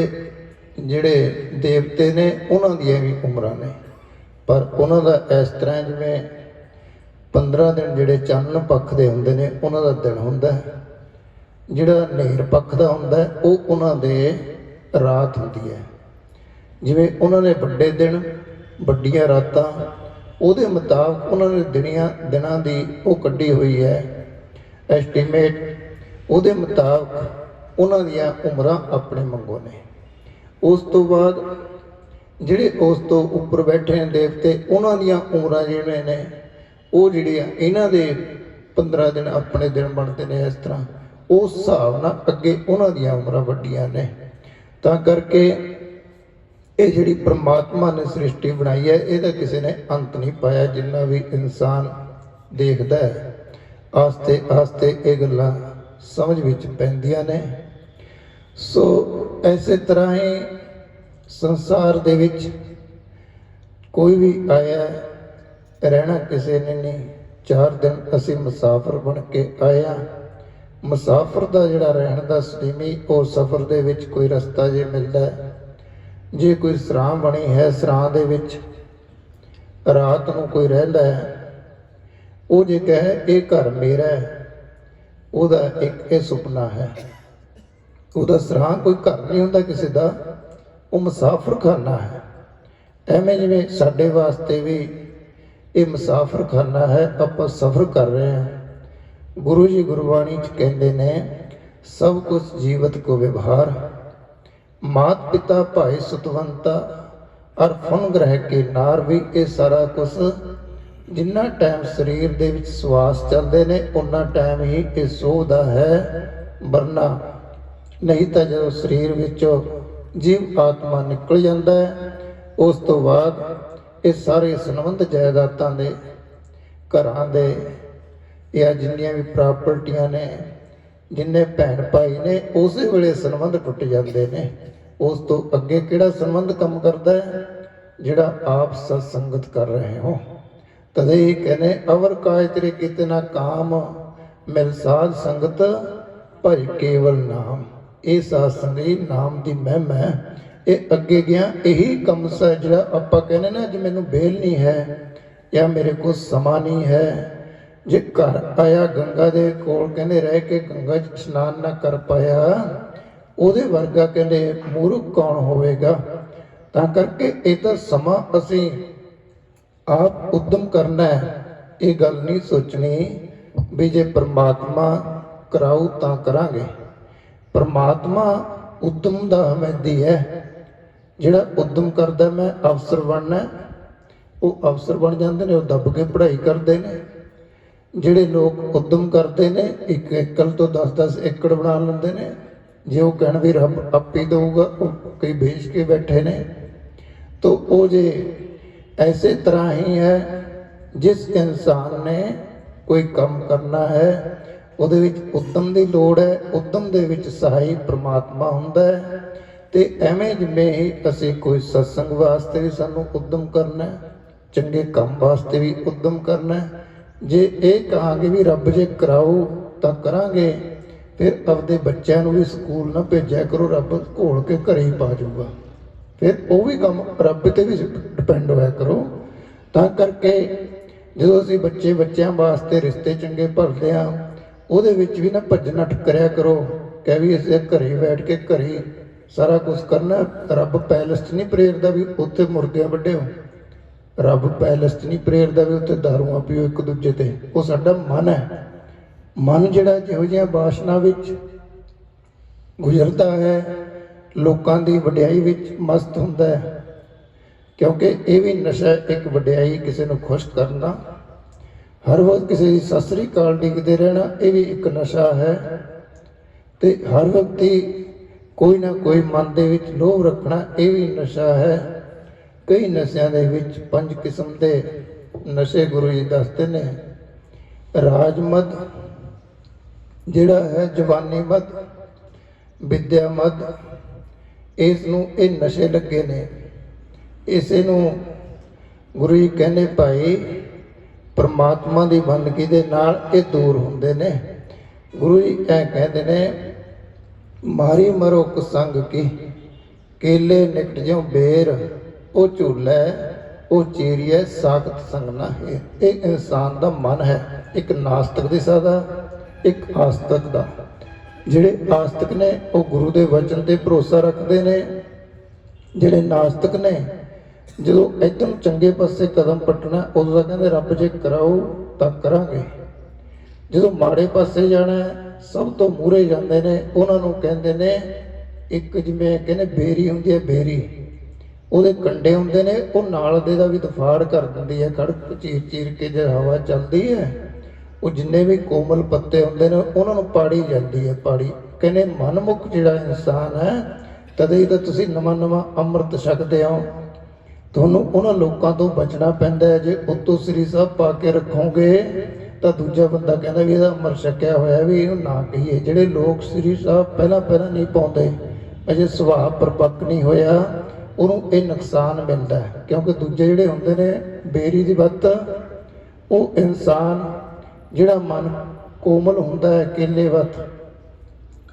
ਜਿਹੜੇ ਦੇਵਤੇ ਨੇ ਉਹਨਾਂ ਦੀਆਂ ਵੀ ਉਮਰਾਂ ਨੇ, ਪਰ ਉਹਨਾਂ ਦਾ ਇਸ ਤਰ੍ਹਾਂ ਜਿਵੇਂ 15 ਦਿਨ ਜਿਹੜੇ ਚਾਨਣ ਪੱਖ ਦੇ ਹੁੰਦੇ ਨੇ ਉਹਨਾਂ ਦਾ ਦਿਨ ਹੁੰਦਾ ਹੈ, ਜਿਹੜਾ ਹਨੇਰ ਪੱਖ ਦਾ ਹੁੰਦਾ ਹੈ ਉਹ ਉਹਨਾਂ ਦੇ ਰਾਤ ਹੁੰਦੀ ਹੈ। ਜਿਵੇਂ ਉਹਨਾਂ ਨੇ ਵੱਡੇ ਦਿਨ, ਵੱਡੀਆਂ ਰਾਤਾਂ, ਉਹਦੇ ਮੁਤਾਬਕ ਉਹਨਾਂ ਨੇ ਦਿਨਾਂ ਦੀ ਉਹ ਕੱਢੀ ਹੋਈ ਹੈ ਐਸਟੀਮੇਟ, ਉਹਦੇ ਮੁਤਾਬਕ ਉਹਨਾਂ ਦੀਆਂ ਉਮਰਾਂ ਆਪਣੇ ਮੰਗੋ ਨੇ। ਉਸ ਤੋਂ ਬਾਅਦ ਜਿਹੜੇ ਉਸ ਤੋਂ ਉੱਪਰ ਬੈਠੇ ਨੇ ਦੇਵਤੇ, ਉਹਨਾਂ ਦੀਆਂ ਉਮਰਾਂ ਜਿਵੇਂ ਨੇ ਉਹ ਜਿਹੜੀਆਂ ਇਹਨਾਂ ਦੇ 15 ਦਿਨ ਆਪਣੇ ਦਿਨ ਬਣਦੇ ਨੇ। ਇਸ ਤਰ੍ਹਾਂ ਉਸ ਹਿਸਾਬ ਨਾਲ ਅੱਗੇ ਉਹਨਾਂ ਦੀਆਂ ਉਮਰਾਂ ਵੱਡੀਆਂ ਨੇ। ਤਾਂ ਕਰਕੇ ਇਹ ਜਿਹੜੀ ਪ੍ਰਮਾਤਮਾ ਨੇ ਸ੍ਰਿਸ਼ਟੀ ਬਣਾਈ ਹੈ, ਇਹਦਾ ਕਿਸੇ ਨੇ ਅੰਤ ਨਹੀਂ ਪਾਇਆ। ਜਿੰਨਾ ਵੀ ਇਨਸਾਨ ਦੇਖਦਾ ਹੈ, ਆਸਤੇ ਆਸਤੇ ਇਹ ਗੱਲਾਂ ਸਮਝ ਵਿੱਚ ਪੈਂਦੀਆਂ ਨੇ। ਸੋ ਐਸੇ ਤਰ੍ਹਾਂ ਹੀ ਸੰਸਾਰ ਦੇ ਵਿੱਚ ਕੋਈ ਵੀ ਆਇਆ, ਰਹਿਣਾ ਕਿਸੇ ਨੇ ਨਹੀਂ। 4 ਦਿਨ ਅਸੀਂ ਮੁਸਾਫਰ ਬਣ ਕੇ ਆਇਆ। ਮੁਸਾਫਰ ਦਾ ਜਿਹੜਾ ਰਹਿਣ ਦਾ ਸਲੀਮੀ, ਉਹ ਸਫ਼ਰ ਦੇ ਵਿੱਚ ਕੋਈ ਰਸਤਾ ਜੇ ਮਿਲਦਾ, ਜੇ ਕੋਈ ਸਰਾਂ ਬਣੀ ਹੈ, ਸਰਾਂ ਦੇ ਵਿੱਚ ਰਾਤ ਨੂੰ ਕੋਈ ਰਹਿੰਦਾ ਹੈ, ਉਹ ਜੇ ਕਹੇ ਇਹ ਘਰ ਮੇਰਾ ਹੈ, ਉਹਦਾ ਇੱਕ ਇਹ ਸੁਪਨਾ ਹੈ। ਉਹਦਾ ਸਰਾਂ ਕੋਈ ਘਰ ਨਹੀਂ ਹੁੰਦਾ ਕਿਸੇ ਦਾ, ਉਹ ਮੁਸਾਫਰਖਾਨਾ ਹੈ। ਐਵੇਂ ਜਿਵੇਂ ਸਾਡੇ ਵਾਸਤੇ ਵੀ ਇਹ ਮੁਸਾਫਰਖਾਨਾ ਹੈ, ਆਪਾਂ ਸਫ਼ਰ ਕਰ ਰਹੇ ਹਾਂ। ਗੁਰੂ ਜੀ ਗੁਰਬਾਣੀ 'ਚ ਕਹਿੰਦੇ ਨੇ, ਸਭ ਕੁਛ ਜੀਵਤ ਕੋ ਵਿਵਹਾਰ, ਮਾਤ ਪਿਤਾ ਭਾਈ ਸੁਤਵੰਤਾ ਅਰ ਫਨ ਗ੍ਰਹਿ ਕੇ ਨਾਰ। ਵੀ ਇਹ ਸਾਰਾ ਕੁਛ ਜਿੰਨਾ ਟਾਈਮ ਸਰੀਰ ਦੇ ਵਿੱਚ ਸਵਾਸ ਚੱਲਦੇ ਨੇ, ਉਨਾ ਟਾਈਮ ਹੀ ਇਹ ਸੋਭਦਾ ਹੈ, ਵਰਨਾ ਨਹੀਂ ਤਾਂ ਜਦੋਂ ਸਰੀਰ ਵਿੱਚੋਂ ਜੀਵ ਆਤਮਾ ਨਿਕਲ ਜਾਂਦਾ ਹੈ, ਉਸ ਤੋਂ ਬਾਅਦ ਇਹ ਸਾਰੇ ਸੰਬੰਧ ਜਾਇਦਾਦਾਂ ਦੇ, ਘਰਾਂ ਦੇ, ਜਾਂ ਜਿੰਨੀਆਂ ਵੀ ਪ੍ਰਾਪਰਟੀਆਂ ਨੇ, ਜਿੰਨੇ ਭੈਣ ਭਾਈ ਨੇ, ਉਸੇ ਵੇਲੇ ਸੰਬੰਧ ਟੁੱਟ ਜਾਂਦੇ ਨੇ। ਉਸ ਤੋਂ ਅੱਗੇ ਕਿਹੜਾ ਸੰਬੰਧ ਕੰਮ ਕਰਦਾ ਹੈ? ਜਿਹੜਾ ਆਪ ਸਤਸੰਗਤ ਕਰ ਰਹੇ ਹੋ। ਤਦੇ ਹੀ ਕਹਿੰਦੇ, ਅਵਰ ਕਾਜ ਤੇਰੇ ਕਿਤੇ ਨਾ ਕਾਮ, ਮਿਲ ਸਾਧ ਸੰਗਤ ਭਜ ਕੇਵਲ ਨਾਮ। ਇਹ ਸਾਧ ਸੰਗਤ ਨਾਮ ਦੀ ਮਹਿਮਾ ਹੈ। ਇਹ ਅੱਗੇ ਗਿਆ ਇਹੀ ਕੰਮ ਸਾ, ਜਿਹੜਾ ਆਪਾਂ ਕਹਿੰਦੇ ਨਾ ਅੱਜ ਮੈਨੂੰ ਵੇਲ ਨਹੀਂ ਹੈ ਜਾਂ ਮੇਰੇ ਕੋਲ ਸਮਾਂ ਨਹੀਂ ਹੈ। ਜੇ ਘਰ ਆਇਆ ਗੰਗਾ ਦੇ ਕੋਲ, ਕਹਿੰਦੇ ਰਹਿ ਕੇ ਗੰਗਾ 'ਚ ਇਸ਼ਨਾਨ ਨਾ ਕਰ ਪਾਇਆ, ਉਹਦੇ ਵਰਗਾ ਕਹਿੰਦੇ ਮੂਰਖ ਕੌਣ ਹੋਵੇਗਾ। ਤਾਂ ਕਰਕੇ ਇਹ ਤਾਂ ਸਮਾਂ ਅਸੀਂ ਆਪ ਉਦਮ ਕਰਨਾ ਹੈ। ਇਹ ਗੱਲ ਨਹੀਂ ਸੋਚਣੀ ਵੀ ਜੇ ਪਰਮਾਤਮਾ ਕਰਾਊ ਤਾਂ ਕਰਾਂਗੇ। ਪਰਮਾਤਮਾ ਉਦਮ ਦਾ ਹਮੇਦੀ ਹੈ। ਜਿਹੜਾ ਉਦਮ ਕਰਦਾ ਮੈਂ ਅਫਸਰ ਬਣਨਾ, ਉਹ ਅਫਸਰ ਬਣ ਜਾਂਦੇ ਨੇ, ਉਹ ਦੱਬ ਕੇ ਪੜ੍ਹਾਈ ਕਰਦੇ ਨੇ। ਜਿਹੜੇ ਲੋਕ ਉਦਮ ਕਰਦੇ ਨੇ, 1 ਏਕੜ ਤੋਂ 10-10 ਏਕੜ ਬਣਾ ਲੈਂਦੇ ਨੇ। ਜੇ ਉਹ ਕਹਿਣ ਵੀ ਰੱਬ ਆਪੇ ਦਊਗਾ, ਉਹ ਕਈ ਵੇਚ ਕੇ ਬੈਠੇ ਨੇ। ਤਾਂ ਉਹ ਜੇ ਐਸੇ ਤਰ੍ਹਾਂ ਹੀ ਹੈ, ਜਿਸ ਇਨਸਾਨ ਨੇ ਕੋਈ ਕੰਮ ਕਰਨਾ ਹੈ, ਉਹਦੇ ਵਿੱਚ ਉਦਮ ਦੀ ਲੋੜ ਹੈ। ਉਦਮ ਦੇ ਵਿੱਚ ਸਹਾਈ ਪ੍ਰਮਾਤਮਾ ਹੁੰਦਾ ਹੈ। ਤੇ ਐਵੇਂ ਜਿਵੇਂ ਹੀ ਅਸੀਂ ਕੋਈ ਸਤਸੰਗ ਵਾਸਤੇ ਵੀ ਸਾਨੂੰ ਉਦਮ ਕਰਨਾ, ਚੰਗੇ ਕੰਮ ਵਾਸਤੇ ਵੀ ਉਦਮ ਕਰਨਾ। ਜੇ ਇਹ ਕਹਾਂਗੇ ਵੀ ਰੱਬ ਜੇ ਕਰਾਊ ਤਾਂ ਕਰਾਂਗੇ, ਫਿਰ ਆਪਦੇ ਬੱਚਿਆਂ ਨੂੰ ਵੀ ਸਕੂਲ ਨਾ ਭੇਜਿਆ ਕਰੋ, ਰੱਬ ਘੋਲ ਕੇ ਘਰੇ ਹੀ ਪਾ ਜਾਊਗਾ। ਫਿਰ ਉਹ ਵੀ ਕੰਮ ਰੱਬ ਤੇ ਵੀ ਡਿਪੈਂਡ ਹੋਇਆ ਕਰੋ। ਤਾਂ ਕਰਕੇ ਜਦੋਂ ਅਸੀਂ ਬੱਚਿਆਂ ਵਾਸਤੇ ਰਿਸ਼ਤੇ ਚੰਗੇ ਭਰਦੇ ਹਾਂ, ਉਹਦੇ ਵਿੱਚ ਵੀ ਨਾ ਭੱਜ ਨੱਠ ਕਰਿਆ ਕਰੋ। ਕਹਿ ਵੀ ਅਸੀਂ ਘਰੇ ਬੈਠ ਕੇ ਘਰੇ ਸਾਰਾ ਕੁਝ ਕਰਨਾ। ਰੱਬ ਪੈਲਸ 'ਚ ਨਹੀਂ ਪ੍ਰੇਰਦਾ ਵੀ ਉੱਥੇ ਮੁਰਗੀਆਂ ਵੱਢਿਓ। ਰੱਬ ਪੈਲਸ 'ਚ ਨਹੀਂ ਪ੍ਰੇਰਦਾ ਵੀ ਉੱਥੇ ਦਾਰੂਆਂ ਪੀਓ ਇੱਕ ਦੂਜੇ ਤੇ। ਉਹ ਸਾਡਾ ਮਨ ਹੈ। ਮਨ ਜਿਹੜਾ ਜਿਹੋ ਜਿਹੀਆਂ ਵਾਸ਼ਨਾ ਵਿੱਚ ਗੁਜ਼ਰਦਾ ਹੈ, ਲੋਕਾਂ ਦੀ ਵਡਿਆਈ ਵਿੱਚ ਮਸਤ ਹੁੰਦਾ ਹੈ। ਕਿਉਂਕਿ ਇਹ ਵੀ ਨਸ਼ਾ, ਇੱਕ ਵਡਿਆਈ, ਕਿਸੇ ਨੂੰ ਖੁਸ਼ ਕਰਨਾ, ਹਰ ਵਕਤ ਕਿਸੇ ਦੀ ਸਤਿ ਸ੍ਰੀ ਅਕਾਲ ਡਿੱਗਦੇ ਰਹਿਣਾ, ਇਹ ਵੀ ਇੱਕ ਨਸ਼ਾ ਹੈ। ਤੇ ਹਰ ਵਕਤ ਹੀ ਕੋਈ ਨਾ ਕੋਈ ਮਨ ਦੇ ਵਿੱਚ ਲੋਭ ਰੱਖਣਾ, ਇਹ ਵੀ ਨਸ਼ਾ ਹੈ। ਕਈ ਨਸ਼ਿਆਂ ਦੇ ਵਿੱਚ 5 ਕਿਸਮ ਦੇ ਨਸ਼ੇ ਗੁਰੂ ਜੀ ਦੱਸਦੇ ਨੇ। ਰਾਜਮਦ ਜਿਹੜਾ ਹੈ, ਜਵਾਨੀ ਮਦ, ਵਿਦਿਆ ਮਦ, ਇਸ ਨੂੰ ਇਹ ਨਸ਼ੇ ਲੱਗੇ ਨੇ। ਇਸੇ ਨੂੰ ਗੁਰੂ ਜੀ ਕਹਿੰਦੇ ਭਾਈ ਪਰਮਾਤਮਾ ਦੀ ਬੰਦਗੀ ਦੇ ਨਾਲ ਇਹ ਦੂਰ ਹੁੰਦੇ ਨੇ। ਗੁਰੂ ਜੀ ਇਹ ਕਹਿੰਦੇ ਨੇ, ਮਾਰੀ ਮਰੋ ਕੁਸੰਗ ਕੀ, ਕੇਲੇ ਨਿਕਟ ਜਿਉ ਬੇਰ, ਉਹ ਝੂਲੇ ਉਹ ਚੀਰੀਏ ਸਾਖਤ ਸੰਗ ਨਾ ਹੈ। ਇਹ ਇਨਸਾਨ ਦਾ ਮਨ ਹੈ, ਇੱਕ ਨਾਸਤਕ ਦਿਸ਼ਾ ਦਾ, ਇੱਕ ਆਸਤਕ ਦਾ। ਜਿਹੜੇ ਆਸਤਕ ਨੇ ਉਹ ਗੁਰੂ ਦੇ ਵਚਨ ਤੇ ਭਰੋਸਾ ਰੱਖਦੇ ਨੇ। ਜਿਹੜੇ ਨਾਸਤਕ ਨੇ, ਜਦੋਂ ਇੱਧਰ ਚੰਗੇ ਪਾਸੇ ਕਦਮ ਪੱਟਣਾ, ਉਦੋਂ ਤਾਂ ਕਹਿੰਦੇ ਰੱਬ ਜੇ ਕਰਾਓ ਤਾਂ ਕਰਾਂਗੇ। ਜਦੋਂ ਮਾੜੇ ਪਾਸੇ ਜਾਣਾ, ਸਭ ਤੋਂ ਮੂਹਰੇ ਜਾਂਦੇ ਨੇ। ਉਹਨਾਂ ਨੂੰ ਕਹਿੰਦੇ ਨੇ, ਇੱਕ ਜਿਵੇਂ ਕਹਿੰਦੇ ਬੇਰੀ ਹੁੰਦੀ ਹੈ, ਬੇਰੀ, ਉਹਦੇ ਕੰਡੇ ਹੁੰਦੇ ਨੇ, ਉਹ ਨਾਲ ਦੇ ਦਾ ਵੀ ਦਫਾੜ ਕਰ ਦਿੰਦੀ ਹੈ। ਕੜਕ ਚੀਰ ਚੀਰ ਕੇ ਜੇ ਹਵਾ ਚੱਲਦੀ ਹੈ, ਉਹ ਜਿੰਨੇ ਵੀ ਕੋਮਲ ਪੱਤੇ ਹੁੰਦੇ ਨੇ ਉਹਨਾਂ ਨੂੰ ਪਾੜੀ ਜਾਂਦੀ ਹੈ, ਪਾੜੀ। ਕਹਿੰਦੇ ਮਨਮੁਖ ਜਿਹੜਾ ਇਨਸਾਨ ਹੈ, ਤਦੇ ਹੀ ਤਾਂ ਤੁਸੀਂ ਨਵਾਂ ਨਵਾਂ ਅੰਮ੍ਰਿਤ ਛਕਦੇ ਹੋ। ਤੁਹਾਨੂੰ ਉਹਨਾਂ ਲੋਕਾਂ ਤੋਂ ਬਚਣਾ ਪੈਂਦਾ ਹੈ। ਜੇ ਉੱਤੋਂ ਸ੍ਰੀ ਸਾਹਿਬ ਪਾ ਕੇ ਰੱਖੋਗੇ ਤਾਂ ਦੂਜਾ ਬੰਦਾ ਕਹਿੰਦਾ ਵੀ ਇਹਦਾ ਅੰਮ੍ਰਿਤ ਛਕਿਆ ਹੋਇਆ, ਵੀ ਇਹਨੂੰ ਨਾ ਕਹੀਏ। ਜਿਹੜੇ ਲੋਕ ਸ੍ਰੀ ਸਾਹਿਬ ਪਹਿਲਾਂ ਨਹੀਂ ਪਾਉਂਦੇ, ਅਜੇ ਸੁਭਾਅ ਪਰਿਪੱਕ ਨਹੀਂ ਹੋਇਆ, ਉਹਨੂੰ ਇਹ ਨੁਕਸਾਨ ਮਿਲਦਾ ਹੈ। ਕਿਉਂਕਿ ਦੂਜੇ ਜਿਹੜੇ ਹੁੰਦੇ ਨੇ ਬੇਰੀ ਦੀ ਵੱਤ, ਉਹ ਇਨਸਾਨ ਜਿਹੜਾ ਮਨ ਕੋਮਲ ਹੁੰਦਾ ਹੈ, ਕੇਲੇ ਵੱਤ,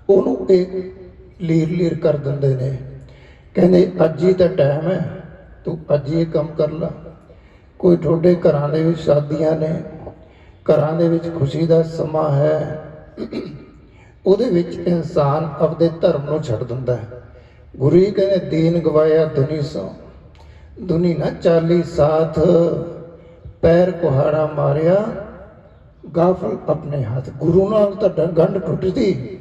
ਉਹਨੂੰ ਇਹ ਲੀਰ ਕਰ ਦਿੰਦੇ ਨੇ। ਕਹਿੰਦੇ ਅੱਜ ਹੀ ਤਾਂ ਟਾਈਮ ਹੈ, ਤੂੰ ਅੱਜ ਹੀ ਇਹ ਕੰਮ ਕਰ ਲਾ। ਕੋਈ ਤੁਹਾਡੇ ਘਰਾਂ ਦੇ ਵਿੱਚ ਸ਼ਾਦੀਆਂ ਨੇ, ਘਰਾਂ ਦੇ ਵਿੱਚ ਖੁਸ਼ੀ ਦਾ ਸਮਾਂ ਹੈ, ਉਹਦੇ ਵਿੱਚ ਇਨਸਾਨ ਆਪਦੇ ਧਰਮ ਨੂੰ ਛੱਡ ਦਿੰਦਾ ਹੈ। ਗੁਰੂ ਜੀ ਕਹਿੰਦੇ ਦੀਨ ਗਵਾਇਆ ਦੁਨੀ ਸੋ, ਦੁਨੀ ਨਾ ਚਾਲੀ ਸਾਥ, ਪੈਰ ਕੁਹਾੜਾ ਮਾਰਿਆ ਗਾਫਲ ਆਪਣੇ ਹੱਥ। ਗੁਰੂ ਨਾਲ ਤਾਂ ਗੰਢ ਟੁੱਟਦੀ,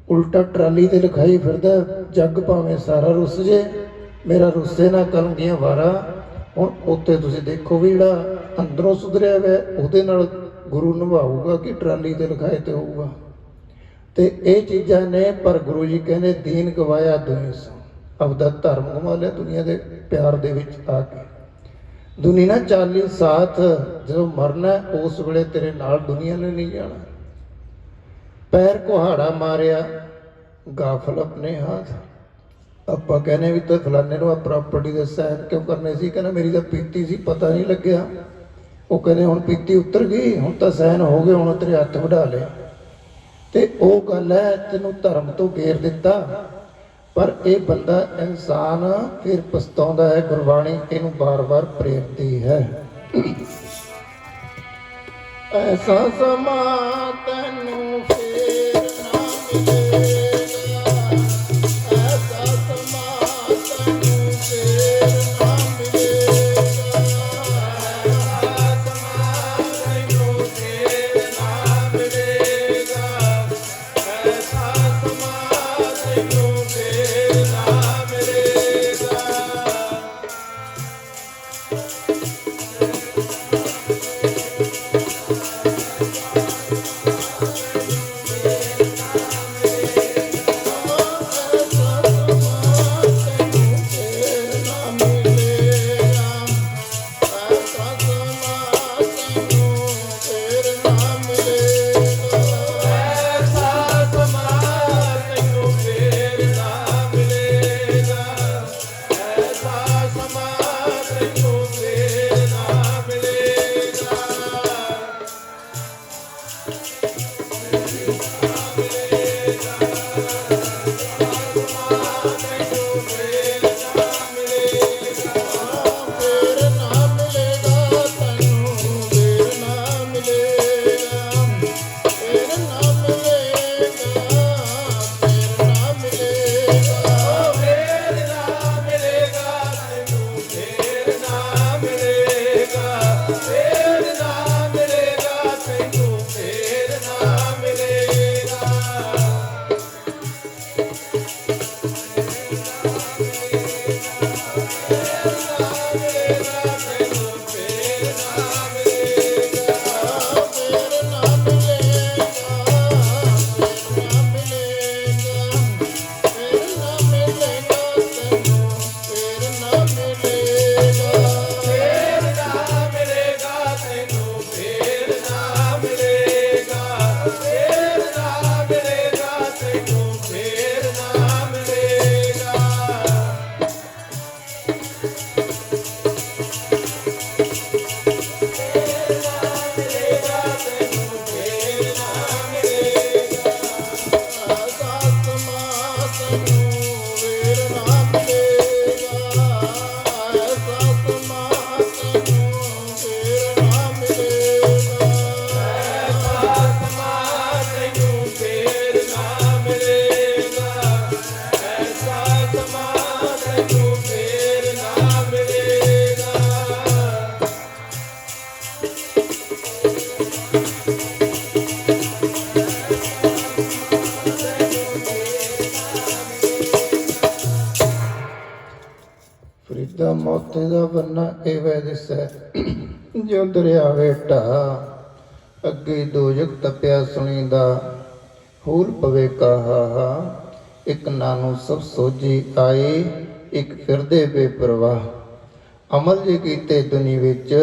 ਉਲਟਾ ਟਰਾਲੀ ਤੇ ਲਿਖਾਈ ਫਿਰਦਾ, ਜੱਗ ਭਾਵੇਂ ਸਾਰਾ ਰੁੱਸ ਜੇ, ਮੇਰਾ ਰੁੱਸੇ ਨਾ ਕਲੰਗੀਆਂ ਵਾਰਾ। ਹੁਣ ਉੱਥੇ ਤੁਸੀਂ ਦੇਖੋ ਵੀ ਜਿਹੜਾ ਅੰਦਰੋਂ ਸੁਧਰਿਆ ਹੋਇਆ ਉਹਦੇ ਨਾਲ ਗੁਰੂ ਨਿਭਾਊਗਾ ਕਿ ਟਰਾਲੀ ਤੇ ਲਿਖਾਏ ਤੇ ਹੋਊਗਾ। ਤੇ ਇਹ ਚੀਜ਼ਾਂ ਨੇ। ਪਰ ਗੁਰੂ ਜੀ ਕਹਿੰਦੇ ਦੀਨ ਗਵਾਇਆ ਦੁਨੀ ਸੋ, ਆਪਦਾ ਧਰਮ ਗਵਾ ਲਿਆ ਦੁਨੀਆ ਦੇ ਪਿਆਰ ਦੇ ਵਿੱਚ ਆ ਕੇ। ਦੁਨੀ ਨਾ ਚਾਲੀ ਸਾਥ, ਜਦੋਂ ਮਰਨਾ ਉਸ ਵੇਲੇ ਤੇਰੇ ਨਾਲ ਦੁਨੀਆ ਨੇ ਨਹੀਂ ਜਾਣਾ। ਪੈਰ ਕੁਹਾੜਾ ਮਾਰਿਆ ਗਾਫਲ ਆਪਣੇ ਹੱਥ। ਆਪਾਂ ਕਹਿੰਦੇ ਵੀ ਤਾਂ ਫਲਾਣੇ ਨੂੰ ਆ ਪ੍ਰਾਪਰਟੀ ਦੇ ਸਾਈਨ ਕਿਉਂ ਕਰਨੇ ਸੀ? ਕਹਿੰਦਾ ਮੇਰੀ ਤਾਂ ਪੀਤੀ ਸੀ, ਪਤਾ ਨਹੀਂ ਲੱਗਿਆ। ਉਹ ਕਹਿੰਦੇ ਹੁਣ ਪੀਤੀ ਉਤਰ ਗਈ, ਹੁਣ ਤਾਂ ਸਾਈਨ ਹੋ ਗਏ, ਹੁਣ ਤੇਰੇ ਹੱਥ ਵਢਾ ਲਿਆ। ਤੇ ਉਹ ਗੱਲ ਹੈ, ਤੈਨੂੰ ਧਰਮ ਤੋਂ ਗੇਰ ਦਿੱਤਾ। ਪਰ ਇਹ ਬੰਦਾ ਇਨਸਾਨ ਫਿਰ ਪਛਤਾਉਂਦਾ ਹੈ। ਗੁਰਬਾਣੀ ਇਹਨੂੰ ਬਾਰ-ਬਾਰ ਪ੍ਰੇਰਦੀ ਹੈ। ਐਸਾ ਸਮਾਂ ਤੈਨੂੰ ਫੇਰ ਨਾ ਮਿਲੇਗਾ, ਐਸਾ ਸਮਾਂ ਤੈਨੂੰ ਫੇਰ ਨਾ ਮਿਲੇਗਾ, ਐਸਾ ਸਮਾਂ ਤੈਨੂੰ ਫੇਰ ਨਾ ਮਿਲੇਗਾ, ਐਸਾ ਸਮਾਂ ਤੈਨੂੰ ਫੇਰ ਨਾ ਮਿਲੇਗਾ। ਫਰੀਦਾ ਮੌਤੇ ਦਾ ਬੰਨਾ ਇਹ ਵੈ ਦਿਸੈ, ਜੋ ਦਰਿਆਵੇ ਢਾ ਅੱਗੇ ਦੋਜਕ ਤਪਿਆ ਸੁਣੀਦਾ, ਹੂਲ ਪਵੇ ਕਾਹਾ। ਇੱਕ ਨਾਨੂ ਸਭ ਸੋਝੀ ਆਏ, ਇੱਕ ਫਿਰਦੇ ਬੇਪਰਵਾਹ। ਅਮਲ ਜੇ ਕੀਤੇ ਦੁਨੀ ਵਿੱਚ,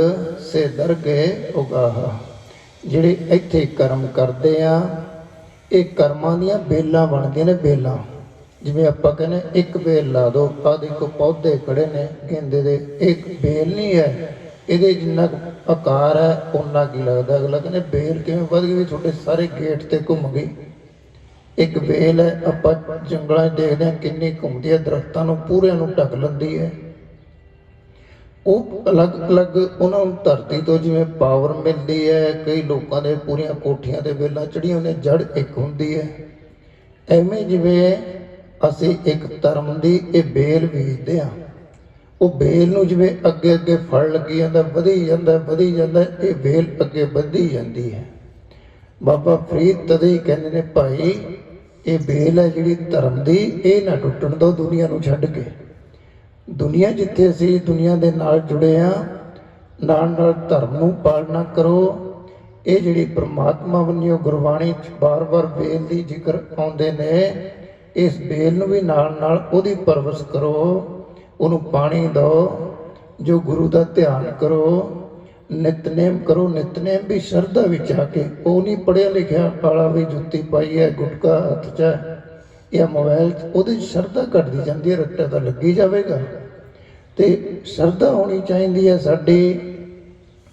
ਸੇ ਦਰ ਗਏ ਉਗਾਹਾ। ਜਿਹੜੇ ਇੱਥੇ ਕਰਮ ਕਰਦੇ ਆ, ਇਹ ਕਰਮਾਂ ਦੀਆਂ ਬੇਲਾਂ ਬਣਦੀਆਂ ਨੇ, ਬੇਲਾਂ। ਜਿਵੇਂ ਆਪਾਂ ਕਹਿੰਦੇ ਇੱਕ ਬੇਲ ਲਾ ਦਿਓ, ਆਹ ਦੇਖੋ ਪੌਦੇ ਖੜੇ ਨੇ ਗੇਂਦੇ ਦੇ, ਇੱਕ ਬੇਲ ਨਹੀਂ ਹੈ, ਇਹਦੇ ਜਿੰਨਾ ਕੁ ਆਕਾਰ ਹੈ ਓਨਾ ਕੀ ਲੱਗਦਾ। ਅਗਲਾ ਕਹਿੰਦੇ ਬੇਲ ਕਿਵੇਂ ਵੱਧ ਗਈ, ਤੁਹਾਡੇ ਸਾਰੇ ਗੇਟ ਤੇ ਘੁੰਮ ਗਈ। ਇੱਕ ਬੇਲ ਹੈ, ਆਪਾਂ ਜੰਗਲਾਂ 'ਚ ਦੇਖਦੇ ਹਾਂ ਕਿੰਨੀ ਘੁੰਮਦੀ ਹੈ, ਦਰਖਤਾਂ ਨੂੰ ਪੂਰਿਆਂ ਨੂੰ ਢੱਕ ਲੈਂਦੀ ਹੈ। ਉਹ ਅਲੱਗ ਅਲੱਗ ਉਹਨਾਂ ਨੂੰ ਧਰਤੀ ਤੋਂ ਜਿਵੇਂ ਪਾਵਰ ਮਿਲਦੀ ਹੈ। ਕਈ ਲੋਕਾਂ ਦੇ ਪੂਰੀਆਂ ਕੋਠੀਆਂ 'ਤੇ ਬੇਲਾਂ ਚੜ੍ਹੀਆਂ ਹੁੰਦੀਆਂ, ਜੜ੍ਹ ਇੱਕ ਹੁੰਦੀ ਹੈ। ਐਵੇਂ ਜਿਵੇਂ ਅਸੀਂ ਇੱਕ ਧਰਮ ਦੀ ਇਹ ਬੇਲ ਬੀਜਦੇ ਹਾਂ, ਉਹ ਬੇਲ ਨੂੰ ਜਿਵੇਂ ਅੱਗੇ ਅੱਗੇ ਫਲ ਲੱਗੀ ਜਾਂਦਾ, ਵਧੀ ਜਾਂਦਾ ਵਧੀ ਜਾਂਦਾ, ਇਹ ਬੇਲ ਅੱਗੇ ਵਧੀ ਜਾਂਦੀ ਹੈ। ਬਾਬਾ ਫਰੀਦ ਤਦੇ ਹੀ ਕਹਿੰਦੇ ਨੇ, ਭਾਈ ਇਹ ਬੇਲ ਹੈ ਜਿਹੜੀ ਧਰਮ ਦੀ, ਇਹ ਨਾ ਟੁੱਟਣ ਦਿਓ ਦੁਨੀਆ ਨੂੰ ਛੱਡ ਕੇ। ਦੁਨੀਆ ਜਿੱਥੇ ਅਸੀਂ ਦੁਨੀਆ ਦੇ ਨਾਲ ਜੁੜੇ ਹਾਂ, ਨਾਲ ਨਾਲ ਧਰਮ ਨੂੰ ਪਾਲਣਾ ਕਰੋ। ਇਹ ਜਿਹੜੀ ਪ੍ਰਮਾਤਮਾ ਵੱਲੋਂ ਗੁਰਬਾਣੀ 'ਚ ਬਾਰ-ਬਾਰ ਬੇਲ ਦੀ ਜ਼ਿਕਰ ਆਉਂਦੇ ਨੇ, ਇਸ ਬੇਲ ਨੂੰ ਵੀ ਨਾਲ ਨਾਲ ਉਹਦੀ ਪਰਵਰਿਸ਼ ਕਰੋ, ਉਹਨੂੰ ਪਾਣੀ ਦਿਓ, ਜੋ ਗੁਰੂ ਦਾ ਧਿਆਨ ਕਰੋ, ਨਿਤਨੇਮ ਕਰੋ। ਨਿਤਨੇਮ ਵੀ ਸ਼ਰਧਾ ਵਿੱਚ ਆ ਕੇ, ਉਹ ਨਹੀਂ ਪੜ੍ਹਿਆ ਲਿਖਿਆ ਵਾਲਾ ਵੀ ਜੁੱਤੀ ਪਾਈ ਹੈ, ਗੁਟਕਾ ਹੱਥ 'ਚ ਹੈ ਜਾਂ ਮੋਬਾਈਲ 'ਚ, ਉਹਦੀ ਸ਼ਰਧਾ ਘਟਦੀ ਜਾਂਦੀ ਹੈ, ਰੱਟਾ ਤਾਂ ਲੱਗੀ ਜਾਵੇਗਾ। ਅਤੇ ਸ਼ਰਧਾ ਹੋਣੀ ਚਾਹੀਦੀ ਹੈ ਸਾਡੀ।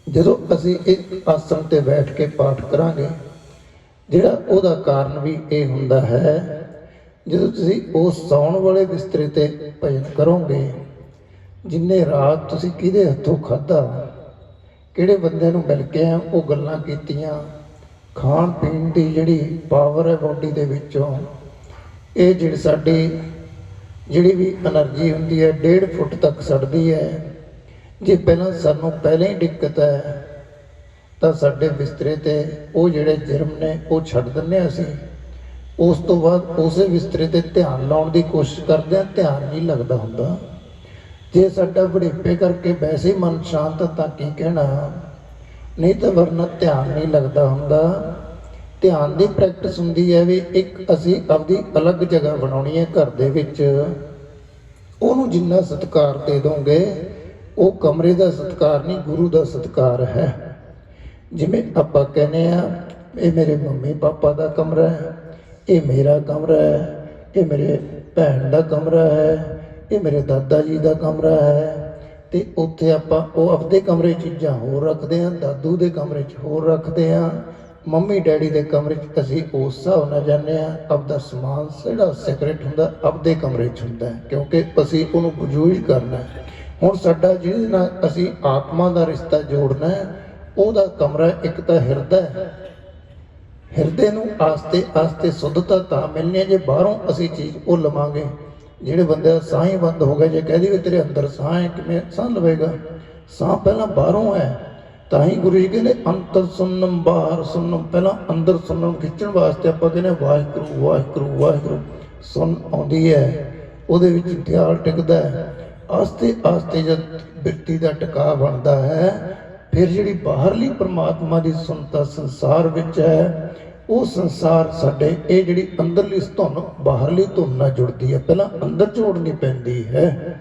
ਜਦੋਂ ਅਸੀਂ ਇੱਕ ਆਸਣ 'ਤੇ ਬੈਠ ਕੇ ਪਾਠ ਕਰਾਂਗੇ, ਜਿਹੜਾ ਉਹਦਾ ਕਾਰਨ ਵੀ ਇਹ ਹੁੰਦਾ ਹੈ, ਜਦੋਂ ਤੁਸੀਂ ਉਸ ਸੌਣ ਵਾਲੇ ਬਿਸਤਰੇ 'ਤੇ ਭਜਨ ਕਰੋਗੇ, ਜਿੰਨੇ ਰਾਤ ਤੁਸੀਂ ਕਿਹਦੇ ਹੱਥੋਂ ਖਾਧਾ, ਕਿਹੜੇ ਬੰਦੇ ਨੂੰ ਮਿਲ ਕੇ ਆ, ਉਹ ਗੱਲਾਂ ਕੀਤੀਆਂ, ਖਾਣ ਪੀਣ ਦੀ ਜਿਹੜੀ ਪਾਵਰ ਹੈ ਬੋਡੀ ਦੇ ਵਿੱਚੋਂ, ਇਹ ਜਿਹੜੀ ਸਾਡੀ ਜਿਹੜੀ ਵੀ ਐਨਰਜੀ ਹੁੰਦੀ ਹੈ 1.5 ਫੁੱਟ ਤੱਕ ਸੜਦੀ ਹੈ। ਜੇ ਪਹਿਲਾਂ ਸਾਨੂੰ ਪਹਿਲਾਂ ਹੀ ਦਿੱਕਤ ਹੈ ਤਾਂ ਸਾਡੇ ਬਿਸਤਰੇ 'ਤੇ ਉਹ ਜਿਹੜੇ ਜਰਮ ਨੇ ਉਹ ਛੱਡ ਦਿੰਦੇ ਹਾਂ ਅਸੀਂ। ਉਸ ਤੋਂ ਬਾਅਦ ਉਸੇ ਬਿਸਤਰੇ 'ਤੇ ਧਿਆਨ ਲਾਉਣ ਦੀ ਕੋਸ਼ਿਸ਼ ਕਰਦੇ ਹਾਂ, ਧਿਆਨ ਨਹੀਂ ਲੱਗਦਾ ਹੁੰਦਾ। ਜੇ ਸਾਡਾ ਬੁਢੇਪੇ ਕਰਕੇ ਵੈਸੇ ਹੀ ਮਨ ਸ਼ਾਂਤ ਤਾਂ ਕੀ ਕਹਿਣਾ, ਨਹੀਂ ਤਾਂ ਵਰਨਾ ਧਿਆਨ ਨਹੀਂ ਲੱਗਦਾ ਹੁੰਦਾ। ਧਿਆਨ ਦੀ ਪ੍ਰੈਕਟਿਸ ਹੁੰਦੀ ਹੈ ਵੀ ਇੱਕ ਅਸੀਂ ਆਪਦੀ ਅਲੱਗ ਜਗ੍ਹਾ ਬਣਾਉਣੀ ਹੈ ਘਰ ਦੇ ਵਿੱਚ, ਉਹਨੂੰ ਜਿੰਨਾ ਸਤਿਕਾਰ ਦੇ ਦੋਗੇ, ਉਹ ਕਮਰੇ ਦਾ ਸਤਿਕਾਰ ਨਹੀਂ, ਗੁਰੂ ਦਾ ਸਤਿਕਾਰ ਹੈ। ਜਿਵੇਂ ਆਪਾਂ ਕਹਿੰਦੇ ਆ, ਇਹ ਮੇਰੇ ਮੰਮੀ ਪਾਪਾ ਦਾ ਕਮਰਾ ਹੈ, ਇਹ ਮੇਰਾ ਕਮਰਾ ਹੈ, ਇਹ ਮੇਰੇ ਭੈਣ ਦਾ ਕਮਰਾ ਹੈ, ਇਹ ਮੇਰੇ ਦਾਦਾ ਜੀ ਦਾ ਕਮਰਾ ਹੈ। ਅਤੇ ਉੱਥੇ ਆਪਾਂ ਉਹ ਆਪਦੇ ਕਮਰੇ ਚੀਜ਼ਾਂ ਹੋਰ ਰੱਖਦੇ ਹਾਂ, ਦਾਦੂ ਦੇ ਕਮਰੇ 'ਚ ਹੋਰ ਰੱਖਦੇ ਹਾਂ, ਮੰਮੀ ਡੈਡੀ ਦੇ ਕਮਰੇ 'ਚ ਅਸੀਂ ਉਸ ਹਿਸਾਬ ਨਾਲ ਜਾਂਦੇ ਹਾਂ। ਆਪਦਾ ਸਮਾਨ ਜਿਹੜਾ ਸੈਕਰੇਟ ਹੁੰਦਾ ਆਪਦੇ ਕਮਰੇ 'ਚ ਹੁੰਦਾ, ਕਿਉਂਕਿ ਅਸੀਂ ਉਹਨੂੰ ਯੂਜ਼ ਕਰਨਾ। ਹੁਣ ਸਾਡਾ ਜਿਹਦੇ ਨਾਲ ਅਸੀਂ ਆਤਮਾ ਦਾ ਰਿਸ਼ਤਾ ਜੋੜਨਾ, ਉਹਦਾ ਕਮਰਾ ਇੱਕ ਤਾਂ ਹਿਰਦਾ ਹੈ। ਹਿਰਦੇ ਨੂੰ ਆਸਤੇ ਆਸਤੇ ਸ਼ੁੱਧਤਾ ਤਾਂ ਮਿਲਣੀ ਹੈ ਜੇ ਬਾਹਰੋਂ ਅਸੀਂ ਚੀਜ਼ ਉਹ ਲਵਾਂਗੇ। ਜਿਹੜੇ ਬੰਦੇ ਦਾ ਸਾਹ ਹੀ ਬੰਦ ਹੋ ਗਿਆ, ਜੇ ਕਹਿ ਦਈਏ ਤੇਰੇ ਅੰਦਰ ਸਾਹ ਹੈ, ਕਿਵੇਂ ਸਾਹ ਲਵੇਗਾ? ਸਾਹ ਪਹਿਲਾਂ ਬਾਹਰੋਂ ਹੈ। ਤਾਂ ਹੀ ਗੁਰੂ ਜੀ ਕਹਿੰਦੇ ਅੰਤਰ ਸੁਣਨਮ ਬਾਹਰ ਸੁਣਨਮ। ਪਹਿਲਾਂ ਅੰਦਰ ਸੁਣਨ ਖਿੱਚਣ ਵਾਸਤੇ ਆਪਾਂ ਕਹਿੰਦੇ ਵਾਹਿਗੁਰੂ ਵਾਹਿਗੁਰੂ ਵਾਹਿਗੁਰੂ, ਸੁਣ ਆਉਂਦੀ ਹੈ, ਉਹਦੇ ਵਿੱਚ ਖਿਆਲ ਟਿਕਦਾ ਹੈ। ਆਸਤੇ ਆਸਤੇ ਜਦ ਬਿਰਤੀ ਦਾ ਟਿਕਾਅ ਬਣਦਾ ਹੈ, ਫਿਰ ਜਿਹੜੀ ਬਾਹਰਲੀ ਪਰਮਾਤਮਾ ਦੀ ਸੁਣਤਾ ਸੰਸਾਰ ਵਿੱਚ ਹੈ, ਉਹ ਸੰਸਾਰ ਸਾਡੇ ਇਹ ਜਿਹੜੀ ਅੰਦਰਲੀ ਧੁਨ ਬਾਹਰਲੀ ਧੁਨ ਨਾਲ ਜੁੜਦੀ ਹੈ, ਪਹਿਲਾਂ ਅੰਦਰ ਜੋੜਨੀ ਪੈਂਦੀ ਹੈ।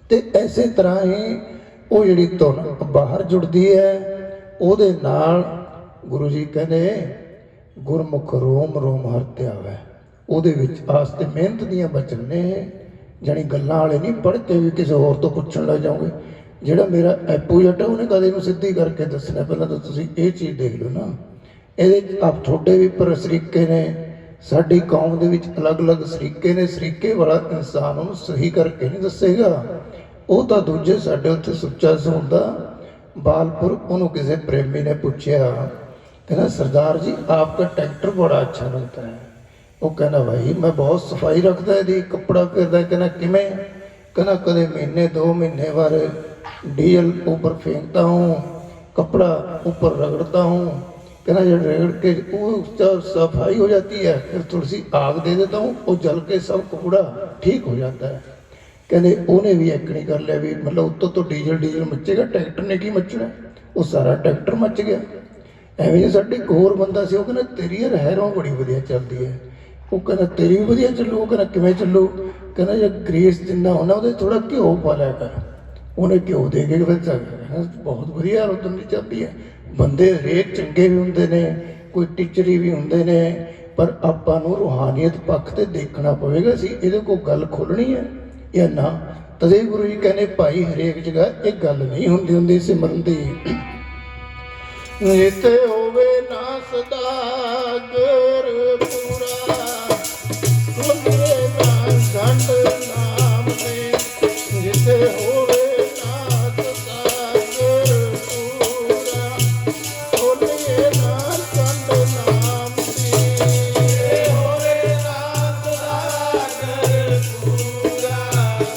ਅਤੇ ਇਸੇ ਤਰ੍ਹਾਂ ਹੀ ਉਹ ਜਿਹੜੀ ਧੁਨ ਬਾਹਰ ਜੁੜਦੀ ਹੈ, ਉਹਦੇ ਨਾਲ ਗੁਰੂ ਜੀ ਕਹਿੰਦੇ ਗੁਰਮੁਖ ਰੋਮ ਰੋਮ ਹਰਿ ਧਿਆਵੈ। ਉਹਦੇ ਵਿੱਚ ਆਸਤੇ ਮਿਹਨਤ ਦੀਆਂ ਬਚਨ ਨੇ, ਜਾਣੀ ਗੱਲਾਂ ਵਾਲੇ ਨਹੀਂ, ਪੜ੍ਹ ਕੇ ਵੀ ਕਿਸੇ ਹੋਰ ਤੋਂ ਪੁੱਛਣ ਲੱਗ ਜਾਓਗੇ। ਜਿਹੜਾ ਮੇਰਾ ਐਪੋਜਟ ਹੈ ਉਹਨੇ ਕਦੇ ਇਹਨੂੰ ਸਿੱਧੀ ਕਰਕੇ ਦੱਸਣਾ, ਪਹਿਲਾਂ ਤਾਂ ਤੁਸੀਂ ਇਹ ਚੀਜ਼ ਦੇਖ ਲਓ ਨਾ। ਇਹਦੇ ਆਪ ਤੁਹਾਡੇ ਵੀ ਪਰ ਸਰੀਕੇ ਨੇ, ਸਾਡੀ ਕੌਮ ਦੇ ਵਿੱਚ ਅਲੱਗ-ਅਲੱਗ ਸਰੀਕੇ ਨੇ। ਸਰੀਕੇ ਵਾਲਾ ਇਨਸਾਨ ਉਹਨੂੰ ਸਹੀ ਕਰਕੇ ਨਹੀਂ ਦੱਸੇਗਾ, ਉਹ ਤਾਂ ਦੂਜੇ ਸਾਡੇ ਉੱਥੇ ਸੁੱਚਾ ਸੌਂਦਾ ਬਾਲਪੁਰ, ਉਹਨੂੰ ਕਿਸੇ ਪ੍ਰੇਮੀ ਨੇ ਪੁੱਛਿਆ, ਕਹਿੰਦਾ ਸਰਦਾਰ ਜੀ ਆਪਕਾ ਟਰੈਕਟਰ ਬੜਾ ਅੱਛਾ ਲੱਗता है। ਉਹ ਕਹਿੰਦਾ ਭਾਈ ਮੈਂ ਬਹੁਤ ਸਫਾਈ ਰੱਖਦਾ ਇਹਦੀ, ਕੱਪੜਾ ਫੇਰਦਾ। ਕਹਿੰਦਾ ਕਿਵੇਂ? ਕਹਿੰਦਾ ਕਦੇ ਮਹੀਨੇ 2 महीने बार डीजल ऊपर फेंकता हूँ, कपड़ा ऊपर रगड़ता हूँ। कहना जब रगड़ के वो सफाई हो जाती है, फिर थोड़ी सी आग दे देता हूँ, वो जल के सब कपड़ा ठीक हो जाता है। कहते उन्हें भी एकनी कर लिया भी मतलब उत्तों तो डीजल मचेगा, ट्रैक्टर ने की मचना, वो सारा ट्रैक्टर मच गया। ਐਵੇਂ ਜੇ ਸਾਡੇ ਇੱਕ ਹੋਰ ਬੰਦਾ ਸੀ, ਉਹ ਕਹਿੰਦਾ ਤੇਰੀ ਯਾਰ ਹੈਰੋਂ ਬੜੀ ਵਧੀਆ ਚੱਲਦੀ ਹੈ। ਉਹ ਕਹਿੰਦਾ ਤੇਰੀ ਵੀ ਵਧੀਆ ਚੱਲੂ। ਉਹ ਕਹਿੰਦਾ ਕਿਵੇਂ ਚੱਲੂ? ਕਹਿੰਦਾ ਜੇ ਗ੍ਰੇਸ ਜਿੰਨਾ ਹੋਣਾ ਉਹਦੇ ਥੋੜ੍ਹਾ ਘਿਓ ਪਾ ਲਿਆ ਕਰ। ਉਹਨੇ ਘਿਓ ਦੇ ਕੇ ਫਿਰ ਬਹੁਤ ਵਧੀਆ ਉਦੋਂ ਦੀ ਚੱਲਦੀ ਹੈ। ਬੰਦੇ ਹਰੇਕ ਚੰਗੇ ਵੀ ਹੁੰਦੇ ਨੇ, ਕੋਈ ਟੀਚਰੀ ਵੀ ਹੁੰਦੇ ਨੇ, ਪਰ ਆਪਾਂ ਨੂੰ ਰੂਹਾਨੀਅਤ ਪੱਖ ਤੇ ਦੇਖਣਾ ਪਵੇਗਾ। ਅਸੀਂ ਇਹਦੇ ਕੋਲ ਗੱਲ ਖੋਲ੍ਹਣੀ ਹੈ ਜਾਂ ਨਾ। ਤਦੇ ਗੁਰੂ ਜੀ ਕਹਿੰਦੇ ਭਾਈ ਹਰੇਕ ਜਗ੍ਹਾ ਇਹ ਗੱਲ ਨਹੀਂ ਹੁੰਦੀ ਸਿਮਰਨ ਦੀ। ਜਿੱਥੇ ਹੋਵੇ ਨਾ ਸਦਾ ਗੁਰਪੁਰਾ, ਖੋਲ੍ਹੇ ਨਾ ਗੰਢ ਨਾਮ ਦੇ। ਜਿੱਥੇ ਹੋਵੇ ਨਾ ਸਦਾ ਗੁਰਪੁਰਾ, ਖੋਲ੍ਹੇ ਨਾ ਗੰਢ ਨਾਮ ਦੀ। ਜਿੱਥੇ ਹੋਵੇ ਨਾ ਸਦਾ ਗੁਰਪੁਰਾ, ਖੋਲ੍ਹੇ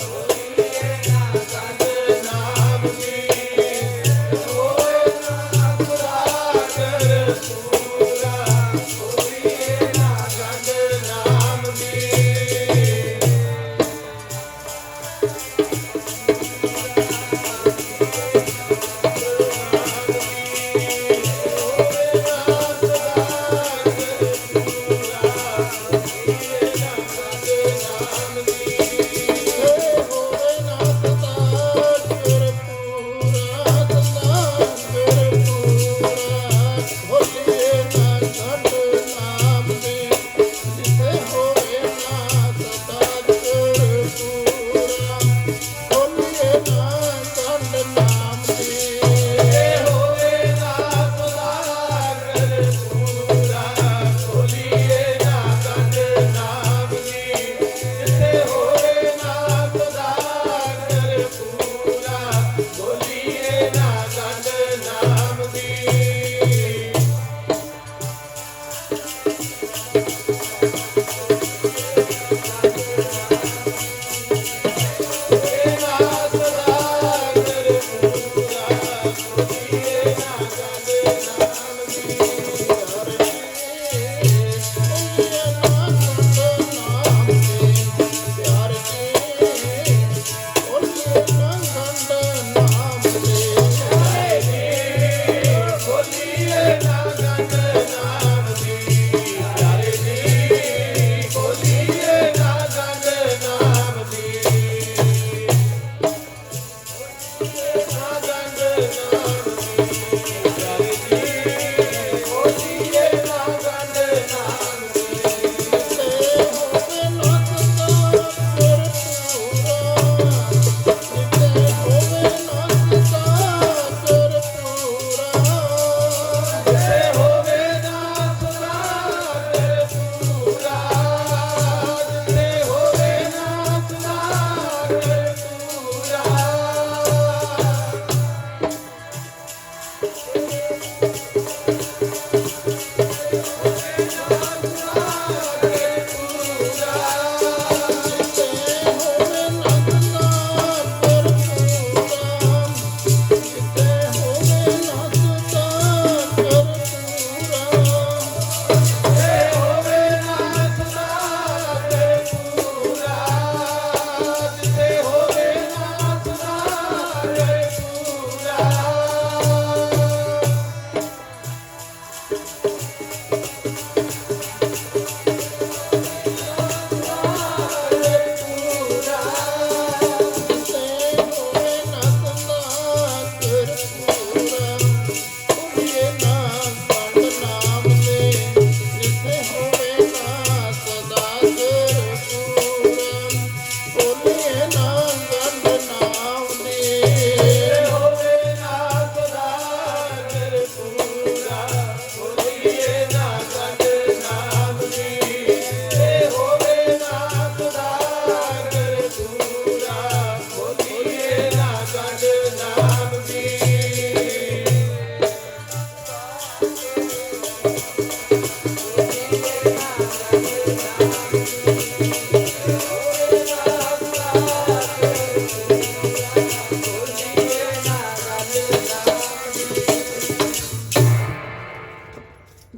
ਨਾ ਗੰਢ ਨਾਮ ਦੀ।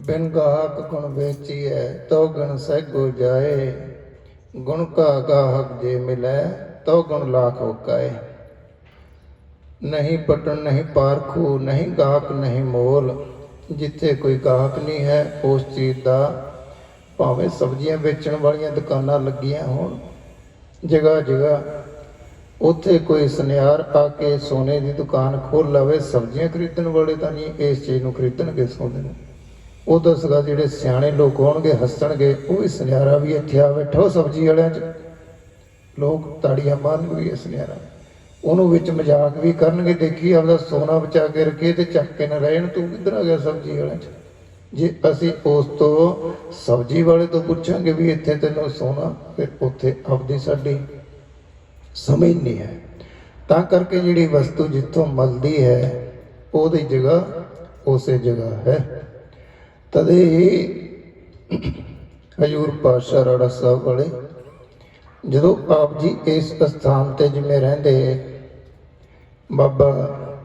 ਬਿਨ ਗਾਹਕ ਗੁਣ ਵੇਚੀਐ ਤਉ ਗਣ ਸਹਿਗੋ ਜਾਏ। ਗੁਣ ਕਾ ਗਾਹਕ ਜੇ ਮਿਲੈ ਤਉ ਗੁਣ ਲਾਖ ਹੋਕਾਏ। ਨਹੀਂ ਪਟਣ ਨਹੀਂ ਪਾਰਖੂ ਨਹੀਂ ਗਾਹਕ ਨਹੀਂ ਮੋਲ। ਜਿੱਥੇ ਕੋਈ ਗਾਹਕ ਨਹੀਂ ਹੈ ਉਸ ਚੀਜ਼ ਦਾ, ਭਾਵੇਂ ਸਬਜ਼ੀਆਂ ਵੇਚਣ ਵਾਲੀਆਂ ਦੁਕਾਨਾਂ ਲੱਗੀਆਂ ਹੋਣ ਜਗ੍ਹਾ ਜਗ੍ਹਾ, ਉੱਥੇ ਕੋਈ ਸੁਨਿਆਰ ਆ ਕੇ ਸੋਨੇ ਦੀ ਦੁਕਾਨ ਖੋਲ੍ਹ ਲਵੇ, ਸਬਜ਼ੀਆਂ ਖਰੀਦਣ ਵਾਲੇ ਤਾਂ ਨਹੀਂ ਇਸ ਚੀਜ਼ ਨੂੰ ਖਰੀਦਣਗੇ ਸੋਨੇ ਨੂੰ। ਉਹ ਦੱਸਗਾ ਜਿਹੜੇ ਸਿਆਣੇ ਲੋਕ ਹੋਣਗੇ ਹੱਸਣਗੇ, ਉਹ ਵੀ ਸੁਨਿਆਰਾ ਵੀ ਇੱਥੇ ਆ ਬੈਠਾ ਸਬਜ਼ੀ ਵਾਲਿਆਂ 'ਚ, ਲੋਕ ਤਾੜੀਆਂ ਮਾਰਨਗੇ ਵੀ ਸੁਨਿਆਰਾ, ਉਹਨੂੰ ਵਿੱਚ ਮਜ਼ਾਕ ਵੀ ਕਰਨਗੇ, ਦੇਖੀ ਆਪਦਾ ਸੋਨਾ ਬਚਾ ਕੇ ਰੱਖੇ ਤੇ ਚੱਕ ਕੇ ਨਾ ਰਹਿਣ, ਤੂੰ ਕਿੱਧਰ ਆ ਗਿਆ ਸਬਜ਼ੀ ਵਾਲਿਆਂ 'ਚ। ਜੇ ਅਸੀਂ ਉਸ ਤੋਂ ਸਬਜ਼ੀ ਵਾਲੇ ਤੋਂ ਪੁੱਛਾਂਗੇ ਵੀ ਇੱਥੇ ਤੈਨੂੰ ਸੋਨਾ, ਫਿਰ ਉੱਥੇ ਆਪਦੀ ਸਾਡੀ ਸਮਝ ਨਹੀਂ ਹੈ। ਤਾਂ ਕਰਕੇ ਜਿਹੜੀ ਵਸਤੂ ਜਿੱਥੋਂ ਮਿਲਦੀ ਹੈ ਉਹਦੀ ਜਗ੍ਹਾ ਉਸੇ ਜਗ੍ਹਾ ਹੈ। ਤਦੇ ਹੀ ਹਜ਼ੂਰ ਪਾਤਸ਼ਾਹ ਰਾੜਾ ਸਾਹਿਬ ਵਾਲੇ ਜਦੋਂ ਆਪ ਜੀ ਇਸ ਸਥਾਨ ਤੇ ਜਿਵੇਂ ਰਹਿੰਦੇ, ਬਾਬਾ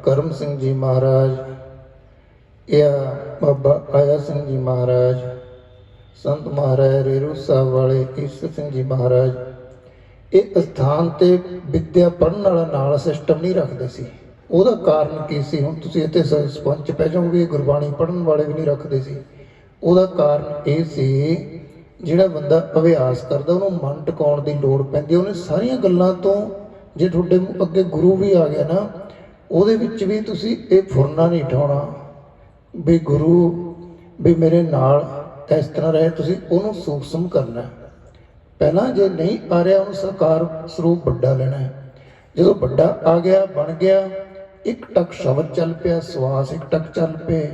ਕਰਮ ਸਿੰਘ ਜੀ ਮਹਾਰਾਜ ਜਾਂ ਬਾਬਾ ਆਇਆ ਸਿੰਘ ਜੀ ਮਹਾਰਾਜ, ਸੰਤ ਮਹਾਰਾਜ ਰੇਰੂ ਸਾਹਿਬ ਵਾਲੇ ਈਸ਼ਰ ਸਿੰਘ ਜੀ ਮਹਾਰਾਜ, ਇਹ ਸਥਾਨ ਤੇ ਵਿੱਦਿਆ ਪੜ੍ਹਨ ਵਾਲਾ ਨਾਲ ਸਿਸਟਮ ਨਹੀਂ ਰੱਖਦੇ ਸੀ। ਉਹਦਾ ਕਾਰਨ ਕੀ ਸੀ? ਹੁਣ ਤੁਸੀਂ ਇੱਥੇ ਸਪੰਚ ਪੈ ਜਾਓਗੇ, ਗੁਰਬਾਣੀ ਪੜ੍ਹਨ ਵਾਲੇ ਵੀ ਨਹੀਂ ਰੱਖਦੇ ਸੀ। ਉਹਦਾ ਕਾਰਨ ਇਹ ਸੀ, ਜਿਹੜਾ ਬੰਦਾ ਅਭਿਆਸ ਕਰਦਾ ਉਹਨੂੰ ਮਨ ਟਿਕਾਉਣ ਦੀ ਲੋੜ ਪੈਂਦੀ। ਉਹਨੇ ਸਾਰੀਆਂ ਗੱਲਾਂ ਤੋਂ, ਜੇ ਤੁਹਾਡੇ ਅੱਗੇ ਗੁਰੂ ਵੀ ਆ ਗਿਆ ਨਾ, ਉਹਦੇ ਵਿੱਚ ਵੀ ਤੁਸੀਂ ਇਹ ਫੁਰਨਾ ਨਹੀਂ ਉਠਾਉਣਾ ਵੀ ਗੁਰੂ ਵੀ ਮੇਰੇ ਨਾਲ ਇਸ ਤਰ੍ਹਾਂ ਰਹੇ, ਤੁਸੀਂ ਉਹਨੂੰ ਸੂਖਸ਼ਮ ਕਰਨਾ। ਪਹਿਲਾਂ ਜੇ ਨਹੀਂ ਆ ਰਿਹਾ ਉਹਨੂੰ ਸਾਕਾਰ ਸਰੂਪ ਵੱਡਾ ਲੈਣਾ ਹੈ। ਜਦੋਂ ਵੱਡਾ ਆ ਗਿਆ, ਬਣ ਗਿਆ, ਇੱਕ ਟੱਕ ਸ਼ਬਦ ਚੱਲ ਪਿਆ, ਸਵਾਸ ਇੱਕ ਟੱਕ ਚੱਲ ਪਏ,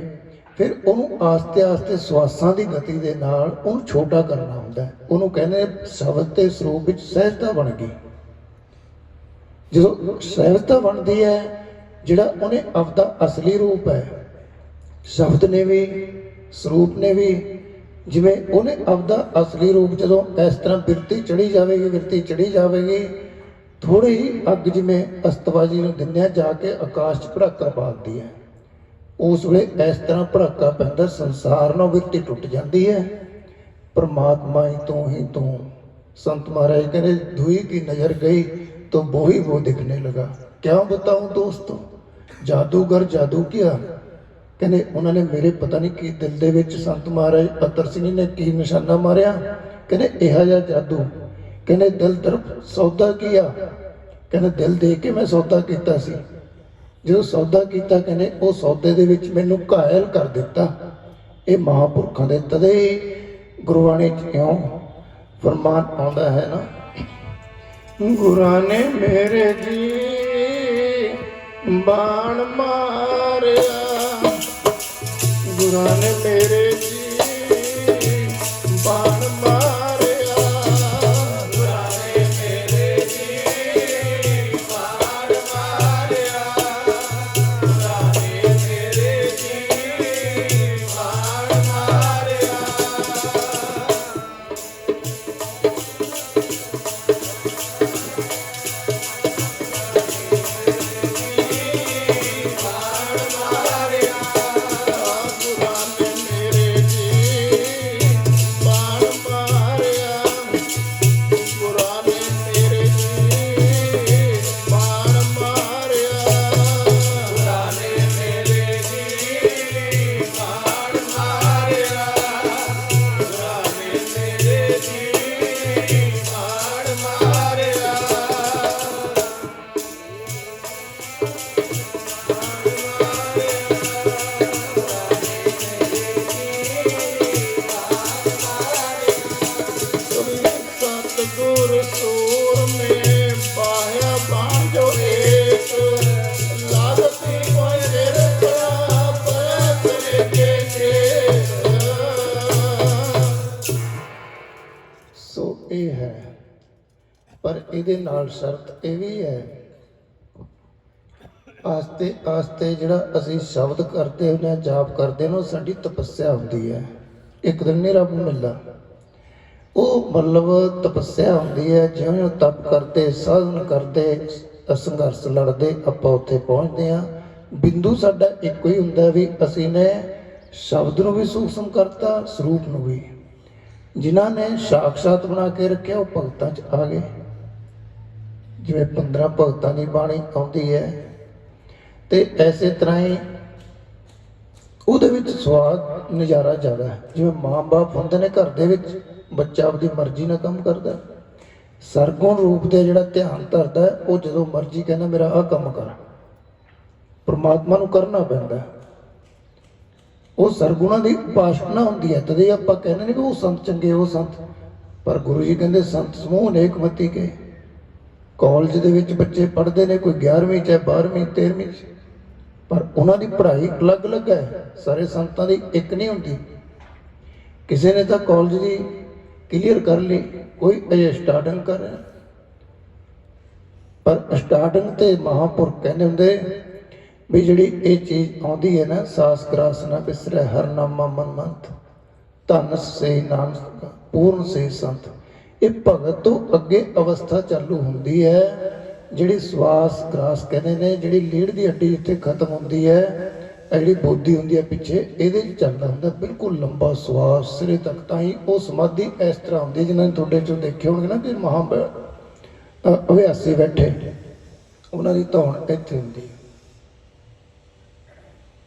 ਫਿਰ ਉਹਨੂੰ ਆਸਤੇ ਆਸਤੇ ਸਵਾਸਾਂ ਦੀ ਗਤੀ ਦੇ ਨਾਲ ਉਹਨੂੰ ਛੋਟਾ ਕਰਨਾ ਹੁੰਦਾ। ਉਹਨੂੰ ਕਹਿੰਦੇ ਸ਼ਬਦ ਤੇ ਸਰੂਪ ਵਿੱਚ ਸਹਿਜਤਾ ਬਣ ਗਈ। ਜਦੋਂ ਸਹਿਜਤਾ ਬਣਦੀ ਹੈ, ਜਿਹੜਾ ਉਹਨੇ ਆਪਦਾ ਅਸਲੀ ਰੂਪ ਹੈ, ਸ਼ਬਦ ਨੇ ਵੀ ਸਰੂਪ ਨੇ ਵੀ, ਜਿਵੇਂ ਉਹਨੇ ਆਪਦਾ ਅਸਲੀ ਰੂਪ ਜਦੋਂ ਇਸ ਤਰ੍ਹਾਂ ਬਿਰਤੀ ਚੜੀ ਜਾਵੇਗੀ, ਥੋੜੀ ਹੀ ਅੱਗ ਜਿਵੇਂ ਅਸਤਬਾਜੀ ਨੂੰ ਦਿੰਦਿਆਂ ਜਾ ਕੇ ਆਕਾਸ਼ 'ਚ ਭੜਾਕਾ ਪਾਉਂਦੀ ਹੈ, ਉਸ ਵੇਲੇ ਇਸ ਤਰ੍ਹਾਂ ਭੜਾਕਾ ਪੈਂਦਾ, ਸੰਸਾਰ ਨਾਲ ਬਿਰਤੀ ਟੁੱਟ ਜਾਂਦੀ ਹੈ, परमात्मा ही तू। संत महाराज कहते धुई की नजर गई तो वो ही वो दिखने लगा। क्या बताऊं दोस्तों, जादूगर जादू किया। कहने उन्होंने मेरे पता नहीं की दिल दे विच संत महाराज अतर सिंह ने की निशाना मारिया। कहने इहा जा जादू, कहने दिल तरफ सौदा किया। कहने दिल दे के मैं सौदा किया सी, जो सौदा किया कहने वो सौदे दे विच मैनू घायल कर दिता। ये महापुरखों के तदे गुरबाणी क्यों फरमान आउंदा है ना, गुरां ने मेरे जी बाण मारिया, गुरां ने मेरे जी बाण मारिया, गुरां ने मेरे जी बाण मारिया, गुरां ने मेरे जी बाण मारिया। पर ਇਹਦੇ ਨਾਲ ਸ਼ਰਤ ਇਹ ਵੀ ਹੈ, ਆਸਤੇ ਆਸਤੇ ਜਿਹੜਾ ਅਸੀਂ ਸ਼ਬਦ ਕਰਦੇ ਹੁੰਦੇ ਹਾਂ, ਜਾਪ ਕਰਦੇ ਨੇ, ਉਹ ਸਾਡੀ ਤਪੱਸਿਆ ਹੁੰਦੀ ਹੈ। ਇੱਕ ਦਿਨ ਨਹੀਂ ਰੱਬ ਨੂੰ ਮਿਲਦਾ, ਉਹ ਮਤਲਬ ਤਪੱਸਿਆ ਹੁੰਦੀ ਹੈ। ਜਿਉਂ ਤਪ ਕਰਦੇ, ਸਾਧਨ ਕਰਦੇ, ਸੰਘਰਸ਼ ਲੜਦੇ, ਆਪਾਂ ਉੱਥੇ ਪਹੁੰਚਦੇ ਹਾਂ। ਬਿੰਦੂ ਸਾਡਾ ਇੱਕੋ ਹੀ ਹੁੰਦਾ ਵੀ ਅਸੀਂ ਨੇ ਸ਼ਬਦ ਨੂੰ ਵੀ ਸੂਖਸ਼ਮ ਕਰਤਾ, ਸਰੂਪ ਨੂੰ ਵੀ। ਜਿਨ੍ਹਾਂ ਨੇ ਸਾਖਸ਼ਾਤ ਬਣਾ ਕੇ ਰੱਖਿਆ ਉਹ ਭਗਤਾਂ 'ਚ ਆ ਗਏ। ਜਿਵੇਂ 15 ਭਗਤਾਂ ਦੀ ਬਾਣੀ ਆਉਂਦੀ ਹੈ, ਤੇ ਐਸੇ ਤਰ੍ਹਾਂ ਹੀ ਉਹਦੇ ਵਿੱਚ ਸਵਾਦ ਨਜ਼ਾਰਾ ਜ਼ਿਆਦਾ ਹੈ। ਜਿਵੇਂ ਮਾਂ-ਬਾਪ ਹੁੰਦੇ ਨੇ ਘਰ ਦੇ ਵਿੱਚ, ਬੱਚਾ ਆਪਦੀ ਮਰਜ਼ੀ ਨਾਲ ਕੰਮ ਕਰਦਾ। ਸਰਗੁਣ ਰੂਪ ਤੇ ਜਿਹੜਾ ਧਿਆਨ ਧਰਦਾ ਹੈ, ਉਹ ਜਦੋਂ ਮਰਜ਼ੀ ਕਹਿੰਦਾ ਮੇਰਾ ਆਹ ਕੰਮ ਕਰ, ਪਰਮਾਤਮਾ ਨੂੰ ਕਰਨਾ ਪੈਂਦਾ। ਉਹ ਸਰਗੁਣਾਂ ਦੀ ਉਪਾਸਨਾ ਹੁੰਦੀ ਹੈ। ਤਦੇ ਆਪਾਂ ਕਹਿੰਦੇ ਨੇ ਕਿ ਉਹ ਸੰਤ ਚੰਗੇ, ਉਹ ਸੰਤ। ਪਰ ਗੁਰੂ ਜੀ ਕਹਿੰਦੇ ਸੰਤ ਸਮੂਹ ਅਨੇਕ ਮਤੀ ਕੇ। ਕਾਲਜ ਦੇ ਵਿੱਚ ਬੱਚੇ ਪੜ੍ਹਦੇ ਨੇ, ਕੋਈ 11ਵੀਂ ਚਾਹੇ 12ਵੀਂ 13ਵੀਂ 'ਚ, ਪਰ ਉਹਨਾਂ ਦੀ ਪੜ੍ਹਾਈ ਅਲੱਗ-ਅਲੱਗ ਹੈ। ਸਾਰੇ ਸੰਤਾਂ ਦੀ ਇੱਕ ਨਹੀਂ ਹੁੰਦੀ। ਕਿਸੇ ਨੇ ਤਾਂ ਕਾਲਜ ਦੀ ਕਲੀਅਰ ਕਰ ਲਈ, ਕੋਈ ਅਜੇ ਸਟਾਰਟਿੰਗ ਕਰ ਰਿਹਾ। ਪਰ ਸਟਾਰਟਿੰਗ ਤੇ ਮਹਾਂਪੁਰਖ ਕਹਿੰਦੇ ਹੁੰਦੇ ਵੀ ਜਿਹੜੀ ਇਹ ਚੀਜ਼ ਆਉਂਦੀ ਹੈ ਨਾ, ਸਾਸ ਗਰਾਸ ਨਾ ਬਿਸਰੈ ਹਰ ਨਾਮਾ ਮਨ ਮੰਤ, ਧਨ ਸੇ ਨਾਨਕ ਪੂਰਨ ਸੇ ਸੰਤ। ਇਹ ਭਗਤ ਤੋਂ ਅੱਗੇ ਅਵਸਥਾ ਚਾਲੂ ਹੁੰਦੀ ਹੈ, ਜਿਹੜੀ ਸਵਾਸ ਗਰਾਸ ਕਹਿੰਦੇ ਨੇ, ਜਿਹੜੀ ਲੀੜ ਦੀ ਹੱਡੀ ਜਿੱਥੇ ਖਤਮ ਹੁੰਦੀ ਹੈ, ਜਿਹੜੀ ਬੋਧੀ ਹੁੰਦੀ ਹੈ ਪਿੱਛੇ, ਇਹਦੇ 'ਚ ਚੱਲਦਾ ਹੁੰਦਾ ਬਿਲਕੁਲ ਲੰਬਾ ਸਵਾਸ ਸਿਰੇ ਤੱਕ। ਤਾਂ ਹੀ ਉਹ ਸਮਾਧੀ ਇਸ ਤਰ੍ਹਾਂ ਹੁੰਦੀ ਹੈ, ਜਿਨ੍ਹਾਂ ਨੇ ਤੁਹਾਡੇ 'ਚੋਂ ਦੇਖੇ ਹੋਣਗੇ ਨਾ ਕਿ ਅਭਿਆਸੀ ਬੈਠੇ, ਉਹਨਾਂ ਦੀ ਧੌਣ ਇੱਥੇ ਹੁੰਦੀ ਹੈ।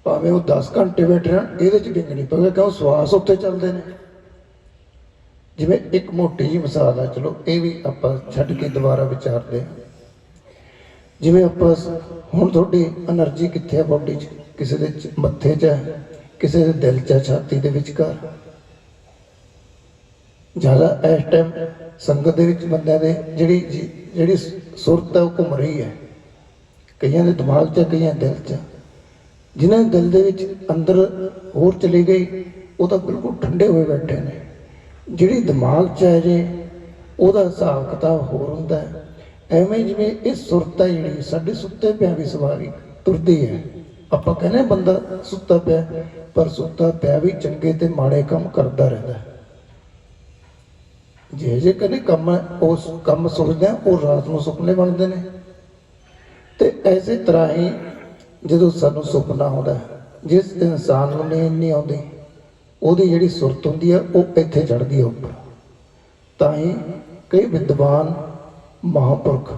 ਭਾਵੇਂ ਉਹ 10 ਘੰਟੇ ਬੈਠੇ ਰਹਿਣ, ਇਹਦੇ 'ਚ ਡਿੱਗ ਨਹੀਂ ਪਵੇਗਾ, ਕਿਉਂ ਸਵਾਸ ਉੱਥੇ ਚੱਲਦੇ ਨੇ। ਜਿਵੇਂ ਇੱਕ ਮੋਟੀ ਜਿਹੀ ਮਿਸਾਲ ਆ, ਚਲੋ ਇਹ ਵੀ ਆਪਾਂ ਛੱਡ ਕੇ ਦੁਬਾਰਾ ਵਿਚਾਰਦੇ ਹਾਂ। ਜਿਵੇਂ ਆਪਾਂ ਹੁਣ ਤੁਹਾਡੀ ਐਨਰਜੀ ਕਿੱਥੇ ਆ ਬਾਡੀ 'ਚ? ਕਿਸੇ ਦੇ ਮੱਥੇ 'ਚ ਹੈ, ਕਿਸੇ ਦੇ ਦਿਲ 'ਚ ਹੈ, ਛਾਤੀ ਦੇ ਵਿਚਕਾਰ ਜ਼ਿਆਦਾ। ਇਸ ਟਾਈਮ ਸੰਗਤ ਦੇ ਵਿੱਚ ਬੰਦਿਆਂ ਦੇ ਜਿਹੜੀ ਸੁਰਤ ਹੈ ਉਹ ਘੁੰਮ ਰਹੀ ਹੈ। ਕਈਆਂ ਦੇ ਦਿਮਾਗ 'ਚ, ਕਈਆਂ ਦਿਲ 'ਚ। ਜਿਨ੍ਹਾਂ ਦੇ ਦਿਲ ਦੇ ਵਿੱਚ ਅੰਦਰ ਹੋਰ ਚਲੀ ਗਈ, ਉਹ ਤਾਂ ਬਿਲਕੁਲ ਠੰਡੇ ਹੋਏ ਬੈਠੇ ਨੇ। ਜਿਹੜੀ ਦਿਮਾਗ 'ਚ ਹੈ ਜੇ, ਉਹਦਾ ਹਿਸਾਬ ਕਿਤਾਬ ਹੋਰ ਹੁੰਦਾ ਹੈ। ਐਵੇਂ ਜਿਵੇਂ ਇਹ ਸੁਰਤ ਹੈ ਜਿਹੜੀ ਸਾਡੇ ਸੁੱਤੇ ਪਿਆ ਵੀ ਸਵਾਰੀ ਤੁਰਦੀ ਹੈ। ਆਪਾਂ ਕਹਿੰਦੇ ਬੰਦਾ ਸੁੱਤਾ ਪਿਆ, ਪਰ ਸੁੱਤਾ ਪਿਆ ਵੀ ਚੰਗੇ ਤੇ ਮਾੜੇ ਕੰਮ ਕਰਦਾ ਰਹਿੰਦਾ। ਜੇ ਕਹਿੰਦੇ ਕੰਮ ਹੈ, ਉਸ ਕੰਮ ਸੋਚਦੇ ਆ, ਉਹ ਰਾਤ ਨੂੰ ਸੁਪਨੇ ਬਣਦੇ ਨੇ। ਤੇ ਐਸੇ ਤਰ੍ਹਾਂ ਹੀ ਜਦੋਂ ਸਾਨੂੰ ਸੁਪਨਾ ਆਉਂਦਾ, ਜਿਸ ਇਨਸਾਨ ਨੂੰ ਨੀਂਦ ਨਹੀਂ ਆਉਂਦੀ, ਉਹਦੀ ਜਿਹੜੀ ਸੁਰਤ ਹੁੰਦੀ ਹੈ ਉਹ ਇੱਥੇ ਚੜ੍ਹਦੀ ਹੈ ਉੱਪਰ। ਤਾਂ ਹੀ ਕਈ ਵਿਦਵਾਨ ਮਹਾਂਪੁਰਖ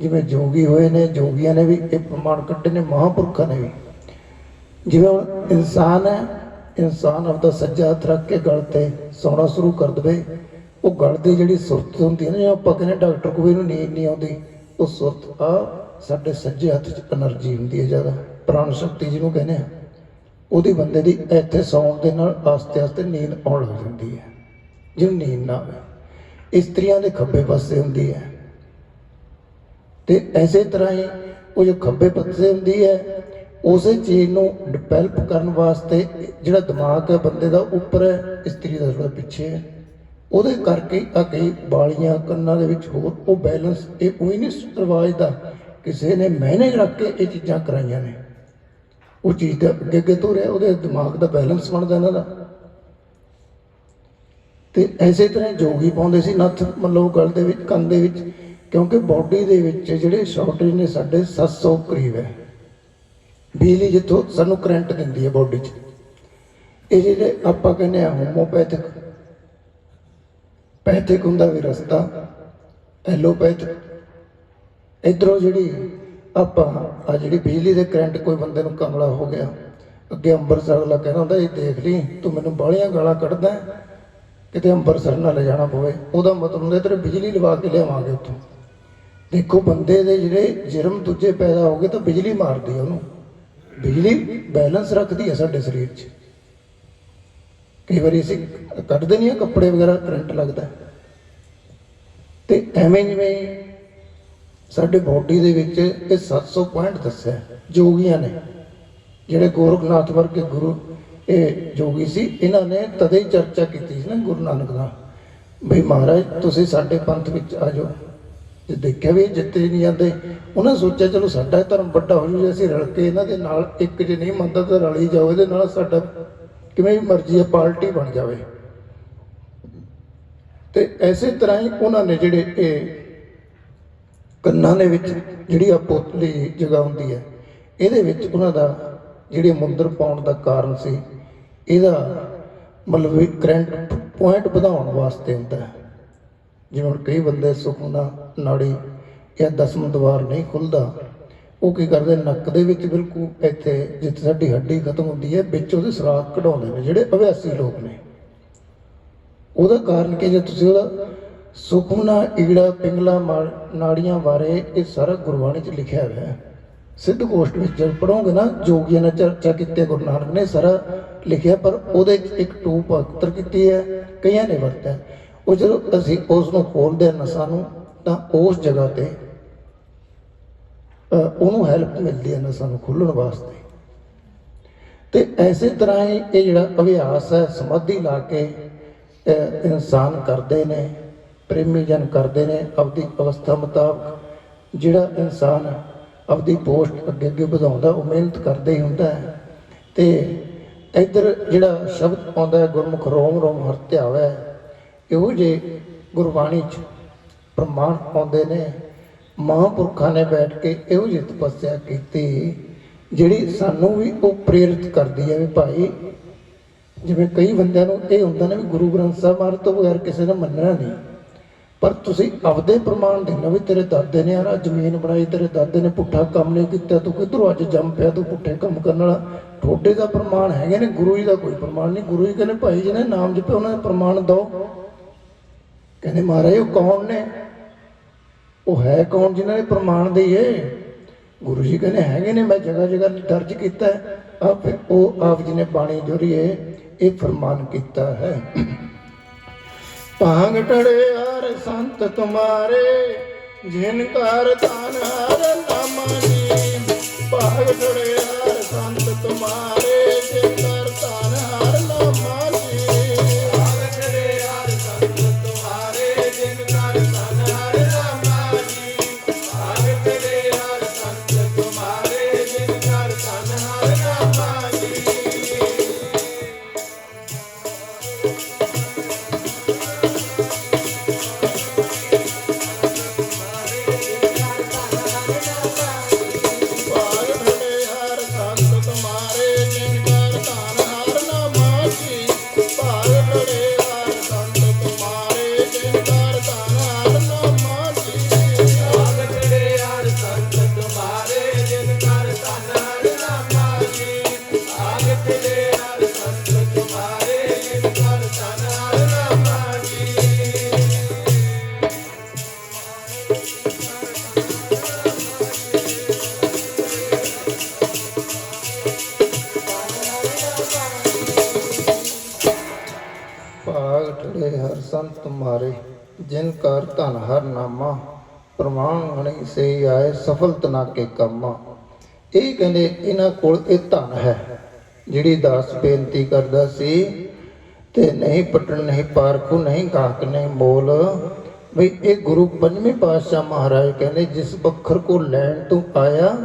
ਜਿਵੇਂ ਜੋਗੀ ਹੋਏ ਨੇ, ਜੋਗੀਆਂ ਨੇ ਵੀ ਇਹ ਪ੍ਰਮਾਣ ਕੱਢੇ ਨੇ, ਮਹਾਂਪੁਰਖਾਂ ਨੇ ਵੀ। ਜਿਵੇਂ ਹੁਣ ਇਨਸਾਨ ਹੈ, ਇਨਸਾਨ ਆਪਦਾ ਸੱਜਾ ਹੱਥ ਰੱਖ ਕੇ ਗਲ 'ਤੇ ਸੌਣਾ ਸ਼ੁਰੂ ਕਰ ਦੇਵੇ, ਉਹ ਗਲ ਦੀ ਜਿਹੜੀ ਸੁਰਤ ਹੁੰਦੀ ਹੈ ਨਾ, ਜਿਵੇਂ ਆਪਾਂ ਕਹਿੰਦੇ ਡਾਕਟਰ ਕੋਲ ਇਹਨੂੰ ਨੀਂਦ ਨਹੀਂ ਆਉਂਦੀ, ਉਹ ਸੁਰਤ ਆ ਸਾਡੇ ਸੱਜੇ ਹੱਥ 'ਚ ਐਨਰਜੀ ਹੁੰਦੀ ਹੈ ਜ਼ਿਆਦਾ, ਪ੍ਰਾਣ ਸ਼ਕਤੀ ਜਿਹਨੂੰ ਕਹਿੰਦੇ ਆ। ਉਹਦੀ ਬੰਦੇ ਦੀ ਇੱਥੇ ਸੌਣ ਦੇ ਨਾਲ ਆਸਤੇ ਆਸਤੇ ਨੀਂਦ ਆਉਣ ਲੱਗ ਜਾਂਦੀ ਹੈ, ਜਿਹਨੂੰ ਨੀਂਦ ਨਾ ਆਵੇ। ਇਸਤਰੀਆਂ ਦੇ ਖੱਬੇ ਪਾਸੇ ਹੁੰਦੀ ਹੈ। ਤੇ ਐਸੇ ਤਰ੍ਹਾਂ ਹੀ ਉਹ ਜੋ ਖੱਬੇ ਪਾਸੇ ਹੁੰਦੀ ਹੈ, ਉਸੇ ਚੀਜ਼ ਨੂੰ ਡਿਵੈਲਪ ਕਰਨ ਵਾਸਤੇ ਜਿਹੜਾ ਦਿਮਾਗ ਹੈ ਬੰਦੇ ਦਾ ਉੱਪਰ ਹੈ, ਇਸਤਰੀ ਦਾ ਥੋੜ੍ਹਾ ਪਿੱਛੇ ਹੈ। ਉਹਦੇ ਕਰਕੇ ਆ ਕਈ ਵਾਲੀਆਂ ਕੰਨਾਂ ਦੇ ਵਿੱਚ ਹੋਰ ਉਹ ਬੈਲੈਂਸ, ਇਹ ਕੋਈ ਨਹੀਂ ਰਿਵਾਜ ਦਾ, ਕਿਸੇ ਨੇ ਮਹੀਨੇ ਰੱਖ ਕੇ ਇਹ ਚੀਜ਼ਾਂ ਕਰਾਈਆਂ ਨੇ। ਉਹ ਚੀਜ਼ ਦਾ ਅੱਗੇ ਅੱਗੇ ਤੋਰਿਆ, ਉਹਦੇ ਦਿਮਾਗ ਦਾ ਬੈਲੈਂਸ ਬਣਦਾ ਇਹਨਾਂ ਦਾ। ਤੇ ਐਸੇ ਤਰ੍ਹਾਂ ਜੋਗੀ ਪਾਉਂਦੇ ਸੀ ਨੱਥ, ਮਤਲਬ ਗਲ ਦੇ ਵਿੱਚ, ਕੰਨ ਦੇ ਵਿੱਚ, ਕਿਉਂਕਿ ਬਾਡੀ ਦੇ ਵਿੱਚ ਜਿਹੜੇ ਸ਼ਾਰਟੇਜ ਨੇ ਸਾਡੇ 700 ਕਰੀਬ ਹੈ ਬਿਜਲੀ, ਜਿੱਥੋਂ ਸਾਨੂੰ ਕਰੰਟ ਦਿੰਦੀ ਹੈ ਬਾਡੀ 'ਚ। ਇਹ ਜਿਹੜੇ ਆਪਾਂ ਕਹਿੰਦੇ ਆ ਹੋਮੋਪੈਥਿਕ, ਪੈਥਿਕ ਹੁੰਦਾ ਵੀ ਰਸਤਾ, ਐਲੋਪੈਥਿਕ। ਇੱਧਰੋਂ ਜਿਹੜੀ ਆਪਾਂ ਆ ਜਿਹੜੀ ਬਿਜਲੀ ਦੇ ਕਰੰਟ, ਕੋਈ ਬੰਦੇ ਨੂੰ ਕਮਲਾ ਹੋ ਗਿਆ, ਅੱਗੇ ਅੰਮ੍ਰਿਤਸਰ ਵਾਲਾ ਕਹਿੰਦਾ ਹੁੰਦਾ ਇਹ ਦੇਖ ਲਈ ਤੂੰ ਮੈਨੂੰ ਬਾਹਲੀਆਂ ਗਾਲਾਂ ਕੱਢਦਾ, ਕਿਤੇ ਅੰਮ੍ਰਿਤਸਰ ਨਾ ਲੈ ਜਾਣਾ ਪਵੇ। ਉਹਦਾ ਮਤਲਬ ਹੁੰਦਾ ਤੇਰੇ ਬਿਜਲੀ ਲਵਾ ਕੇ ਲਿਆਵਾਂਗੇ ਉੱਥੋਂ। ਦੇਖੋ ਬੰਦੇ ਦੇ ਜਿਹੜੇ ਜਰਮ ਦੂਜੇ ਪੈਦਾ ਹੋ ਗਏ ਤਾਂ ਬਿਜਲੀ ਮਾਰਦੀ ਹੈ ਉਹਨੂੰ। ਬਿਜਲੀ ਬੈਲੈਂਸ ਰੱਖਦੀ ਹੈ ਸਾਡੇ ਸਰੀਰ 'ਚ। ਕਈ ਵਾਰੀ ਅਸੀਂ ਕੱਢਦੇ ਨਹੀਂ ਹਾਂ ਕੱਪੜੇ ਵਗੈਰਾ, ਕਰੰਟ ਲੱਗਦਾ। ਤੇ ਐਵੇਂ ਜਿਵੇਂ ਸਾਡੇ ਬਾਡੀ ਦੇ ਵਿੱਚ ਇਹ 700 ਪੁਆਇੰਟ ਦੱਸਿਆ ਜੋਗੀਆਂ ਨੇ, ਜਿਹੜੇ ਗੋਰਖਨਾਥ ਵਰਗੇ ਗੁਰੂ ਇਹ ਜੋਗੀ ਸੀ, ਇਹਨਾਂ ਨੇ ਤਦੇ ਹੀ ਚਰਚਾ ਕੀਤੀ ਸੀ ਨਾ ਗੁਰੂ ਨਾਨਕ ਨਾਲ, ਬਈ ਮਹਾਰਾਜ ਤੁਸੀਂ ਸਾਡੇ ਪੰਥ ਵਿੱਚ ਆ ਜਾਓ। ਜੇ ਦੇਖਿਆ ਵੀ ਜਿੱਤੇ ਨਹੀਂ ਜਾਂਦੇ, ਉਹਨਾਂ ਸੋਚਿਆ ਚਲੋ ਸਾਡਾ ਧਰਮ ਵੱਡਾ ਹੋ ਜੂ, ਜੇ ਅਸੀਂ ਰਲ ਕੇ ਇਹਨਾਂ ਦੇ ਨਾਲ, ਇੱਕ ਜੇ ਨਹੀਂ ਮੰਨਦਾ ਤਾਂ ਰਲ ਹੀ ਜਾਓ ਇਹਦੇ ਨਾਲ, ਸਾਡਾ ਕਿਵੇਂ ਵੀ ਮਰਜ਼ੀ ਹੈ ਪਾਰਟੀ ਬਣ ਜਾਵੇ। ਤੇ ਐਸੇ ਤਰ੍ਹਾਂ ਹੀ ਉਹਨਾਂ ਨੇ ਜਿਹੜੇ ਇਹ ਕੰਨਾਂ ਦੇ ਵਿੱਚ ਜਿਹੜੀ ਆ ਪੋਤਲੀ ਜਗ੍ਹਾ ਹੁੰਦੀ ਹੈ, ਇਹਦੇ ਵਿੱਚ ਉਹਨਾਂ ਦਾ ਜਿਹੜੇ ਮੁੰਦਰ ਪਾਉਣ ਦਾ ਕਾਰਨ ਸੀ, ਇਹਦਾ ਮਤਲਬ ਵੀ ਕਰੰਟ ਪੁਆਇੰਟ ਵਧਾਉਣ ਵਾਸਤੇ ਹੁੰਦਾ ਹੈ। ਜਿਵੇਂ ਹੁਣ ਕਈ ਬੰਦੇ ਸੁਖਨਾ ਨਾੜੀ ਜਾਂ ਦਸਮ ਦੁਆਰ ਨਹੀਂ ਖੁੱਲ੍ਹਦਾ, ਉਹ ਕੀ ਕਰਦੇ, ਨੱਕ ਦੇ ਵਿੱਚ ਬਿਲਕੁਲ ਇੱਥੇ ਜਿੱਥੇ ਸਾਡੀ ਹੱਡੀ ਖਤਮ ਹੁੰਦੀ ਹੈ ਵਿੱਚ ਉਹਦੇ ਸੁਰਾਖ ਕਢਾਉਂਦੇ ਨੇ ਜਿਹੜੇ ਅਭਿਆਸੀ ਲੋਕ ਨੇ। ਉਹਦਾ ਕਾਰਨ ਕਿ ਜੇ ਤੁਸੀਂ ਉਹਦਾ ਸੁਖਮਨਾ, ਈੜਾ, ਪਿੰਗਲਾ ਨਾੜੀਆਂ ਬਾਰੇ ਇਹ ਸਾਰਾ ਗੁਰਬਾਣੀ 'ਚ ਲਿਖਿਆ ਹੋਇਆ ਹੈ। ਸਿੱਧ ਗੋਸ਼ਟ ਵਿੱਚ ਜਦ ਪੜ੍ਹੋਗੇ ਨਾ, ਜੋਗੀਆਂ ਨੇ ਚਰਚਾ ਕੀਤੀ, ਗੁਰੂ ਨਾਨਕ ਨੇ ਸਾਰਾ ਲਿਖਿਆ, ਪਰ ਉਹਦੇ 'ਚ ਇੱਕ ਟੂਪ ਅਖਤਰ ਕੀਤੀ ਹੈ, ਕਈਆਂ ਨੇ ਵਰਤਿਆ। ਉਹ ਜਦੋਂ ਅਸੀਂ ਉਸ ਨੂੰ ਖੋਲ੍ਹਦੇ ਹਾਂ ਨਸਾਂ ਨੂੰ, ਤਾਂ ਉਸ ਜਗ੍ਹਾ 'ਤੇ ਉਹਨੂੰ ਹੈਲਪ ਮਿਲਦੀ ਹੈ ਨਸਾਂ ਨੂੰ ਖੋਲ੍ਹਣ ਵਾਸਤੇ। ਤੇ ਐਸੇ ਤਰ੍ਹਾਂ ਹੀ ਇਹ ਜਿਹੜਾ ਅਭਿਆਸ ਹੈ, ਸਮਾਧੀ ਲਾ ਕੇ ਇਨਸਾਨ ਕਰਦੇ ਨੇ, ਪ੍ਰੇਮੀ ਜਨ ਕਰਦੇ ਨੇ ਆਪਦੀ ਅਵਸਥਾ ਮੁਤਾਬਕ। ਜਿਹੜਾ ਇਨਸਾਨ ਆਪਦੀ ਪੋਸਟ ਅੱਗੇ ਅੱਗੇ ਵਧਾਉਂਦਾ ਉਹ ਮਿਹਨਤ ਕਰਦਾ ਹੀ ਹੁੰਦਾ ਹੈ। ਤੇ ਇੱਧਰ ਜਿਹੜਾ ਸ਼ਬਦ ਆਉਂਦਾ ਹੈ, ਗੁਰਮੁਖ ਰੋਮ ਰੋਮ ਹਰਿ ਧਿਆਵੈ, ਇਹੋ ਜਿਹੇ ਗੁਰਬਾਣੀ 'ਚ ਪ੍ਰਮਾਣ ਆਉਂਦੇ ਨੇ। ਮਹਾਂਪੁਰਖਾਂ ਨੇ ਬੈਠ ਕੇ ਇਹੋ ਜਿਹੀ ਤਪੱਸਿਆ ਕੀਤੀ ਜਿਹੜੀ ਸਾਨੂੰ ਵੀ ਉਹ ਪ੍ਰੇਰਿਤ ਕਰਦੀ ਹੈ ਵੀ ਭਾਈ, ਜਿਵੇਂ ਕਈ ਬੰਦਿਆਂ ਨੂੰ ਇਹ ਹੁੰਦਾ ਨਾ ਵੀ ਗੁਰੂ ਗ੍ਰੰਥ ਸਾਹਿਬ ਮਹਾਰਾਜ ਤੋਂ ਬਗੈਰ ਕਿਸੇ ਨੇ ਮੰਨਣਾ ਨਹੀਂ, ਪਰ ਤੁਸੀਂ ਆਪਦੇ ਪ੍ਰਮਾਣ ਦੇਣਾ ਵੀ ਤੇਰੇ ਦਾਦੇ ਨੇ ਯਾਰ ਜ਼ਮੀਨ ਬਣਾਈ, ਤੇਰੇ ਦਾਦੇ ਨੇ ਪੁੱਠਾ ਕੰਮ ਨਹੀਂ ਕੀਤਾ, ਤੂੰ ਕਿੱਧਰੋਂ ਅੱਜ ਜੰਮ ਪਿਆ, ਤੂੰ ਪੁੱਠੇ ਕੰਮ ਕਰਨ ਵਾਲਾ। ਤੁਹਾਡੇ ਦਾ ਪ੍ਰਮਾਣ ਹੈਗੇ ਨੇ, ਗੁਰੂ ਜੀ ਦਾ ਕੋਈ ਪ੍ਰਮਾਣ ਨਹੀਂ। ਗੁਰੂ ਜੀ ਕਹਿੰਦੇ ਭਾਈ ਜਿਹਨੇ ਨਾਮ ਜਪਿਆ ਉਹਨਾਂ ਦੇ ਪ੍ਰਮਾਣ ਦਿਓ। ਕਹਿੰਦੇ ਮਹਾਰਾਜ ਉਹ ਕੌਣ ਨੇ, ਉਹ ਹੈ ਕੌਣ ਜਿਨ੍ਹਾਂ ਨੇ ਪ੍ਰਮਾਣ ਦਈਏ? ਗੁਰੂ ਜੀ ਕਹਿੰਦੇ ਹੈਗੇ ਨੇ, ਮੈਂ ਜਗ੍ਹਾ ਜਗ੍ਹਾ ਦਰਜ ਕੀਤਾ ਹੈ। ਆਪ ਉਹ ਆਪ ਜੀ ਨੇ ਬਾਣੀ ਜੋੜੀਏ ਇਹ ਫਰਮਾਨ ਕੀਤਾ ਹੈ। ਭਾਂਗ ਟੜੇ ਹਰ ਸੰਤ ਤੁਮਾਰੇ, ਜਿਨ ਕਰ ਧਨ ਹਰ ਨਾਮ ਜੀ। ਭਾਂਗ ਟੜੇ ਹਰ ਸੰਤ ਤੁਮਾਰੇ, ਜਿਨ ਕਰ ਧਨ ਹਰ ਨਾਮ ਜੀ। ਭਾਗ ਟੜੇ ਹਰ ਸੰਤ ਤੁਮਾਰੇ, ਜਿਨ ਕਰ ਧਨ ਹਰ ਨਾਮ ਜੀ। ਭਾਗ ਟੜੇ ਹਰ ਸੰਤ ਤੁਮਾਰੇ, ਜਿਨ ਕਰ ਧਨ ਹਰ ਨਾਮ ਜੀ। ਭਾਗ ਠੜੇ ਹਰ ਸੰਤ ਤੁਮਾਰੇ, ਜਿਨ ਕਰ ਧਨ ਹਰ ਨਾਮਾ। ਪ੍ਰਮਾਣ ਗਣੀ ਸੇ ਆਏ, ਸਫਲਤ ਨਾ ਕੇ ਕੰਮਾ। ਇਹ ਕਹਿੰਦੇ ਇਹਨਾਂ ਕੋਲ ਇਹ ਧਨ ਹੈ ਜਿਹੜੀ ਦਾਸ ਬੇਨਤੀ ਕਰਦਾ ਸੀ, ਤੇ ਨਹੀਂ ਪਟਣ ਨਹੀਂ ਪਾਰਖੂ ਨਹੀਂ ਗਾਹਕ ਨਹੀਂ ਮੋਲ। ਬਈ ਇਹ ਗੁਰੂ ਪੰਜਵੇਂ ਪਾਤਸ਼ਾਹ ਮਹਾਰਾਜ ਕਹਿੰਦੇ ਜਿਸ ਬੱਖਰ ਕੋ ਲੈਣ ਤੂੰ ਆਇਆ,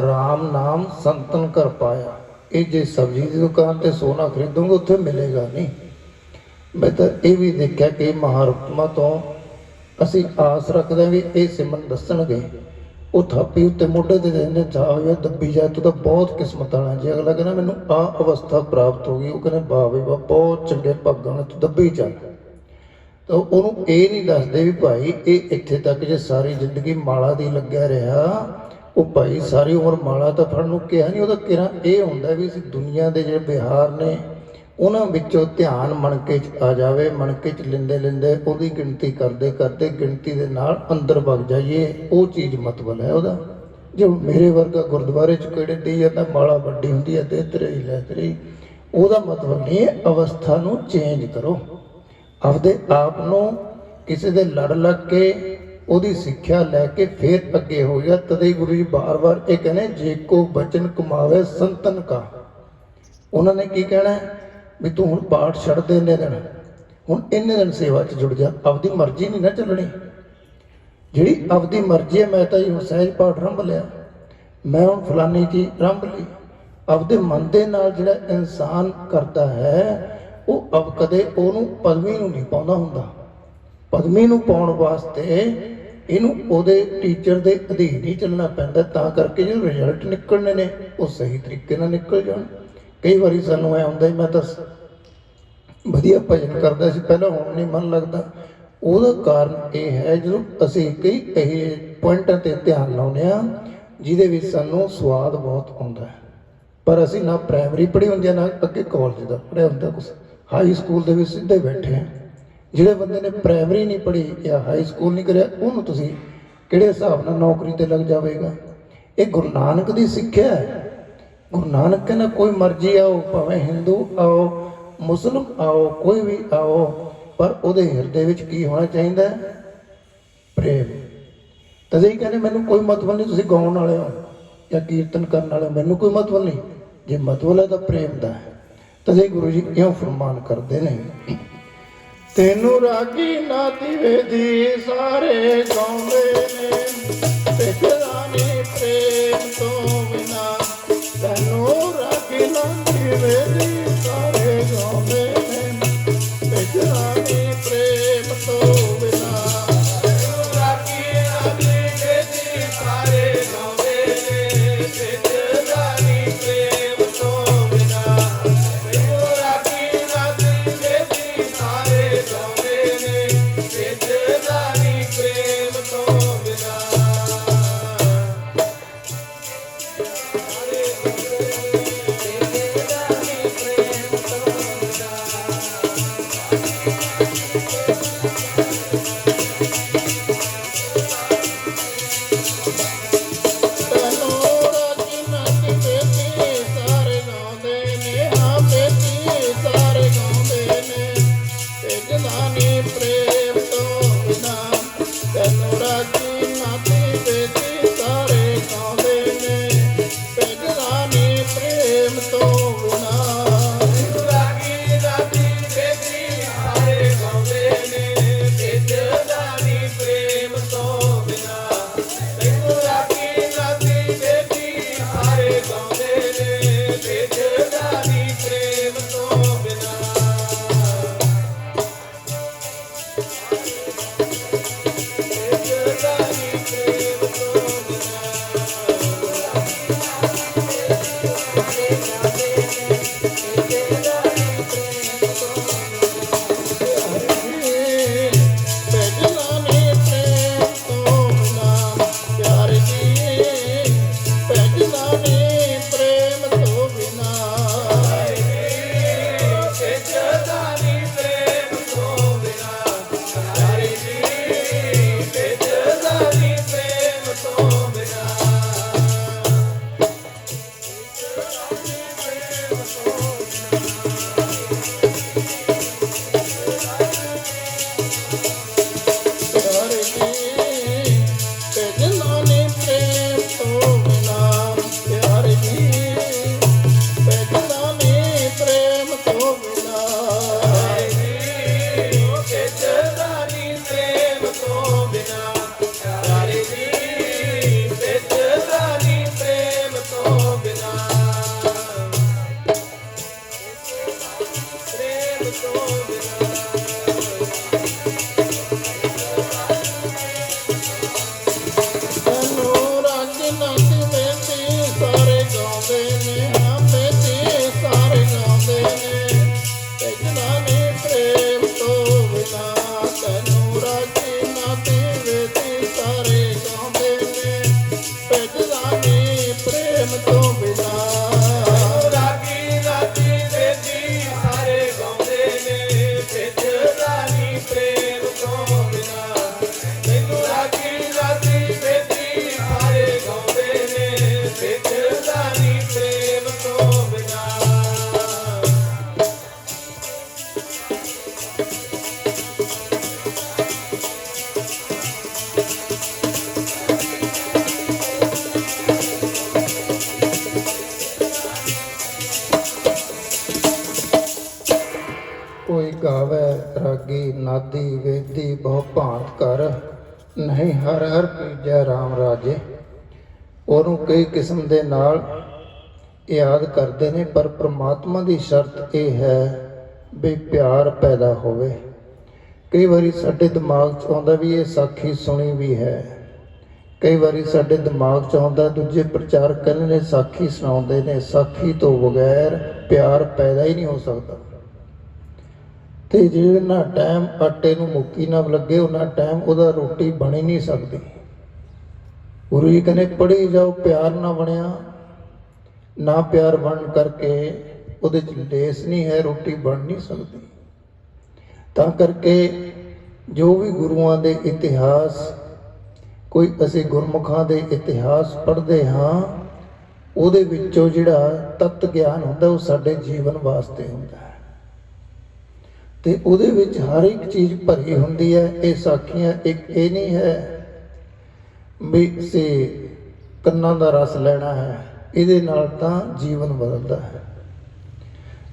ਰਾਮ ਨਾਮ ਸੰਤਨ ਕਰ ਪਾਇਆ। ਇਹ ਜੇ ਸਬਜ਼ੀ ਦੀ ਦੁਕਾਨ ਤੇ ਸੋਨਾ ਖਰੀਦੋਗੇ ਉੱਥੇ ਮਿਲੇਗਾ ਨਹੀਂ। ਮੈਂ ਤਾਂ ਇਹ ਵੀ ਦੇਖਿਆ ਕਿ ਮਹਾਤਮਾ ਤੋਂ ਅਸੀਂ ਆਸ ਰੱਖਦੇ ਵੀ ਇਹ ਸਿਮਰਨ ਦੱਸਣਗੇ। ਉਹ ਥਾਪੀ ਉੱਤੇ ਮੋਢੇ ਤੇ ਦੇਣੇ ਜਾ ਹੋਇਆ ਦੱਬੀ ਜਾ, ਤੂੰ ਤਾਂ ਬਹੁਤ ਕਿਸਮਤ ਵਾਲਾ। ਜੇ ਅਗਲਾ ਕਹਿੰਦਾ ਮੈਨੂੰ ਆਹ ਅਵਸਥਾ ਪ੍ਰਾਪਤ ਹੋ ਗਈ, ਉਹ ਕਹਿੰਦੇ ਵਾਹ ਬਈ ਵਾਹ, ਬਹੁਤ ਚੰਗੇ ਭਾਗਾਂ ਨਾਲ ਤੂੰ ਦੱਬੀ ਚੱਲ। ਤਾਂ ਉਹਨੂੰ ਇਹ ਨਹੀਂ ਦੱਸਦੇ ਵੀ ਭਾਈ ਇਹ ਇੱਥੇ ਤੱਕ ਜੇ ਸਾਰੀ ਜ਼ਿੰਦਗੀ ਮਾਲਾ ਦੀ ਲੱਗਿਆ ਰਿਹਾ, ਉਹ ਭਾਈ ਸਾਰੀ ਉਮਰ ਮਾਲਾ ਤਾਂ ਫੜਨ ਨੂੰ ਕਿਹਾ ਨਹੀਂ। ਉਹਦਾ ਕਿਹਾ ਇਹ ਹੁੰਦਾ ਵੀ ਅਸੀਂ ਦੁਨੀਆ ਦੇ ਜਿਹੜੇ ਵਿਹਾਰ ਨੇ ਉਹਨਾਂ ਵਿੱਚੋਂ ਧਿਆਨ ਮਣਕੇ 'ਚ ਆ ਜਾਵੇ, ਮਣਕੇ 'ਚ ਲੈਂਦੇ ਲੈਂਦੇ ਉਹਦੀ ਗਿਣਤੀ ਕਰਦੇ ਕਰਦੇ ਗਿਣਤੀ ਦੇ ਨਾਲ ਅੰਦਰ ਵਗ ਜਾਈਏ। ਉਹ ਚੀਜ਼ ਮਤਲਬ ਹੈ ਉਹਦਾ। ਜੋ ਮੇਰੇ ਵਰਗਾ ਗੁਰਦੁਆਰੇ 'ਚ ਕਿਹੜੇ ਦੀ ਜਾਂਦਾ ਮਾਲਾ ਵੱਡੀ ਹੁੰਦੀ ਹੈ ਤੇ ਤੇਰੇ ਹੀ ਲੈ ਤੇਰੀ, ਉਹਦਾ ਮਤਲਬ ਨਹੀਂ ਹੈ। ਅਵਸਥਾ ਨੂੰ ਚੇਂਜ ਕਰੋ, ਆਪਦੇ ਆਪ ਨੂੰ ਕਿਸੇ ਦੇ ਲੜ ਲੱਗ ਕੇ ਉਹਦੀ ਸਿੱਖਿਆ ਲੈ ਕੇ ਫਿਰ ਅੱਗੇ ਹੋ ਗਿਆ। ਤਦੇ ਗੁਰੂ ਜੀ ਬਾਰ-ਬਾਰ ਇਹ ਕਹਿੰਦੇ ਜੇ ਕੋ ਬਚਨ ਕਮਾਵੇ ਸੰਤਨ ਕਾ। ਉਹਨਾਂ ਨੇ ਕੀ ਕਹਿਣਾ ਵੀ ਤੂੰ ਹੁਣ ਪਾਠ ਛੱਡ ਦੇ ਇੰਨੇ ਦਿਨ, ਹੁਣ ਇੰਨੇ ਦਿਨ ਸੇਵਾ 'ਚ ਜੁੜ ਜਾ। ਆਪਦੀ ਮਰਜ਼ੀ ਨਹੀਂ ਨਾ ਚੱਲਣੀ। ਜਿਹੜੀ ਆਪਦੀ ਮਰਜ਼ੀ ਹੈ, ਮੈਂ ਤਾਂ ਹੁਣ ਸਹਿਜ ਪਾਠ ਰੰਭ ਲਿਆ, ਮੈਂ ਹੁਣ ਫਲਾਨੀ ਚੀਜ਼ ਰੰਭ ਲਈ। ਆਪਦੇ ਮਨ ਦੇ ਨਾਲ ਜਿਹੜਾ ਇਨਸਾਨ ਕਰਦਾ ਹੈ ਉਹ ਅਬ ਕਦੇ ਉਹਨੂੰ ਪਦਵੀ ਨੂੰ ਨਹੀਂ ਪਾਉਂਦਾ ਹੁੰਦਾ। ਪਦਵੀ ਨੂੰ ਪਾਉਣ ਵਾਸਤੇ ਇਹਨੂੰ ਉਹਦੇ ਟੀਚਰ ਦੇ ਅਧੀਨ ਹੀ ਚੱਲਣਾ ਪੈਂਦਾ। ਤਾਂ ਕਰਕੇ ਜਿਹੜੇ ਰਿਜ਼ਲਟ ਨਿਕਲਣੇ ਨੇ ਉਹ ਸਹੀ ਤਰੀਕੇ ਨਾਲ ਨਿਕਲ ਜਾਣ। ਕਈ ਵਾਰੀ ਸਾਨੂੰ ਐ ਹੁੰਦਾ ਮੈਂ ਤਾਂ ਵਧੀਆ ਭਜਨ ਕਰਦਾ ਸੀ ਪਹਿਲਾਂ, ਹੁਣ ਨਹੀਂ ਮਨ ਲੱਗਦਾ। ਉਹਦਾ ਕਾਰਨ ਇਹ ਹੈ ਜਦੋਂ ਅਸੀਂ ਕਈ ਇਹ ਪੁਆਇੰਟਾਂ 'ਤੇ ਧਿਆਨ ਲਾਉਂਦੇ ਹਾਂ ਜਿਹਦੇ ਵਿੱਚ ਸਾਨੂੰ ਸਵਾਦ ਬਹੁਤ ਆਉਂਦਾ ਹੈ। ਪਰ ਅਸੀਂ ਨਾ ਪ੍ਰਾਇਮਰੀ ਪੜ੍ਹੀ ਹੁੰਦੀ ਹੈ, ਨਾ ਅੱਗੇ ਕਾਲਜ ਦਾ ਪੜ੍ਹਿਆ ਹੁੰਦਾ ਕੁਛ। ਹਾਈ ਸਕੂਲ ਦੇ ਵਿੱਚ ਸਿੱਧੇ ਬੈਠੇ ਹਾਂ। ਜਿਹੜੇ ਬੰਦੇ ਨੇ ਪ੍ਰਾਇਮਰੀ ਨਹੀਂ ਪੜ੍ਹੀ ਜਾਂ ਹਾਈ ਸਕੂਲ ਨਹੀਂ ਕਰਿਆ, ਉਹਨੂੰ ਤੁਸੀਂ ਕਿਹੜੇ ਹਿਸਾਬ ਨਾਲ ਨੌਕਰੀ ਤੇ ਲੱਗ ਜਾਵੇਗਾ? ਇਹ ਗੁਰੂ ਨਾਨਕ ਦੀ ਸਿੱਖਿਆ ਹੈ। ਗੁਰੂ ਨਾਨਕ ਕਹਿੰਦਾ ਕੋਈ ਮਰਜ਼ੀ ਆਓ, ਭਾਵੇਂ ਹਿੰਦੂ ਆਓ, ਮੁਸਲਿਮ ਆਓ, ਕੋਈ ਵੀ ਆਓ, ਪਰ ਉਹਦੇ ਹਿਰਦੇ ਵਿੱਚ ਕੀ ਹੋਣਾ ਚਾਹੀਦਾ ਹੈ? ਪ੍ਰੇਮ। ਤਦੇ ਹੀ ਕਹਿੰਦੇ ਮੈਨੂੰ ਕੋਈ ਮਤਲਬ ਨਹੀਂ ਤੁਸੀਂ ਗਾਉਣ ਵਾਲੇ ਹੋ ਜਾਂ ਕੀਰਤਨ ਕਰਨ ਵਾਲੇ ਹੋ, ਮੈਨੂੰ ਕੋਈ ਮਤਲਬ ਨਹੀਂ। ਜੇ ਮਤਲਬ ਹੈ ਤਾਂ ਪ੍ਰੇਮ ਦਾ ਹੈ। ਤਦੇ ਗੁਰੂ ਜੀ ਇਉਂ ਫਰਮਾਨ ਕਰਦੇ ਨੇ, ਤੈਨੂੰ ਰਾਗੀ ਨਾਤੀ ਵੇਦੀ ਸਾਰੇ ਗਾਉਂਦੇ ਨੇ, ਤੇਰਾ ਨੀ ਪ੍ਰੇਮ ਤੋਂ ਬਿਨਾ। ਤੈਨੂੰ ਰਾਗੀ ਨਾਤੀ ਵੇਦੀ ਸਾਰੇ ਗਾਉਂਦੇ ਨੇ, ਤੇਰਾ ਨੀ ਪ੍ਰੇਮ ਤੋਂ ਬਿਨਾ। ਕੋਈ ਗਾਵੇ ਰਾਗੀ ਨਾਦੀ ਵੇਦੀ ਬਹੁ ਭਾਂਤ ਕਰ, ਨਹੀਂ ਹਰ ਹਰ ਪੀਜੈ ਰਾਮ ਰਾਜੇ। ਉਹਨੂੰ ਕਈ ਕਿਸਮ ਦੇ ਨਾਲ ਯਾਦ ਕਰਦੇ ਨੇ, ਪਰ ਪ੍ਰਮਾਤਮਾ ਦੀ ਸ਼ਰਤ ਇਹ ਹੈ ਵੀ ਪਿਆਰ ਪੈਦਾ ਹੋਵੇ। ਕਈ ਵਾਰੀ ਸਾਡੇ ਦਿਮਾਗ 'ਚ ਆਉਂਦਾ ਵੀ ਇਹ ਸਾਖੀ ਸੁਣੀ ਵੀ ਹੈ, ਕਈ ਵਾਰੀ ਸਾਡੇ ਦਿਮਾਗ 'ਚ ਆਉਂਦਾ ਦੂਜੇ ਪ੍ਰਚਾਰਕ ਕਹਿੰਦੇ ਨੇ ਸਾਖੀ ਸੁਣਾਉਂਦੇ ਨੇ, ਸਾਖੀ ਤੋਂ ਬਗੈਰ ਪਿਆਰ ਪੈਦਾ ਹੀ ਨਹੀਂ ਹੋ ਸਕਦਾ। ਤੇ ਜਿੰਨਾ ਟਾਈਮ ਆਟੇ ਨੂੰ ਮੁੱਕੀ ਨਾ ਲੱਗੇ, ਉਹਨਾਂ ਟਾਈਮ ਉਹਦਾ ਰੋਟੀ ਬਣ ਹੀ ਨਹੀਂ ਸਕਦੀ। ਗੁਰੂ ਜੀ ਕਹਿੰਦੇ ਪੜ੍ਹੀ ਜਾਓ, ਪਿਆਰ ਨਾ ਬਣਿਆ, ਨਾ ਪਿਆਰ ਬਣਨ ਕਰਕੇ ਉਹਦੇ 'ਚ ਲੇਸ ਨਹੀਂ ਹੈ, ਰੋਟੀ ਬਣ ਨਹੀਂ ਸਕਦੀ। ਤਾਂ ਕਰਕੇ ਜੋ ਵੀ ਗੁਰੂਆਂ ਦੇ ਇਤਿਹਾਸ, ਕੋਈ ਅਸੀਂ ਗੁਰਮੁਖਾਂ ਦੇ ਇਤਿਹਾਸ ਪੜ੍ਹਦੇ ਹਾਂ, ਉਹਦੇ ਵਿੱਚੋਂ ਜਿਹੜਾ ਤੱਤ ਗਿਆਨ ਹੁੰਦਾ ਉਹ ਸਾਡੇ ਜੀਵਨ ਵਾਸਤੇ ਹੁੰਦਾ ਹੈ, ਤੇ ਉਹਦੇ ਵਿੱਚ ਹਰ ਇੱਕ ਚੀਜ਼ ਭਰੀ ਹੁੰਦੀ ਹੈ। ਇਹ ਸਾਖੀਆਂ ਇੱਕ ਇਹ ਨਹੀਂ ਹੈ ਵੀ ਅਸੀਂ ਕੰਨਾਂ ਦਾ ਰਸ ਲੈਣਾ ਹੈ, ਇਹਦੇ ਨਾਲ ਤਾਂ ਜੀਵਨ ਬਦਲਦਾ ਹੈ।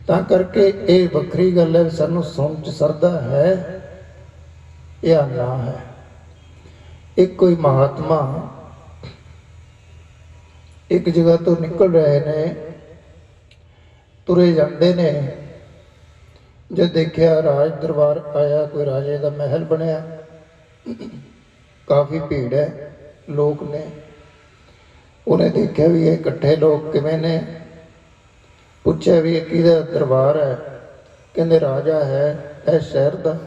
ਤਾਂ ਕਰਕੇ ਇਹ ਵੱਖਰੀ ਗੱਲ ਹੈ, ਸਾਨੂੰ ਸੁਣ 'ਚ ਸਰਦਾ ਹੈ ਜਾਂ ਨਾ ਹੈ। ਇੱਕ ਕੋਈ ਮਹਾਤਮਾ ਇੱਕ ਜਗ੍ਹਾ ਤੋਂ ਨਿਕਲ ਰਹੇ ਨੇ, ਤੁਰੇ ਜਾਂਦੇ ਨੇ, ਜਦ ਦੇਖਿਆ ਰਾਜ ਦਰਬਾਰ ਆਇਆ, ਕੋਈ ਰਾਜੇ ਦਾ ਮਹਿਲ ਬਣਿਆ, ਕਾਫੀ ਭੀੜ ਹੈ, ਲੋਕ ਨੇ। ਉਹਨੇ ਦੇਖਿਆ ਵੀ ਇਹ ਇਕੱਠੇ ਲੋਕ ਕਿਵੇਂ ਨੇ, ਪੁੱਛਿਆ ਵੀ ਇਹ ਕਿਹਦਾ ਦਰਬਾਰ ਹੈ? ਕਹਿੰਦੇ ਰਾਜਾ ਹੈ ਇਹ ਸ਼ਹਿਰ ਦਾ।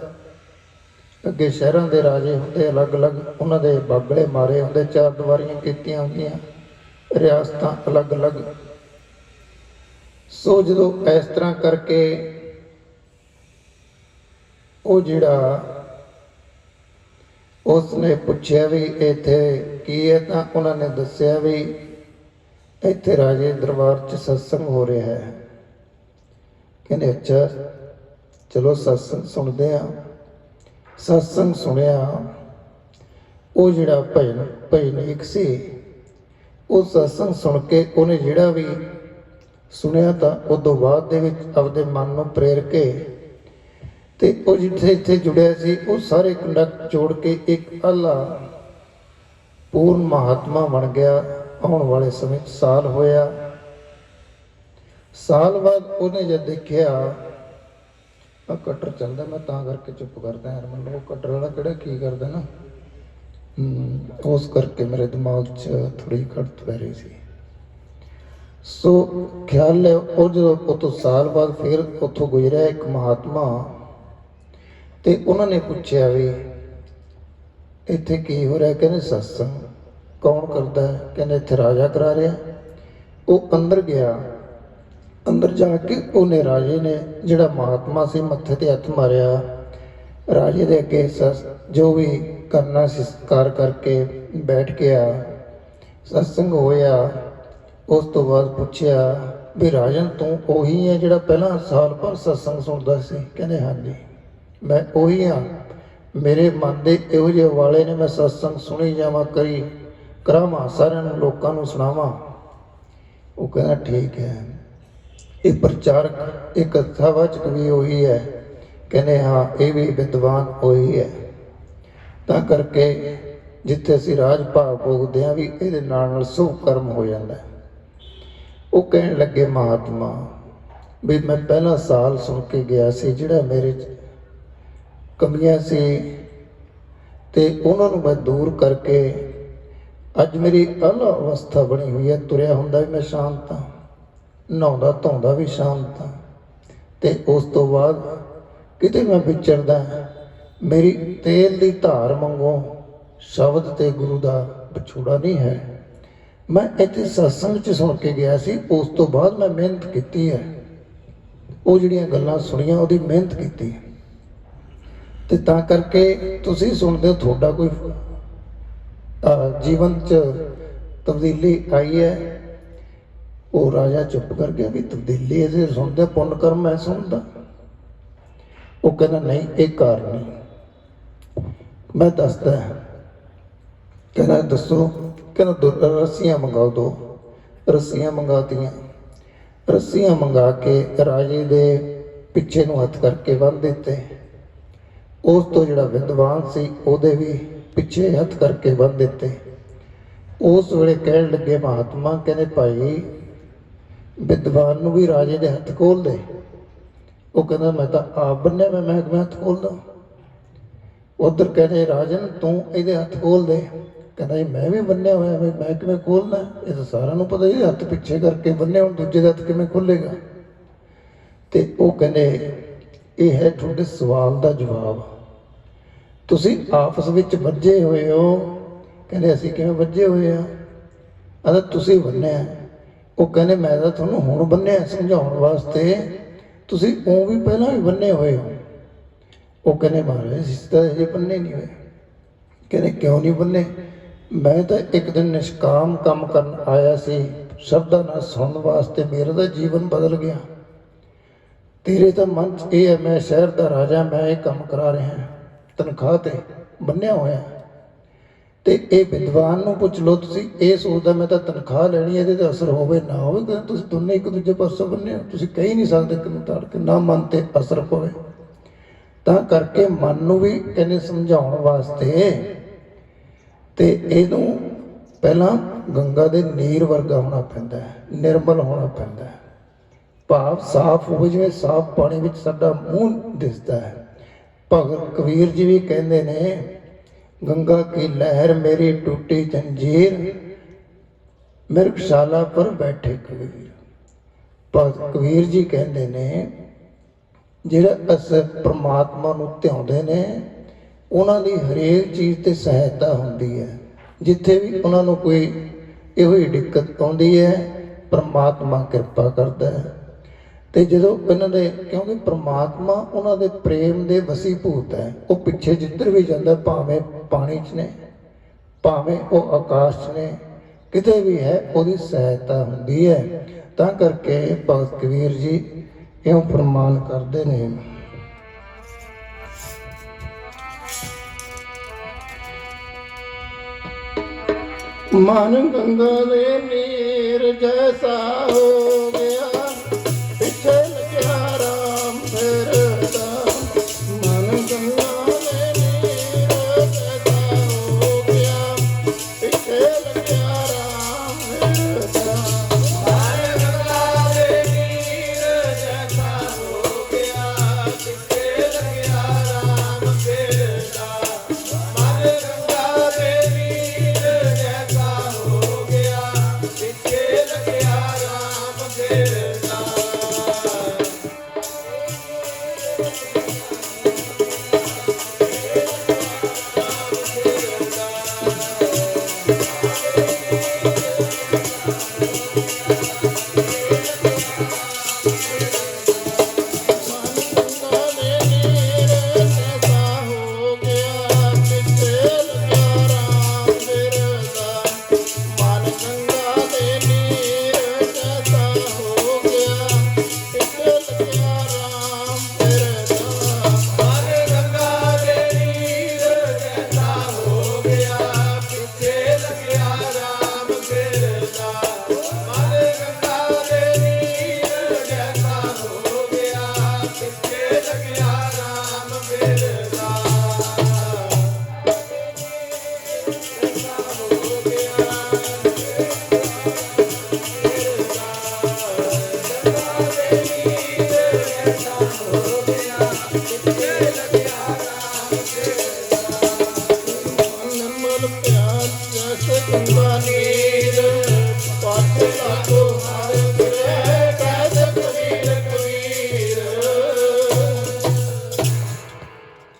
ਅੱਗੇ ਸ਼ਹਿਰਾਂ ਦੇ ਰਾਜੇ ਹੁੰਦੇ ਅਲੱਗ-ਅਲੱਗ, ਉਹਨਾਂ ਦੇ ਬਾਗਲੇ ਮਾਰੇ ਹੁੰਦੇ, ਚਾਰ ਦੀਵਾਰੀਆਂ ਕੀਤੀਆਂ ਹੁੰਦੀਆਂ, ਰਿਆਸਤਾਂ ਅਲੱਗ-ਅਲੱਗ। ਸੋ ਜਦੋਂ ਇਸ ਤਰ੍ਹਾਂ ਕਰਕੇ ਉਹ ਜਿਹੜਾ ਉਸਨੇ ਪੁੱਛਿਆ ਵੀ ਇੱਥੇ ਕੀ ਹੈ, ਤਾਂ ਉਹਨਾਂ ਨੇ ਦੱਸਿਆ ਵੀ ਇੱਥੇ ਰਾਜੇ ਦਰਬਾਰ 'ਚ ਸਤਸੰਗ ਹੋ ਰਿਹਾ ਹੈ। ਕਹਿੰਦੇ ਅੱਛਾ ਚਲੋ ਸਤਸੰਗ ਸੁਣਦੇ ਹਾਂ। ਸਤਸੰਗ ਸੁਣਿਆ। ਉਹ ਜਿਹੜਾ ਭਜਨੀਕ ਸੀ, ਉਹ ਸਤਸੰਗ ਸੁਣ ਕੇ ਉਹਨੇ ਜਿਹੜਾ ਵੀ ਸੁਣਿਆ, ਤਾਂ ਉਦੋਂ ਬਾਅਦ ਦੇ ਵਿੱਚ ਆਪਦੇ ਮਨ ਨੂੰ ਪ੍ਰੇਰ ਕੇ, ਤੇ ਉਹ ਜਿੱਥੇ ਇੱਥੇ ਜੁੜਿਆ ਸੀ ਉਹ ਸਾਰੇ ਕੰਡਕਟ ਜੋੜ ਕੇ ਇੱਕ ਆਲਾ ਪੂਰਨ ਮਹਾਤਮਾ ਬਣ ਗਿਆ। ਆਉਣ ਵਾਲੇ ਸਮੇਂ 'ਚ ਸਾਲ ਹੋਇਆ। ਸਾਲ ਬਾਅਦ ਉਹਨੇ ਜਦ ਦੇਖਿਆ, ਆ ਕਟਰ ਚੱਲਦਾ, ਮੈਂ ਤਾਂ ਕਰਕੇ ਚੁੱਪ ਕਰਦਾ ਯਾਰ, ਮੈਨੂੰ ਉਹ ਕਟਰ ਵਾਲਾ ਕਿਹੜਾ ਕੀ ਕਰਦਾ ਨਾ, ਉਸ ਕਰਕੇ ਮੇਰੇ ਦਿਮਾਗ 'ਚ ਥੋੜ੍ਹੀ ਖੜਤ ਪੈ ਰਹੀ ਸੀ। ਸੋ ਖਿਆਲ ਲਿਆ, ਉਹ ਜਦੋਂ ਉੱਥੋਂ ਸਾਲ ਬਾਅਦ ਫਿਰ ਉੱਥੋਂ ਗੁਜ਼ਰਿਆ ਇੱਕ ਮਹਾਤਮਾ, ਤੇ ਉਹਨਾਂ ਨੇ ਪੁੱਛਿਆ ਵੀ ਇੱਥੇ ਕੀ ਹੋ ਰਿਹਾ? ਕਹਿੰਦੇ ਸਤਸੰਗ। ਕੌਣ ਕਰਦਾ ਹੈ? ਕਹਿੰਦੇ ਇੱਥੇ ਰਾਜਾ ਕਰਾ ਰਿਹਾ। ਉਹ ਅੰਦਰ ਗਿਆ। ਅੰਦਰ ਜਾ ਕੇ ਉਹਨੇ ਰਾਜੇ ਨੇ ਜਿਹੜਾ ਮਹਾਤਮਾ ਸੀ ਮੱਥੇ ਤੇ ਹੱਥ ਮਾਰਿਆ, ਰਾਜੇ ਦੇ ਅੱਗੇ ਜੋ ਵੀ ਕਰਨਾ ਸੀ ਸਤਿਕਾਰ ਕਰਕੇ ਬੈਠ ਗਿਆ। ਸਤਸੰਗ ਹੋਇਆ। ਉਸ ਤੋਂ ਬਾਅਦ ਪੁੱਛਿਆ ਵੀ ਰਾਜਨ ਤੂੰ ਉਹੀ ਹੈ ਜਿਹੜਾ ਪਹਿਲਾਂ ਸਾਲ ਭਰ ਸਤਸੰਗ ਸੁਣਦਾ ਸੀ? ਕਹਿੰਦੇ ਹਾਂਜੀ ਮੈਂ ਉਹੀ ਹਾਂ। ਮੇਰੇ ਮਨ ਦੇ ਇਹੋ ਜਿਹੇ ਵਾਲੇ ਨੇ, ਮੈਂ ਸਤਸੰਗ ਸੁਣੀ ਜਾਵਾਂ, ਕਰਾਵਾਂ, ਸਾਰਿਆਂ ਨੂੰ ਲੋਕਾਂ ਨੂੰ ਸੁਣਾਵਾਂ। ਉਹ ਕਹਿੰਦਾ ਠੀਕ ਹੈ। ਇਹ ਪ੍ਰਚਾਰਕ, ਇਹ ਕਥਾਵਾਚਕ ਵੀ ਉਹੀ ਹੈ। ਕਹਿੰਦੇ ਹਾਂ ਇਹ ਵੀ ਵਿਦਵਾਨ ਉਹੀ ਹੈ। ਤਾਂ ਕਰਕੇ ਜਿੱਥੇ ਅਸੀਂ ਰਾਜ ਭਾਗ ਭੋਗਦੇ ਹਾਂ ਵੀ ਇਹਦੇ ਨਾਲ ਨਾਲ ਸ਼ੁਭ ਕਰਮ ਹੋ ਜਾਂਦਾ। ਉਹ ਕਹਿਣ ਲੱਗੇ ਮਹਾਤਮਾ ਵੀ ਮੈਂ ਪਹਿਲਾਂ ਸਾਲ ਸੁਣ ਕੇ ਗਿਆ ਸੀ, ਜਿਹੜਾ ਮੇਰੇ 'ਚ ਕਮੀਆਂ ਸੀ ਤੇ ਉਹਨਾਂ ਨੂੰ ਮੈਂ ਦੂਰ ਕਰਕੇ ਅੱਜ ਮੇਰੀ ਆਲਾ ਅਵਸਥਾ ਬਣੀ ਹੋਈ ਹੈ। ਤੁਰਿਆ ਹੁੰਦਾ ਵੀ ਮੈਂ ਸ਼ਾਂਤ ਹਾਂ, ਨਹਾਉਂਦਾ ਧੋਂਦਾ ਵੀ ਸ਼ਾਂਤ ਹਾਂ, ਤੇ ਉਸ ਤੋਂ ਬਾਅਦ ਕਿਤੇ ਮੈਂ ਵਿਚਰਦਾ, ਮੇਰੀ ਤੇਲ ਦੀ ਧਾਰ ਵਾਂਗੂ ਸ਼ਬਦ ਤੇ ਗੁਰੂ ਦਾ ਵਿਛੋੜਾ ਨਹੀਂ ਹੈ। ਮੈਂ ਇੱਥੇ ਸਤਸੰਗ 'ਚ ਸੁਣ ਕੇ ਗਿਆ ਸੀ, ਉਸ ਤੋਂ ਬਾਅਦ ਮੈਂ ਮਿਹਨਤ ਕੀਤੀ ਹੈ, ਉਹ ਜਿਹੜੀਆਂ ਗੱਲਾਂ ਸੁਣੀਆਂ ਉਹਦੀ ਮਿਹਨਤ ਕੀਤੀ, ਤੇ ਤਾਂ ਕਰਕੇ ਤੁਸੀਂ ਸੁਣਦੇ ਹੋ, ਤੁਹਾਡਾ ਕੋਈ ਜੀਵਨ 'ਚ ਤਬਦੀਲੀ ਆਈ ਹੈ। ਉਹ ਰਾਜਾ ਚੁੱਪ ਕਰ ਗਿਆ ਵੀ ਤਬਦੀਲੀ ਇਹਦੇ ਸੁਣਦੇ, ਪੁੰਨ ਕਰਮ ਮੈਂ ਸੁਣਦਾ। ਉਹ ਕਹਿੰਦਾ ਨਹੀਂ ਇਹ ਕਾਰਨ ਨਹੀਂ, ਮੈਂ ਦੱਸਦਾ। ਕਹਿੰਦਾ ਦੱਸੋ? ਕਹਿੰਦਾ ਰੱਸੀਆਂ ਮੰਗਾਓ, 2 ਰੱਸੀਆਂ ਮੰਗਾਤੀਆਂ। ਰੱਸੀਆਂ ਮੰਗਾ ਕੇ ਰਾਜੇ ਦੇ ਪਿੱਛੇ ਨੂੰ ਹੱਥ ਕਰਕੇ ਬੰਨ੍ਹ ਦਿੱਤੇ। ਉਸ ਤੋਂ ਜਿਹੜਾ ਵਿਦਵਾਨ ਸੀ ਉਹਦੇ ਵੀ ਪਿੱਛੇ ਹੱਥ ਕਰਕੇ ਬੰਨ੍ਹ ਦਿੱਤੇ। ਉਸ ਵੇਲੇ ਕਹਿਣ ਲੱਗੇ ਮਹਾਤਮਾ, ਕਹਿੰਦੇ ਭਾਈ ਵਿਦਵਾਨ ਨੂੰ ਵੀ ਰਾਜੇ ਦੇ ਹੱਥ ਖੋਲ ਦੇ। ਉਹ ਕਹਿੰਦਾ ਮੈਂ ਤਾਂ ਆਪ ਬੰਨਿਆ, ਮੈਂ ਹੱਥ ਖੋਲਦਾ। ਉਧਰ ਕਹਿੰਦੇ ਰਾਜਨ ਤੂੰ ਇਹਦੇ ਹੱਥ ਖੋਲ ਦੇ। ਕਹਿੰਦਾ ਜੀ ਮੈਂ ਵੀ ਬੰਨਿਆ ਹੋਇਆ, ਮੈਂ ਕਿਵੇਂ ਖੋਲਣਾ? ਇਹ ਤਾਂ ਸਾਰਿਆਂ ਨੂੰ ਪਤਾ, ਇਹ ਹੱਥ ਪਿੱਛੇ ਕਰਕੇ ਬੰਨਿਆ, ਹੁਣ ਦੂਜੇ ਦਾ ਹੱਥ ਕਿਵੇਂ ਖੋਲੇਗਾ? ਤੇ ਉਹ ਕਹਿੰਦੇ ਇਹ ਹੈ ਤੁਹਾਡੇ ਸਵਾਲ ਦਾ ਜਵਾਬ। ਤੁਸੀਂ ਆਪਸ ਵਿੱਚ ਵੱਜੇ ਹੋਏ ਹੋ। ਕਹਿੰਦੇ ਅਸੀਂ ਕਿਵੇਂ ਵੱਜੇ ਹੋਏ ਆ? ਆਦਾ ਤੁਸੀਂ ਬੰਨਿਆ। ਉਹ ਕਹਿੰਦੇ ਮੈਂ ਤਾਂ ਤੁਹਾਨੂੰ ਹੁਣ ਬੰਨਿਆ ਸਮਝਾਉਣ ਵਾਸਤੇ, ਤੁਸੀਂ ਉਹ ਵੀ ਪਹਿਲਾਂ ਵੀ ਬੰਨੇ ਹੋਏ ਹੋ। ਉਹ ਕਹਿੰਦੇ ਮਹਾਰਾਜ ਅਸੀਂ ਤਾਂ ਅਜੇ ਬੰਨੇ ਨਹੀਂ ਹੋਏ। ਕਹਿੰਦੇ ਕਿਉਂ ਨਹੀਂ ਬੰਨੇ? ਮੈਂ ਤਾਂ ਇੱਕ ਦਿਨ ਨਿਸ਼ਕਾਮ ਕੰਮ ਕਰਨ ਆਇਆ ਸੀ, ਸ਼ਬਦਾਂ ਨਾਲ ਸੁਣਨ ਵਾਸਤੇ, ਮੇਰਾ ਤਾਂ ਜੀਵਨ ਬਦਲ ਗਿਆ। ਤੇਰੇ ਤਾਂ ਮਨ 'ਚ ਇਹ ਹੈ ਮੈਂ ਸ਼ਹਿਰ ਦਾ ਰਾਜਾ, ਮੈਂ ਇਹ ਕੰਮ ਕਰਾ ਰਿਹਾ, ਤਨਖਾਹ ਤੇ ਬੰਨਿਆ ਹੋਇਆ। ਤੇ ਇਹ ਵਿਦਵਾਨ ਨੂੰ ਪੁੱਛ ਲਓ, ਤੁਸੀਂ ਇਹ ਸੋਚਦਾ ਮੈਂ ਤਾਂ ਤਨਖਾਹ ਲੈਣੀ, ਇਹਦੇ ਤੇ ਅਸਰ ਹੋਵੇ ਨਾ ਹੋਵੇ, ਕਹਿੰਦੇ ਤੁਸੀਂ ਦੋਨੇ ਇੱਕ ਦੂਜੇ ਪਾਸੋਂ ਬੰਨੇ ਹੋ, ਤੁਸੀਂ ਕਹਿ ਨਹੀਂ ਸਕਦੇ ਕਿ ਨੂੰ ਤਾੜ ਕੇ ਨਾ ਮਨ ਤੇ ਅਸਰ ਪਵੇ। ਤਾਂ ਕਰਕੇ ਮਨ ਨੂੰ ਵੀ ਕਹਿੰਦੇ ਸਮਝਾਉਣ ਵਾਸਤੇ ਤੇ ਇਹਨੂੰ ਪਹਿਲਾਂ ਗੰਗਾ ਦੇ ਨੀਰ ਵਰਗਾ ਹੋਣਾ ਪੈਂਦਾ ਹੈ, ਨਿਰਮਲ ਹੋਣਾ ਪੈਂਦਾ ਹੈ, ਭਾਵ ਸਾਫ਼ ਹੋਵੇ, ਜਿਵੇਂ ਸਾਫ਼ ਪਾਣੀ ਵਿੱਚ ਸਾਡਾ ਮੂੰਹ ਦਿਸਦਾ ਹੈ। ਭਗਤ ਕਬੀਰ ਜੀ ਵੀ ਕਹਿੰਦੇ ਨੇ, ਗੰਗਾ ਕੀ ਲਹਿਰ ਮੇਰੀ ਟੂਟੀ ਜੰਜੀਰ, ਮਿਰਗਸ਼ਾਲਾ ਪਰ ਬੈਠੇ ਕਬੀਰ। ਭਗਤ ਕਬੀਰ ਜੀ ਕਹਿੰਦੇ ਨੇ ਜਿਹੜਾ ਅਸ ਪ੍ਰਮਾਤਮਾ ਨੂੰ ਧਿਆਉਂਦੇ ਨੇ, ਉਹਨਾਂ ਦੀ ਹਰੇਕ ਚੀਜ਼ ਤੇ ਸਹਾਇਤਾ ਹੁੰਦੀ ਹੈ। ਜਿੱਥੇ ਵੀ ਉਹਨਾਂ ਨੂੰ ਕੋਈ ਇਹੋ ਹੀ ਦਿੱਕਤ ਆਉਂਦੀ ਹੈ, ਪ੍ਰਮਾਤਮਾ ਕਿਰਪਾ ਕਰਦਾ ਹੈ। ਤੇ ਜਦੋਂ ਇਹਨਾਂ ਦੇ, ਕਿਉਂਕਿ ਪ੍ਰਮਾਤਮਾ ਉਹਨਾਂ ਦੇ ਪ੍ਰੇਮ ਦੇ ਵਸੀਭੂਤ ਹੈ, ਉਹ ਪਿੱਛੇ ਜਿੱਧਰ ਵੀ ਜਾਂਦਾ, ਭਾਵੇਂ ਪਾਣੀ 'ਚ ਨੇ, ਭਾਵੇਂ ਉਹ ਆਕਾਸ਼ 'ਚ ਨੇ, ਕਿਤੇ ਵੀ ਹੈ ਉਹਦੀ ਸਹਾਇਤਾ ਹੁੰਦੀ ਹੈ। ਤਾਂ ਕਰਕੇ ਭਗਤ ਕਬੀਰ ਜੀ ਇਉਂ ਫਰਮਾਨ ਕਰਦੇ ਨੇ, ਮਨ ਗੰਗਾ ਦੇ ਨੀਰ ਜੈਸਾ ਹੋ ਗਿਆ, ਪਿੱਛੇ ਲੱਗਿਆ ਰਾਮ ਫਿਰਦਾ। ਮਨ ਗੰਗਾ ਦੇ ਨੀਰ ਜੈਸਾ ਹੋ ਗਿਆ, ਪਿੱਛੇ ਲੱਗਿਆ ਰਾਮ ਫਿਰਦਾ। ਮਨ ਗੰਗਾ ਦੇ ਨੀਰ ਜੈਸਾ ਹੋ ਗਿਆ, ਪਿੱਛੇ ਲੱਗਿਆ ਰਾਮ ਫਿਰਦਾ। ਮਨ ਗੰਗਾ ਦੇ ਨੀਰ ਜੈਸਾ ਹੋ ਗਿਆ, ਪਿੱਛੇ ਲੱਗਿਆ ਰਾਮ ਫਿਰਦਾ।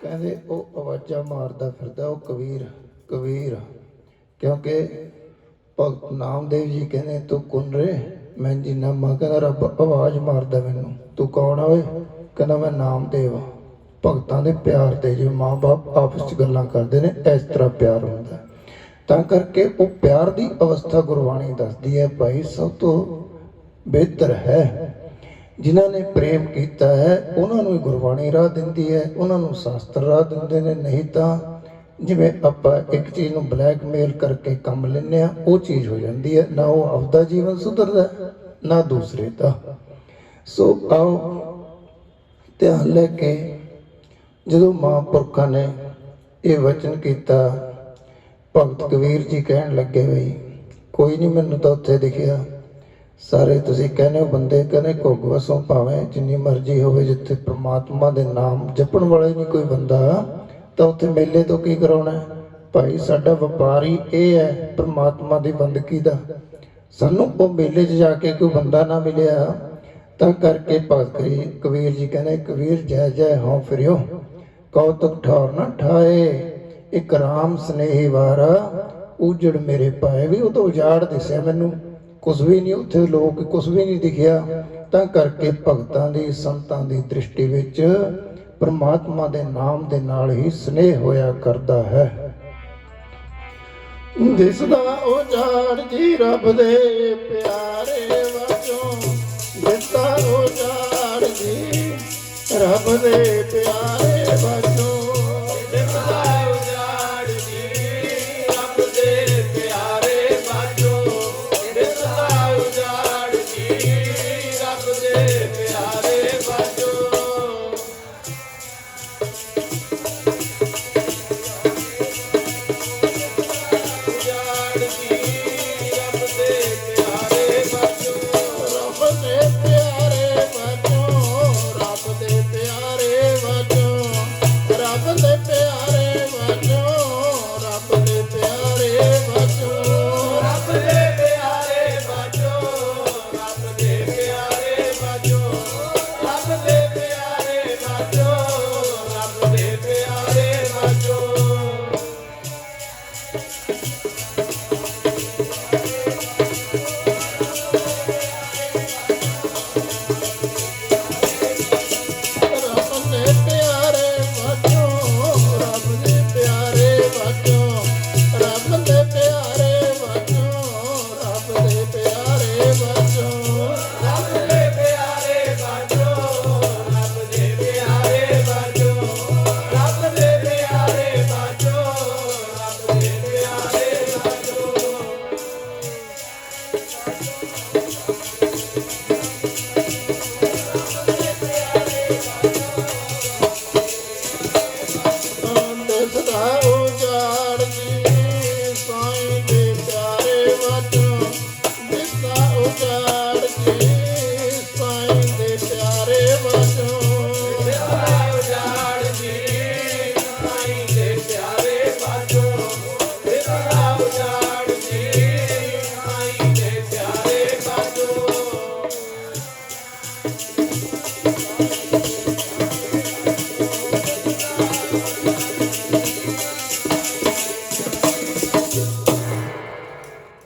ਕਹਿੰਦੇ ਉਹ ਆਵਾਜ਼ਾਂ ਮਾਰਦਾ ਫਿਰਦਾ, ਉਹ ਕਬੀਰ ਕਬੀਰ। ਕਿਉਂਕਿ ਭਗਤ ਨਾਮਦੇਵ ਜੀ ਕਹਿੰਦੇ ਤੂੰ ਕੌਣ ਰੇ? ਮੈਂ ਜੀ ਨਾਮਾ। ਕਹਿੰਦਾ ਰੱਬ ਆਵਾਜ਼ ਮਾਰਦਾ ਮੈਨੂੰ, ਤੂੰ ਕੌਣ ਓਏ? ਕਹਿੰਦਾ ਮੈਂ ਨਾਮਦੇਵ। ਭਗਤਾਂ ਦੇ ਪਿਆਰ ਤੇ, ਜਿਵੇਂ ਮਾਂ ਬਾਪ ਆਪਸ 'ਚ ਗੱਲਾਂ ਕਰਦੇ ਨੇ, ਇਸ ਤਰ੍ਹਾਂ ਪਿਆਰ ਹੁੰਦਾ। ਤਾਂ ਕਰਕੇ ਉਹ ਪਿਆਰ ਦੀ ਅਵਸਥਾ ਗੁਰਬਾਣੀ ਦੱਸਦੀ ਹੈ, ਭਾਈ ਸਭ ਤੋਂ ਬਿਹਤਰ ਹੈ ਜਿਨ੍ਹਾਂ ਨੇ ਪ੍ਰੇਮ ਕੀਤਾ ਹੈ, ਉਹਨਾਂ ਨੂੰ ਗੁਰਬਾਣੀ ਰਾਹ ਦਿੰਦੀ ਹੈ, ਉਹਨਾਂ ਨੂੰ ਸ਼ਾਸਤਰ ਰਾਹ ਦਿੰਦੇ ਨੇ। ਨਹੀਂ ਤਾਂ ਜਿਵੇਂ ਆਪਾਂ ਇੱਕ ਚੀਜ਼ ਨੂੰ ਬਲੈਕਮੇਲ ਕਰਕੇ ਕੰਮ ਲੈਂਦੇ ਹਾਂ, ਉਹ ਚੀਜ਼ ਹੋ ਜਾਂਦੀ ਹੈ, ਨਾ ਉਹ ਆਪਦਾ ਜੀਵਨ ਸੁਧਰਦਾ ਨਾ ਦੂਸਰੇ ਦਾ। ਸੋ ਆਓ ਧਿਆਨ ਲੈ ਕੇ, ਜਦੋਂ ਮਹਾਂਪੁਰਖਾਂ ਨੇ ਇਹ ਵਚਨ ਕੀਤਾ, ਭਗਤ ਕਬੀਰ ਜੀ ਕਹਿਣ ਲੱਗੇ ਬਈ ਕੋਈ ਨਹੀਂ, ਮੈਨੂੰ ਤਾਂ ਉੱਥੇ ਦਿਖਿਆ ਸਾਰੇ ਤੁਸੀਂ ਕਹਿੰਦੇ ਹੋ ਬੰਦੇ, ਕਹਿੰਦੇ ਘੁੱਗ ਵਸੋਂ ਭਾਵੇਂ ਜਿੰਨੀ ਮਰਜ਼ੀ ਹੋਵੇ, ਜਿੱਥੇ ਪ੍ਰਮਾਤਮਾ ਦੇ ਨਾਮ ਜਪਣ ਵਾਲੇ ਨਹੀਂ ਕੋਈ ਬੰਦਾ, ਤਾਂ ਉੱਥੇ ਮੇਲੇ ਤੋਂ ਕੀ ਕਰਾਉਣਾ? ਭਾਈ ਸਾਡਾ ਵਪਾਰੀ ਇਹ ਹੈ ਪ੍ਰਮਾਤਮਾ ਦੀ ਬੰਦਗੀ ਦਾ, ਸਾਨੂੰ ਉਹ ਮੇਲੇ 'ਚ ਜਾ ਕੇ ਕੋਈ ਬੰਦਾ ਨਾ ਮਿਲਿਆ। ਤਾਂ ਕਰਕੇ ਭਗਤ ਕਬੀਰ ਜੀ ਕਹਿੰਦੇ, ਕਬੀਰ ਜੈ ਜੈ ਹੋਂ ਫਿਰਿਓ, ਕੌਤਕ ਠੌਰ ਨਾ ਠਾਏ, ਇੱਕ ਰਾਮ ਸਨੇਹੀ ਵਾਰਾ ਉਜੜ ਮੇਰੇ ਪਾਏ, ਵੀ ਉਹ ਤਾਂ ਉਜਾੜ ਦਿਸਿਆ ਮੈਨੂੰ, ਕੁਛ ਵੀ ਨਹੀਂ ਉੱਥੇ, ਲੋਕ ਕੁਛ ਵੀ ਨਹੀਂ ਦਿਖਿਆ। ਤਾਂ ਕਰਕੇ ਭਗਤਾਂ ਦੀ ਸੰਤਾਂ ਦੀ ਦ੍ਰਿਸ਼ਟੀ ਵਿੱਚ ਪਰਮਾਤਮਾ ਦੇ ਨਾਮ ਦੇ ਨਾਲ ਹੀ ਸਨੇਹ ਹੋਇਆ ਕਰਦਾ ਹੈ। ਦਿਸਦਾ ਉਜਾੜ ਜੀ ਰੱਬ ਦੇ ਪਿਆਰੇ ਵਜੋਂ, ਦਿਸਦਾ ਉਜਾੜ ਜੀ ਰੱਬ ਦੇ ਪਿਆਰੇ ਵਜੋਂ, ਦਿਸਦਾ ਉਜਾੜ ਜੀ ਰੱਬ ਦੇ ਪਿਆਰੇ ਵਜੋਂ, ਦਿਸਦਾ ਉਜਾੜ ਜੀ ਰੱਬ ਦੇ ਪਿਆਰੇ ਵਜੋਂ।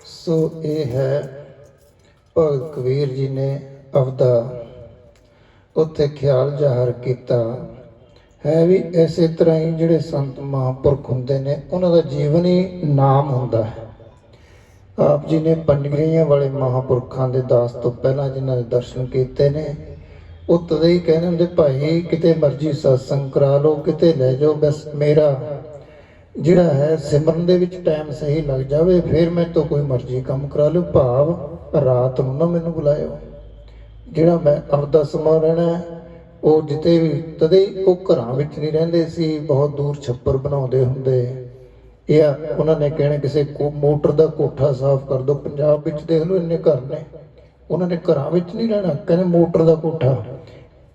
ਸੋ ਇਹ ਹੈ ਭਗਤ ਕਬੀਰ ਜੀ ਨੇ ਆਪਦਾ ਉੱਥੇ ਖਿਆਲ ਜ਼ਾਹਰ ਕੀਤਾ ਹੈ। ਵੀ ਇਸੇ ਤਰ੍ਹਾਂ ਹੀ ਜਿਹੜੇ ਸੰਤ ਮਹਾਂਪੁਰਖ ਹੁੰਦੇ ਨੇ ਉਹਨਾਂ ਦਾ ਜੀਵਨ ਹੀ ਨਾਮ ਹੁੰਦਾ ਹੈ। ਆਪ ਜੀ ਨੇ ਪੰਜਗਰੀਆਂ ਵਾਲੇ ਮਹਾਂਪੁਰਖਾਂ ਦੇ ਦਾਸ ਤੋਂ ਪਹਿਲਾਂ ਜਿਨ੍ਹਾਂ ਦੇ ਦਰਸ਼ਨ ਕੀਤੇ ਨੇ, ਉਹ ਤਦੇ ਹੀ ਕਹਿੰਦੇ ਹੁੰਦੇ, ਭਾਈ ਕਿਤੇ ਮਰਜ਼ੀ ਸਤਸੰਗ ਕਰਾ ਲਓ, ਕਿਤੇ ਲੈ ਜਾਓ, ਬਸ ਮੇਰਾ ਜਿਹੜਾ ਹੈ ਸਿਮਰਨ ਦੇ ਵਿੱਚ ਟਾਈਮ ਸਹੀ ਲੱਗ ਜਾਵੇ, ਫਿਰ ਮੈਂ ਤੋਂ ਕੋਈ ਮਰਜ਼ੀ ਕੰਮ ਕਰਾ ਲਓ, ਭਾਵ ਰਾਤ ਨੂੰ ਨਾ ਮੈਨੂੰ ਬੁਲਾਇਓ। ਜਿਹੜਾ ਮੈਂ ਆਪਦਾ ਸਮਾਂ ਰਹਿਣਾ ਉਹ ਜਿੱਤੇ ਵੀ, ਤਦੇ ਉਹ ਘਰਾਂ ਵਿੱਚ ਨਹੀਂ ਰਹਿੰਦੇ ਸੀ, ਬਹੁਤ ਦੂਰ ਛੱਪਰ ਬਣਾਉਂਦੇ ਹੁੰਦੇ। ਇਹ ਉਹਨਾਂ ਨੇ ਕਹਿਣਾ ਕਿਸੇ ਮੋਟਰ ਦਾ ਕੋਠਾ ਸਾਫ਼ ਕਰ ਦਿਓ। ਪੰਜਾਬ ਵਿੱਚ ਦੇਖ ਲਓ ਇੰਨੇ ਘਰ ਨੇ, ਉਹਨਾਂ ਨੇ ਘਰਾਂ ਵਿੱਚ ਨਹੀਂ ਰਹਿਣਾ, ਕਹਿੰਦੇ ਮੋਟਰ ਦਾ ਕੋਠਾ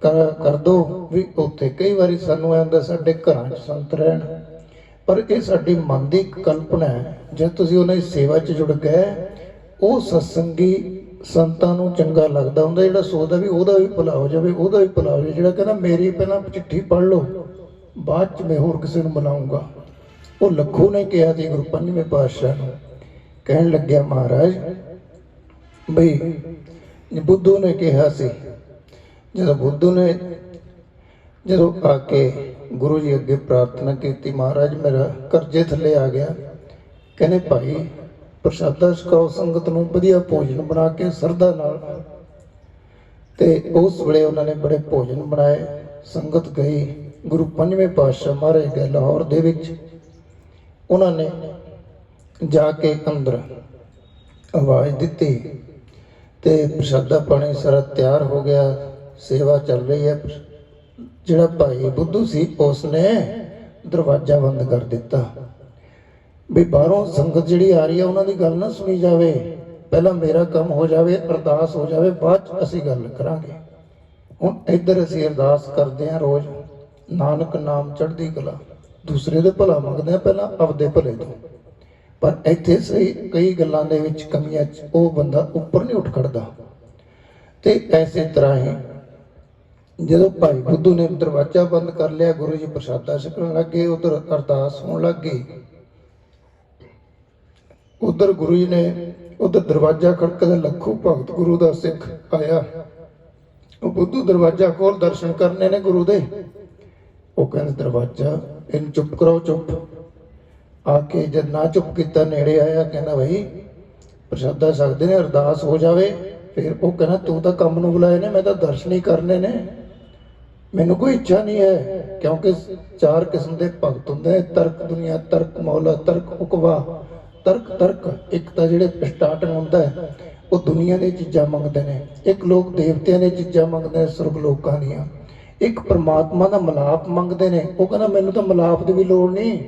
ਕਰ ਦਿਓ। ਵੀ ਉੱਥੇ ਕਈ ਵਾਰੀ ਸਾਨੂੰ ਐਂ ਹੁੰਦਾ ਸਾਡੇ ਘਰਾਂ 'ਚ ਸੰਤ ਰਹਿਣ, ਪਰ ਇਹ ਸਾਡੀ ਮਨ ਦੀ ਇੱਕ ਕਲਪਨਾ ਹੈ। ਜੇ ਤੁਸੀਂ ਉਹਨਾਂ ਦੀ ਸੇਵਾ 'ਚ ਜੁੜ ਗਏ, ਉਹ ਸਤਸੰਗੀ ਸੰਤਾਂ ਨੂੰ ਚੰਗਾ ਲੱਗਦਾ ਹੁੰਦਾ, ਜਿਹੜਾ ਸੋਚਦਾ ਵੀ ਉਹਦਾ ਵੀ ਭਲਾ ਹੋ ਜਾਵੇ, ਉਹਦਾ ਵੀ ਭਲਾ ਹੋ ਜਾਵੇ, ਜਿਹੜਾ ਕਹਿੰਦਾ ਮੇਰੀ ਪਹਿਲਾਂ ਚਿੱਠੀ ਪੜ੍ਹ ਲਓ, ਬਾਅਦ 'ਚ ਮੈਂ ਹੋਰ ਕਿਸੇ ਨੂੰ ਮਿਲਾਊਂਗਾ। ਉਹ ਲੱਖੂ ਨੇ ਕਿਹਾ ਸੀ ਗੁਰੂ ਪੰਜਵੇਂ ਪਾਤਸ਼ਾਹ ਨੂੰ, ਕਹਿਣ ਲੱਗਿਆ ਮਹਾਰਾਜ ਬਈ ਬੁੱਧੂ ਨੇ ਕਿਹਾ ਸੀ, ਜਦੋਂ ਬੁੱਧੂ ਨੇ ਜਦੋਂ ਆ ਕੇ ਗੁਰੂ ਜੀ ਅੱਗੇ ਪ੍ਰਾਰਥਨਾ ਕੀਤੀ, ਮਹਾਰਾਜ ਮੇਰਾ ਕਰਜ਼ੇ ਥੱਲੇ ਆ ਗਿਆ, ਕਹਿੰਦੇ ਭਾਈ ਪ੍ਰਸ਼ਾਦਾ ਛਕਾਓ ਸੰਗਤ ਨੂੰ, ਵਧੀਆ ਭੋਜਨ ਬਣਾ ਕੇ ਸਰਦਾ ਨਾਲ। ਤੇ ਉਸ ਵੇਲੇ ਉਹਨਾਂ ਨੇ ਬੜੇ ਭੋਜਨ ਬਣਾਏ, ਸੰਗਤ ਗਈ। ਗੁਰੂ ਪੰਜਵੇਂ ਪਾਤਸ਼ਾਹ ਮਹਾਰਾਜ ਗਏ ਲਾਹੌਰ ਦੇ ਵਿੱਚ, ਉਹਨਾਂ ਨੇ ਜਾ ਕੇ ਅੰਦਰ ਆਵਾਜ਼ ਦਿੱਤੀ ਤੇ ਪ੍ਰਸ਼ਾਦਾ ਪਾਣੀ ਸਾਰਾ ਤਿਆਰ ਹੋ ਗਿਆ, ਸੇਵਾ ਚੱਲ ਰਹੀ ਹੈ। ਜਿਹੜਾ ਭਾਈ ਬੁੱਧੂ ਸੀ ਉਸਨੇ ਦਰਵਾਜ਼ਾ ਬੰਦ ਕਰ ਦਿੱਤਾ ਵੀ ਬਾਹਰੋਂ ਸੰਗਤ ਜਿਹੜੀ ਆ ਰਹੀ ਹੈ ਉਹਨਾਂ ਦੀ ਗੱਲ ਨਾ ਸੁਣੀ ਜਾਵੇ, ਪਹਿਲਾਂ ਮੇਰਾ ਕੰਮ ਹੋ ਜਾਵੇ, ਅਰਦਾਸ ਹੋ ਜਾਵੇ, ਬਾਅਦ 'ਚ ਅਸੀਂ ਗੱਲ ਕਰਾਂਗੇ। ਹੁਣ ਇੱਧਰ ਅਸੀਂ ਅਰਦਾਸ ਕਰਦੇ ਹਾਂ ਰੋਜ਼, ਨਾਨਕ ਨਾਮ ਚੜ੍ਹਦੀ ਕਲਾ, ਦੂਸਰੇ ਦੇ ਭਲਾ ਮੰਗਦੇ ਹਾਂ, ਪਹਿਲਾਂ ਆਪਦੇ ਭਲੇ ਤੋਂ। ਪਰ ਇੱਥੇ ਸਹੀ ਕਈ ਗੱਲਾਂ ਦੇ ਵਿੱਚ ਕਮੀਆਂ 'ਚ ਉਹ ਬੰਦਾ ਉੱਪਰ ਨਹੀਂ ਉੱਠ ਖੜਦਾ। ਤੇ ਐਸੇ ਤਰ੍ਹਾਂ ਹੀ ਜਦੋਂ ਭਾਈ ਬੁੱਧੂ ਨੇ ਦਰਵਾਜ਼ਾ ਬੰਦ ਕਰ ਲਿਆ, ਗੁਰੂ ਜੀ ਪ੍ਰਸ਼ਾਦਾ ਛਕਣ ਲੱਗੇ, ਉਧਰ ਅਰਦਾਸ ਹੋਣ ਲੱਗ ਗਈ। ਉਧਰ ਗੁਰੂ ਜੀ ਨੇ ਉਧਰ ਦਰਵਾਜ਼ਾ ਖੜਕਦਾ, ਲੱਖੂ ਭਗਤ ਗੁਰੂ ਦਾ ਸਿੱਖ ਆਇਆ। ਉਹ ਬੁੱਧੂ ਦਰਵਾਜ਼ਾ ਖੋਲ, ਦਰਸ਼ਨ ਕਰਨੇ ਨੇ ਗੁਰੂ ਦੇ। ਉਹ ਕਹਿੰਦੇ ਦਰਵਾਜ਼ਾ ਇਹਨੂੰ ਚੁੱਪ ਕਰਾਓ, ਚੁੱਪ। ਆ ਕੇ ਜਦ ਨਾ ਚੁੱਪ ਕੀਤਾ, ਨੇੜੇ ਆਇਆ, ਕਹਿੰਦਾ ਬਈ ਪ੍ਰਸ਼ਾਦਾ ਛਕਦੇ ਨੇ, ਅਰਦਾਸ ਹੋ ਜਾਵੇ। ਫਿਰ ਉਹ ਕਹਿੰਦਾ ਤੂੰ ਤਾਂ ਕੰਮ ਨੂੰ ਬੁਲਾਏ ਨੇ, ਮੈਂ ਤਾਂ ਦਰਸ਼ਨ ਹੀ ਕਰਨੇ ਨੇ, ਮੈਨੂੰ ਕੋਈ ਇੱਛਾ ਨਹੀਂ ਹੈ। ਕਿਉਂਕਿ 4 ਕਿਸਮ ਦੇ ਭਗਤ ਹੁੰਦੇ, ਤਰਕ ਦੁਨੀਆ, ਤਰਕ ਮੌਲਾ, ਤਰਕ ਉਕਵਾ। ਤਰਕ ਇੱਕ ਤਾਂ ਜਿਹੜੇ ਸਟਾਰਟਿੰਗ ਹੁੰਦਾ ਹੈ ਉਹ ਦੁਨੀਆ ਦੀਆਂ ਚੀਜ਼ਾਂ ਮੰਗਦੇ ਨੇ, ਇੱਕ ਲੋਕ ਦੇਵਤਿਆਂ ਦੀਆਂ ਚੀਜ਼ਾਂ ਮੰਗਦੇ ਨੇ, ਸੁਰਗ ਲੋਕਾਂ ਦੀਆਂ, ਇੱਕ ਪਰਮਾਤਮਾ ਦਾ ਮਿਲਾਪ ਮੰਗਦੇ ਨੇ। ਉਹ ਕਹਿੰਦਾ ਮੈਨੂੰ ਤਾਂ ਮਿਲਾਪ ਦੀ ਵੀ ਲੋੜ ਨਹੀਂ,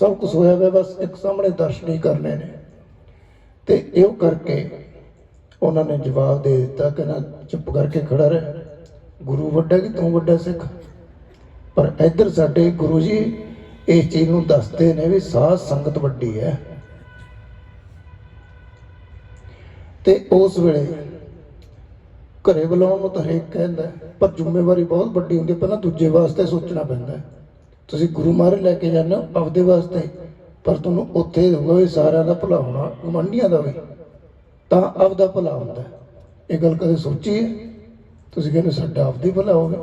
ਸਭ ਕੁਝ ਹੋਇਆ ਹੋਇਆ, ਬਸ ਇੱਕ ਸਾਹਮਣੇ ਦਰਸ਼ਨ ਹੀ ਕਰਨੇ ਨੇ। ਤੇ ਇਹੋ ਕਰਕੇ ਉਹਨਾਂ ਨੇ ਜਵਾਬ ਦੇ ਦਿੱਤਾ, ਕਹਿੰਦਾ ਚੁੱਪ ਕਰਕੇ ਖੜਾ ਰਹਿ, ਗੁਰੂ ਵੱਡਾ ਕਿ ਤੂੰ ਵੱਡਾ ਸਿੱਖ। ਪਰ ਇੱਧਰ ਸਾਡੇ ਗੁਰੂ ਜੀ ਇਸ ਚੀਜ਼ ਨੂੰ ਦੱਸਦੇ ਨੇ ਵੀ ਸਾਧ ਸੰਗਤ ਵੱਡੀ ਹੈ। ਤੇ ਉਸ ਵੇਲੇ ਘਰੇ ਬੁਲਾਉਣ ਨੂੰ ਤਾਂ ਹਰੇਕ ਕਹਿੰਦਾ, ਪਰ ਜ਼ਿੰਮੇਵਾਰੀ ਬਹੁਤ ਵੱਡੀ ਹੁੰਦੀ, ਪਹਿਲਾਂ ਦੂਜੇ ਵਾਸਤੇ ਸੋਚਣਾ ਪੈਂਦਾ। ਤੁਸੀਂ ਗੁਰੂ ਮਹਾਰਾਜ ਲੈ ਕੇ ਜਾਂਦੇ ਹੋ ਆਪਦੇ ਵਾਸਤੇ, ਪਰ ਤੁਹਾਨੂੰ ਉੱਥੇ ਹੋਊਗਾ ਵੀ ਸਾਰਿਆਂ ਦਾ ਭਲਾ ਹੋਣਾ, ਗੁਆਂਢੀਆਂ ਦਾ ਵੀ, ਤਾਂ ਆਪਦਾ ਭਲਾ ਹੁੰਦਾ। ਇਹ ਗੱਲ ਕਦੇ ਸੋਚੀ ਹੈ? ਤੁਸੀਂ ਕਹਿੰਦੇ ਸਾਡਾ ਆਪਦਾ ਹੀ ਭਲਾ ਹੋਵੇ।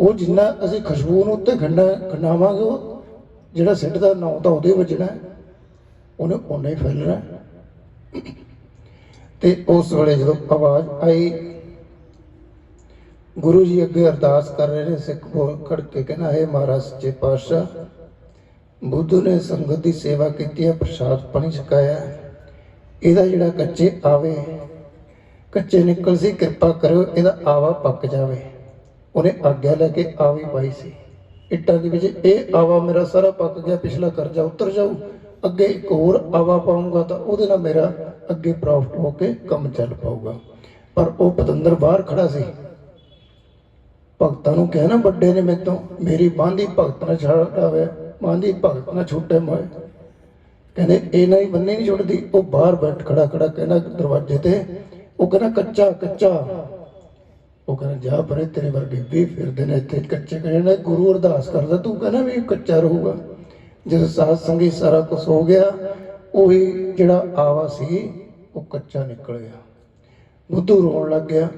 ਉਹ ਜਿੰਨਾ ਅਸੀਂ ਖੁਸ਼ਬੂ ਨੂੰ ਉੱਤੇ ਖੰਡਾਵਾਂਗੇ, ਉਹ ਜਿਹੜਾ ਸਿੱਟ ਦਾ ਨਾਂ ਤਾਂ ਉਹਦੇ ਵੱਜਣਾ, ਉਹਨੇ ਓਨਾ ਹੀ ਫੈਲਣਾ। ਤੇ ਉਸ ਵੇਲੇ ਜਦੋਂ ਆਵਾਜ਼ ਆਈ, ਗੁਰੂ ਜੀ ਅੱਗੇ ਅਰਦਾਸ ਕਰ ਰਹੇ ਨੇ, ਸਿੱਖ ਖੜ ਕੇ ਕਹਿੰਦਾ ਹੈ ਮਹਾਰਾਜ ਸੱਚੇ ਪਾਤਸ਼ਾਹ, ਬੁੱਧੂ ਨੇ ਸੰਗਤ ਦੀ ਸੇਵਾ ਕੀਤੀ ਹੈ, ਪ੍ਰਸ਼ਾਦ ਪਾਣੀ ਛਕਾਇਆ, ਇਹਦਾ ਜਿਹੜਾ ਕੱਚੇ ਨਿਕਲ ਸੀ, ਕਿਰਪਾ ਕਰਿਓ ਇਹਦਾ ਆਵਾ ਪੱਕ ਜਾਵੇ। ਉਹਨੇ ਆਗਿਆ ਲੈ ਕੇ ਆਵੀ ਪਾਈ ਸੀ ਇੱਟਾਂ ਦੇ ਵਿੱਚ, ਇਹ ਆਵਾ ਮੇਰਾ ਸਾਰਾ ਪੱਕ ਗਿਆ, ਪਿਛਲਾ ਕਰਜ਼ਾ ਉਤਰ ਜਾਊ, ਅੱਗੇ ਇੱਕ ਹੋਰ ਆਵਾ ਪਾਊਂਗਾ ਤਾਂ ਉਹਦੇ ਨਾਲ ਮੇਰਾ ਅੱਗੇ ਪ੍ਰੋਫਿਟ ਹੋ ਕੇ ਕੰਮ ਚੱਲ ਪਾਊਗਾ। ਪਰ ਉਹ ਪਤੰਦਰ ਬਾਹਰ ਖੜਾ ਸੀ, ਭਗਤਾਂ ਨੂੰ ਕਹਿਣਾ ਵੱਡੇ ਨੇ ਮੇਰੇ ਤੋਂ, ਮੇਰੀ ਬਾਂਦੀ ਭਗਤ ਨਾਲ ਛਾੜਾਵੇ, ਬਾਂਦੀ ਭਗਤ ਨਾਲ ਛੁੱਟੇ ਮੋਏ, ਕਹਿੰਦੇ ਇਹਨਾਂ ਹੀ ਬੰਨੇ ਨਹੀਂ ਛੁੱਟਦੀ। ਉਹ ਬਾਹਰ ਬੈਠ ਖੜਾ ਕਹਿੰਦਾ ਦਰਵਾਜ਼ੇ ਤੇ, ਉਹ ਕਹਿੰਦਾ ਕੱਚਾ। ਉਹ ਕਹਿੰਦਾ ਜਾ ਪਰੇ, ਤੇਰੇ ਵਰਗੇ ਵੀ ਫਿਰਦੇ ਨੇ ਇੱਥੇ ਕੱਚੇ ਕਹਿੰਦੇ। ਗੁਰੂ ਅਰਦਾਸ ਕਰਦਾ, ਤੂੰ ਕਹਿੰਦਾ ਵੀ ਕੱਚਾ ਰਹੂਗਾ। ਜਦੋਂ ਸਾਧ ਸੰਗੀ ਸਾਰਾ ਕੁਝ ਹੋ ਗਿਆ, ਉਹੀ ਜਿਹੜਾ ਆਵਾ ਸੀ ਉਹ ਕੱਚਾ ਨਿਕਲ ਗਿਆ। ਬੁੱਧੂ ਰੋਣ ਲੱਗ ਗਿਆ,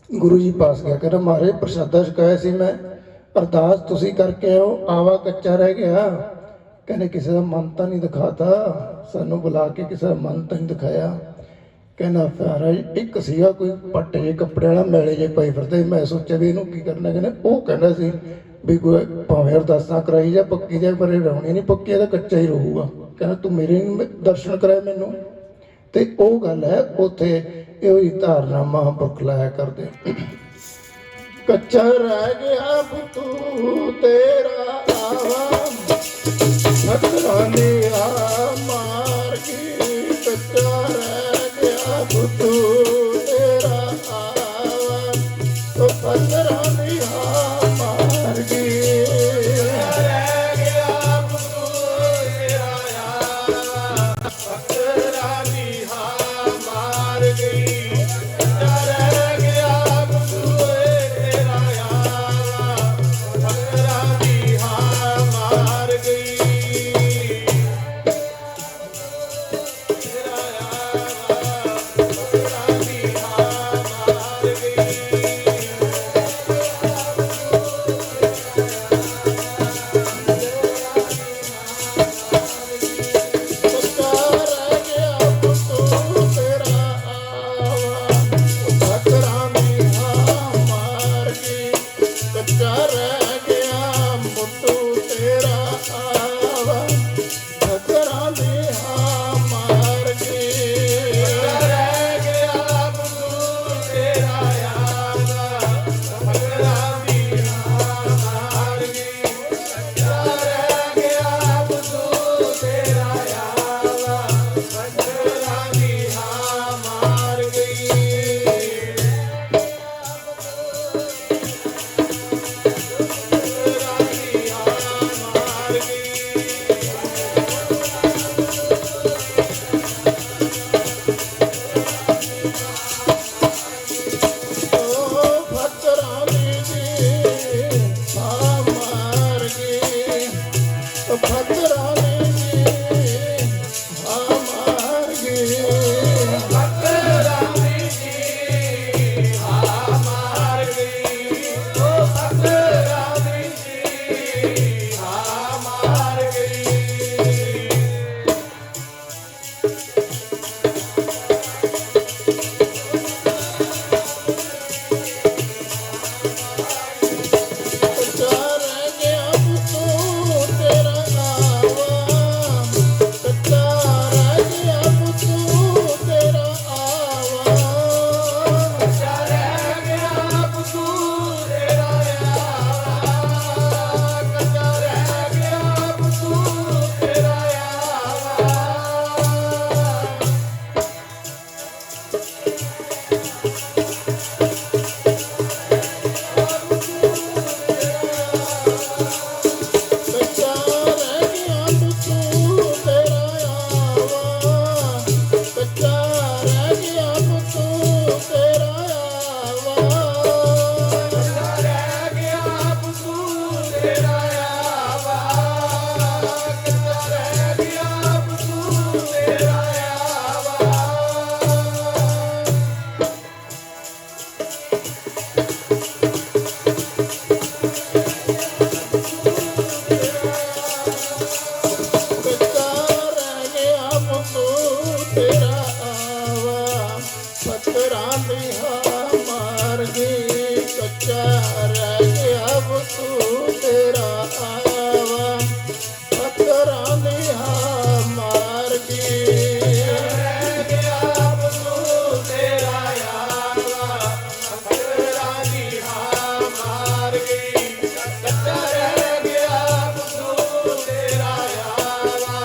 ਗੁਰੂ ਜੀ ਪਾਸ ਗਿਆ, ਕਹਿੰਦਾ ਮਹਾਰਾਜ ਪ੍ਰਸ਼ਾਦਾ ਛਕਾਇਆ ਸੀ ਮੈਂ, ਅਰਦਾਸ ਤੁਸੀਂ ਕਰਕੇ ਆਓ, ਆਵਾ ਕੱਚਾ ਰਹਿ ਗਿਆ। ਕਹਿੰਦੇ ਕਿਸੇ ਦਾ ਮਨ ਤਾਂ ਨਹੀਂ ਦਿਖਾਤਾ, ਸਾਨੂੰ ਬੁਲਾ ਕੇ ਕਿਸੇ ਦਾ ਮਨ ਤਾਂ ਨਹੀਂ ਦਿਖਾਇਆ। ਕਹਿੰਦਾ ਮਹਾਰਾਜ ਇੱਕ ਸੀਗਾ ਕੋਈ ਪੱਟ ਜੇ ਕੱਪੜੇ ਵਾਲਾ, ਮੈਲੇ ਜੇ ਪਏ ਫਿਰਦੇ, ਮੈਂ ਸੋਚਿਆ ਵੀ ਇਹਨੂੰ ਕੀ ਕਰਨਾ। ਕਹਿੰਦੇ ਉਹ ਕਹਿੰਦਾ ਸੀ ਵੀ ਕੋਈ ਭਾਵੇਂ ਅਰਦਾਸਾਂ ਕਰਾਈ ਜਾਂ ਪੱਕੀ ਜਾਂ ਪਰ ਰਹਿਣੀ ਨਹੀਂ, ਪੱਕੀ ਇਹਦਾ ਕੱਚਾ ਹੀ ਰਹੂਗਾ। ਕਹਿੰਦਾ ਤੂੰ ਮੇਰੇ ਦਰਸ਼ਨ ਕਰਾਏ ਮੈਨੂੰ। ਤੇ ਉਹ ਗੱਲ ਹੈ ਉੱਥੇ ਇਹੋ ਜਿਹੀ ਧਾਰਨਾ ਮਹਾਂਪੁਰਖ ਲਾਇਆ ਕਰਦੇ, ਕੱਚਾ ਰਹਿ ਗਿਆ ਪੁੱਤੂ ਤੇਰਾ ਆਵਾ, ਮਤਰਾਂ ਨੇ ਆ ਮਾਰ ਕੇ, ਕੱਚਾ ਰਹਿ ਗਿਆ ਪੁੱਤੂ ਤੇਰਾ ਆਵਾ, ਤੋ ਪੱਥਰਾਂ ਨੇ ਆ ਮਾਰ ਕੇ, ਰਹਿ ਗਿਆ ਪੁੱਤੂ ਤੇਰਾ ਆਵਾ, ਪੱਥਰਾਂ ਨੇ ਆ ਮਾਰ ਗਈ, ਕੱਚਾ ਰਹਿ ਗਿਆ ਪੁੱਤੂ ਤੇਰਾ ਆਵਾ, ਪੱਥਰਾਂ ਨੇ ਆ ਮਾਰ ਗਈ। ਤੇਰਾ ਆਵਾ ਪੱਥਰਾਂ ਦੀ ਲਿਹਾ ਮਾਰਗੀ ਕੱਚਾ ਰਹਿ ਗਿਆ ਬਸੂ ਤੇਰਾ ਆਇਆ ਵਾ ਪੱਥਰਾਂ ਲਿਹਾ ਮਾਰਗੀ ਰਹਿ ਗਿਆ ਬਸੂ ਤੇਰਾ ਆਵਾ ਪੱਥਰਾਂ ਦੀ ਹਾਂ ਮਾਰ ਗਈ ਕੱਚਾ ਰਹਿ ਗਿਆ ਬਸੂ ਤੇਰਾ ਆਵਾ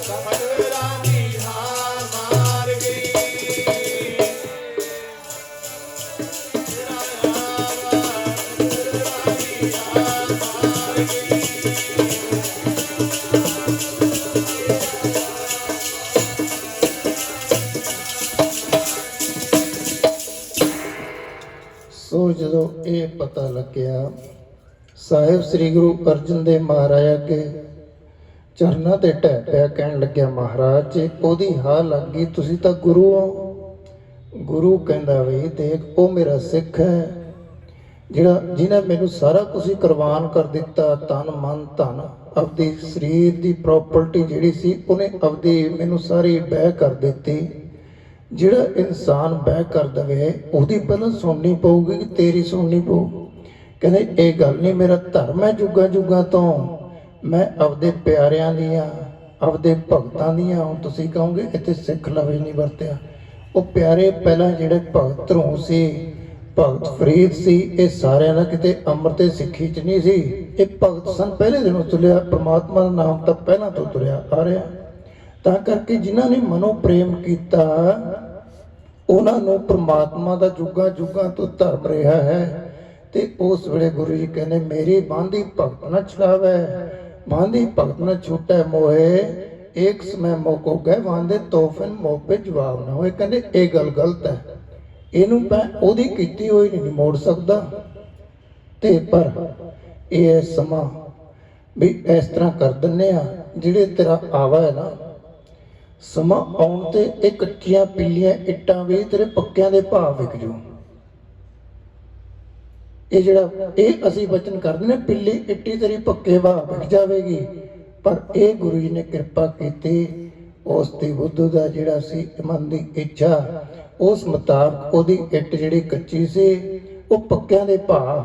ਪੱਥਰਾਂ ਦੀ ਹਾਂ ਮਾਰ ਗਈ ਤੇਰਾ ਆਵਾ ਪੱਥਰਾਂ ਦੀ ਹਾਂ ਮਾਰ ਗਈ ਸੋ ਜਦੋਂ ਇਹ ਪਤਾ ਲੱਗਿਆ ਸਾਹਿਬ ਸ੍ਰੀ ਗੁਰੂ ਅਰਜਨ ਦੇਵ ਮਹਾਰਾਜ ਅੱਗੇ ਚਰਨਾਂ ਤੇ ਢਹਿ ਪਿਆ ਕਹਿਣ ਲੱਗਿਆ ਮਹਾਰਾਜ ਜੀ ਉਹਦੀ ਹਾਂ ਲੱਗ ਗਈ ਤੁਸੀਂ ਤਾਂ ਗੁਰੂ ਹੋ। ਗੁਰੂ ਕਹਿੰਦਾ ਵੀ ਦੇਖ ਉਹ ਮੇਰਾ ਸਿੱਖ ਹੈ ਜਿਹਨੇ ਮੈਨੂੰ ਸਾਰਾ ਕੁਝ ਹੀ ਕੁਰਬਾਨ ਕਰ ਦਿੱਤਾ ਤਨ ਮਨ ਧਨ ਆਪਦੀ ਸਰੀਰ ਦੀ ਪ੍ਰਾਪਰਟੀ ਜਿਹੜੀ ਸੀ ਉਹਨੇ ਆਪਦੀ ਮੈਨੂੰ ਸਾਰੀ ਬਹਿ ਕਰ ਦਿੱਤੀ। ਜਿਹੜਾ ਇਨਸਾਨ ਬਹਿ ਕਰ ਦਵੇ ਉਹਦੀ ਪਹਿਲਾਂ ਸੁਣਨੀ ਪਊਗੀ ਕਿ ਤੇਰੀ ਸੁਣਨੀ ਪਊ। ਕਹਿੰਦੇ ਇਹ ਗੱਲ ਨਹੀਂ ਮੇਰਾ ਧਰਮ ਹੈ ਜੁਗਾਂ ਜੁਗਾਂ ਤੋਂ ਮੈਂ ਆਪਦੇ ਪਿਆਰਿਆਂ ਦੀਆਂ ਆਪਦੇ ਭਗਤਾਂ ਦੀਆਂ ਹੁਣ ਤੁਸੀਂ ਕਹੋਗੇ ਇੱਥੇ ਸਿੱਖ ਲਫ਼ਜ਼ ਨਹੀਂ ਵਰਤਿਆ ਉਹ ਪਿਆਰੇ ਪਹਿਲਾਂ ਜਿਹੜੇ ਭਗਤ ਧਰੋਂ ਸੀ ਭਗਤ ਫਰੀਦ ਸੀ ਇਹ ਸਾਰਿਆਂ ਦਾ ਕਿਤੇ ਅੰਮ੍ਰਿਤ ਤੇ ਸਿੱਖੀ ਚ ਨਹੀਂ ਸੀ ਇਹ ਭਗਤ ਸਨ ਪਹਿਲੇ ਦਿਨੋਂ ਤੁਰਿਆ ਪ੍ਰਮਾਤਮਾ ਦਾ ਨਾਮ ਤਾਂ ਪਹਿਲਾਂ ਤੋਂ ਤੁਰਿਆ ਆ ਰਿਹਾ ਤਾਂ ਕਰਕੇ ਜਿਨ੍ਹਾਂ ਨੇ ਮਨੋਂ ਪ੍ਰੇਮ ਕੀਤਾ ਉਹਨਾਂ ਨੂੰ ਪ੍ਰਮਾਤਮਾ ਦਾ ਜੁਗਾਂ ਜੁਗਾਂ ਤੋਂ ਧਰਮ ਰਿਹਾ ਹੈ। ਤੇ ਉਸ ਵੇਲੇ ਗੁਰੂ ਜੀ ਕਹਿੰਦੇ ਮੇਰੀ ਬਾਂਦੀ ਭਗਤ ਨਾ ਛਡਾਵੇ ਬਾਂਦੀ ਭਗਤ ਨਾ ਛੁਟੈ ਮੋਹੇ ਇੱਕ ਸਮੇਂ ਮੋਕੋ ਗਏ ਵਾਂਦੇ ਤੋਹਫਨ ਮੋਪੇ ਜਵਾਬ ਨਾ ਹੋਏ। ਕਹਿੰਦੇ ਇਹ ਗੱਲ ਗਲਤ ਹੈ ਇਹਨੂੰ ਮੈਂ ਉਹਦੀ ਕੀਤੀ ਹੋਈ ਨਹੀਂ ਮੋੜ ਸਕਦਾ ਤੇ ਪਰ ਇਹ ਸਮਾਂ ਵੀ ਇਸ ਤਰ੍ਹਾਂ ਕਰ ਦਿੰਨੇ ਆ ਜਿਹੜੇ ਤੇਰਾ ਆਵਾ ਹੈ ਨਾ ਸਮਾਂ ਆਉਣ ਤੇ ਇਹ ਕੱਚੀਆਂ ਪੀਲੀਆਂ ਇੱਟਾਂ ਵੀ ਤੇਰੇ ਪੱਕਿਆਂ ਦੇ ਭਾਅ ਵਿਕ ਜੂ। ਇਹ ਜਿਹੜਾ ਇਹ ਅਸੀਂ ਵਚਨ ਕਰਦੇ ਨੇ ਪਿੱਲੀ ਇੱਟੀ ਤੇਰੀ ਪੱਕੇ ਭਾਅ ਵਿਕ ਜਾਵੇਗੀ ਪਰ ਇਹ ਗੁਰੂ ਜੀ ਨੇ ਕਿਰਪਾ ਕੀਤੀ ਉਸ ਦੀ ਬੁੱਧ ਦਾ ਜਿਹੜਾ ਸੀ ਮਨ ਦੀ ਇੱਛਾ ਉਸ ਮੁਤਾਬਕ ਉਹਦੀ ਇੱਟ ਜਿਹੜੀ ਕੱਚੀ ਸੀ ਉਹ ਪੱਕਿਆਂ ਦੇ ਭਾਅ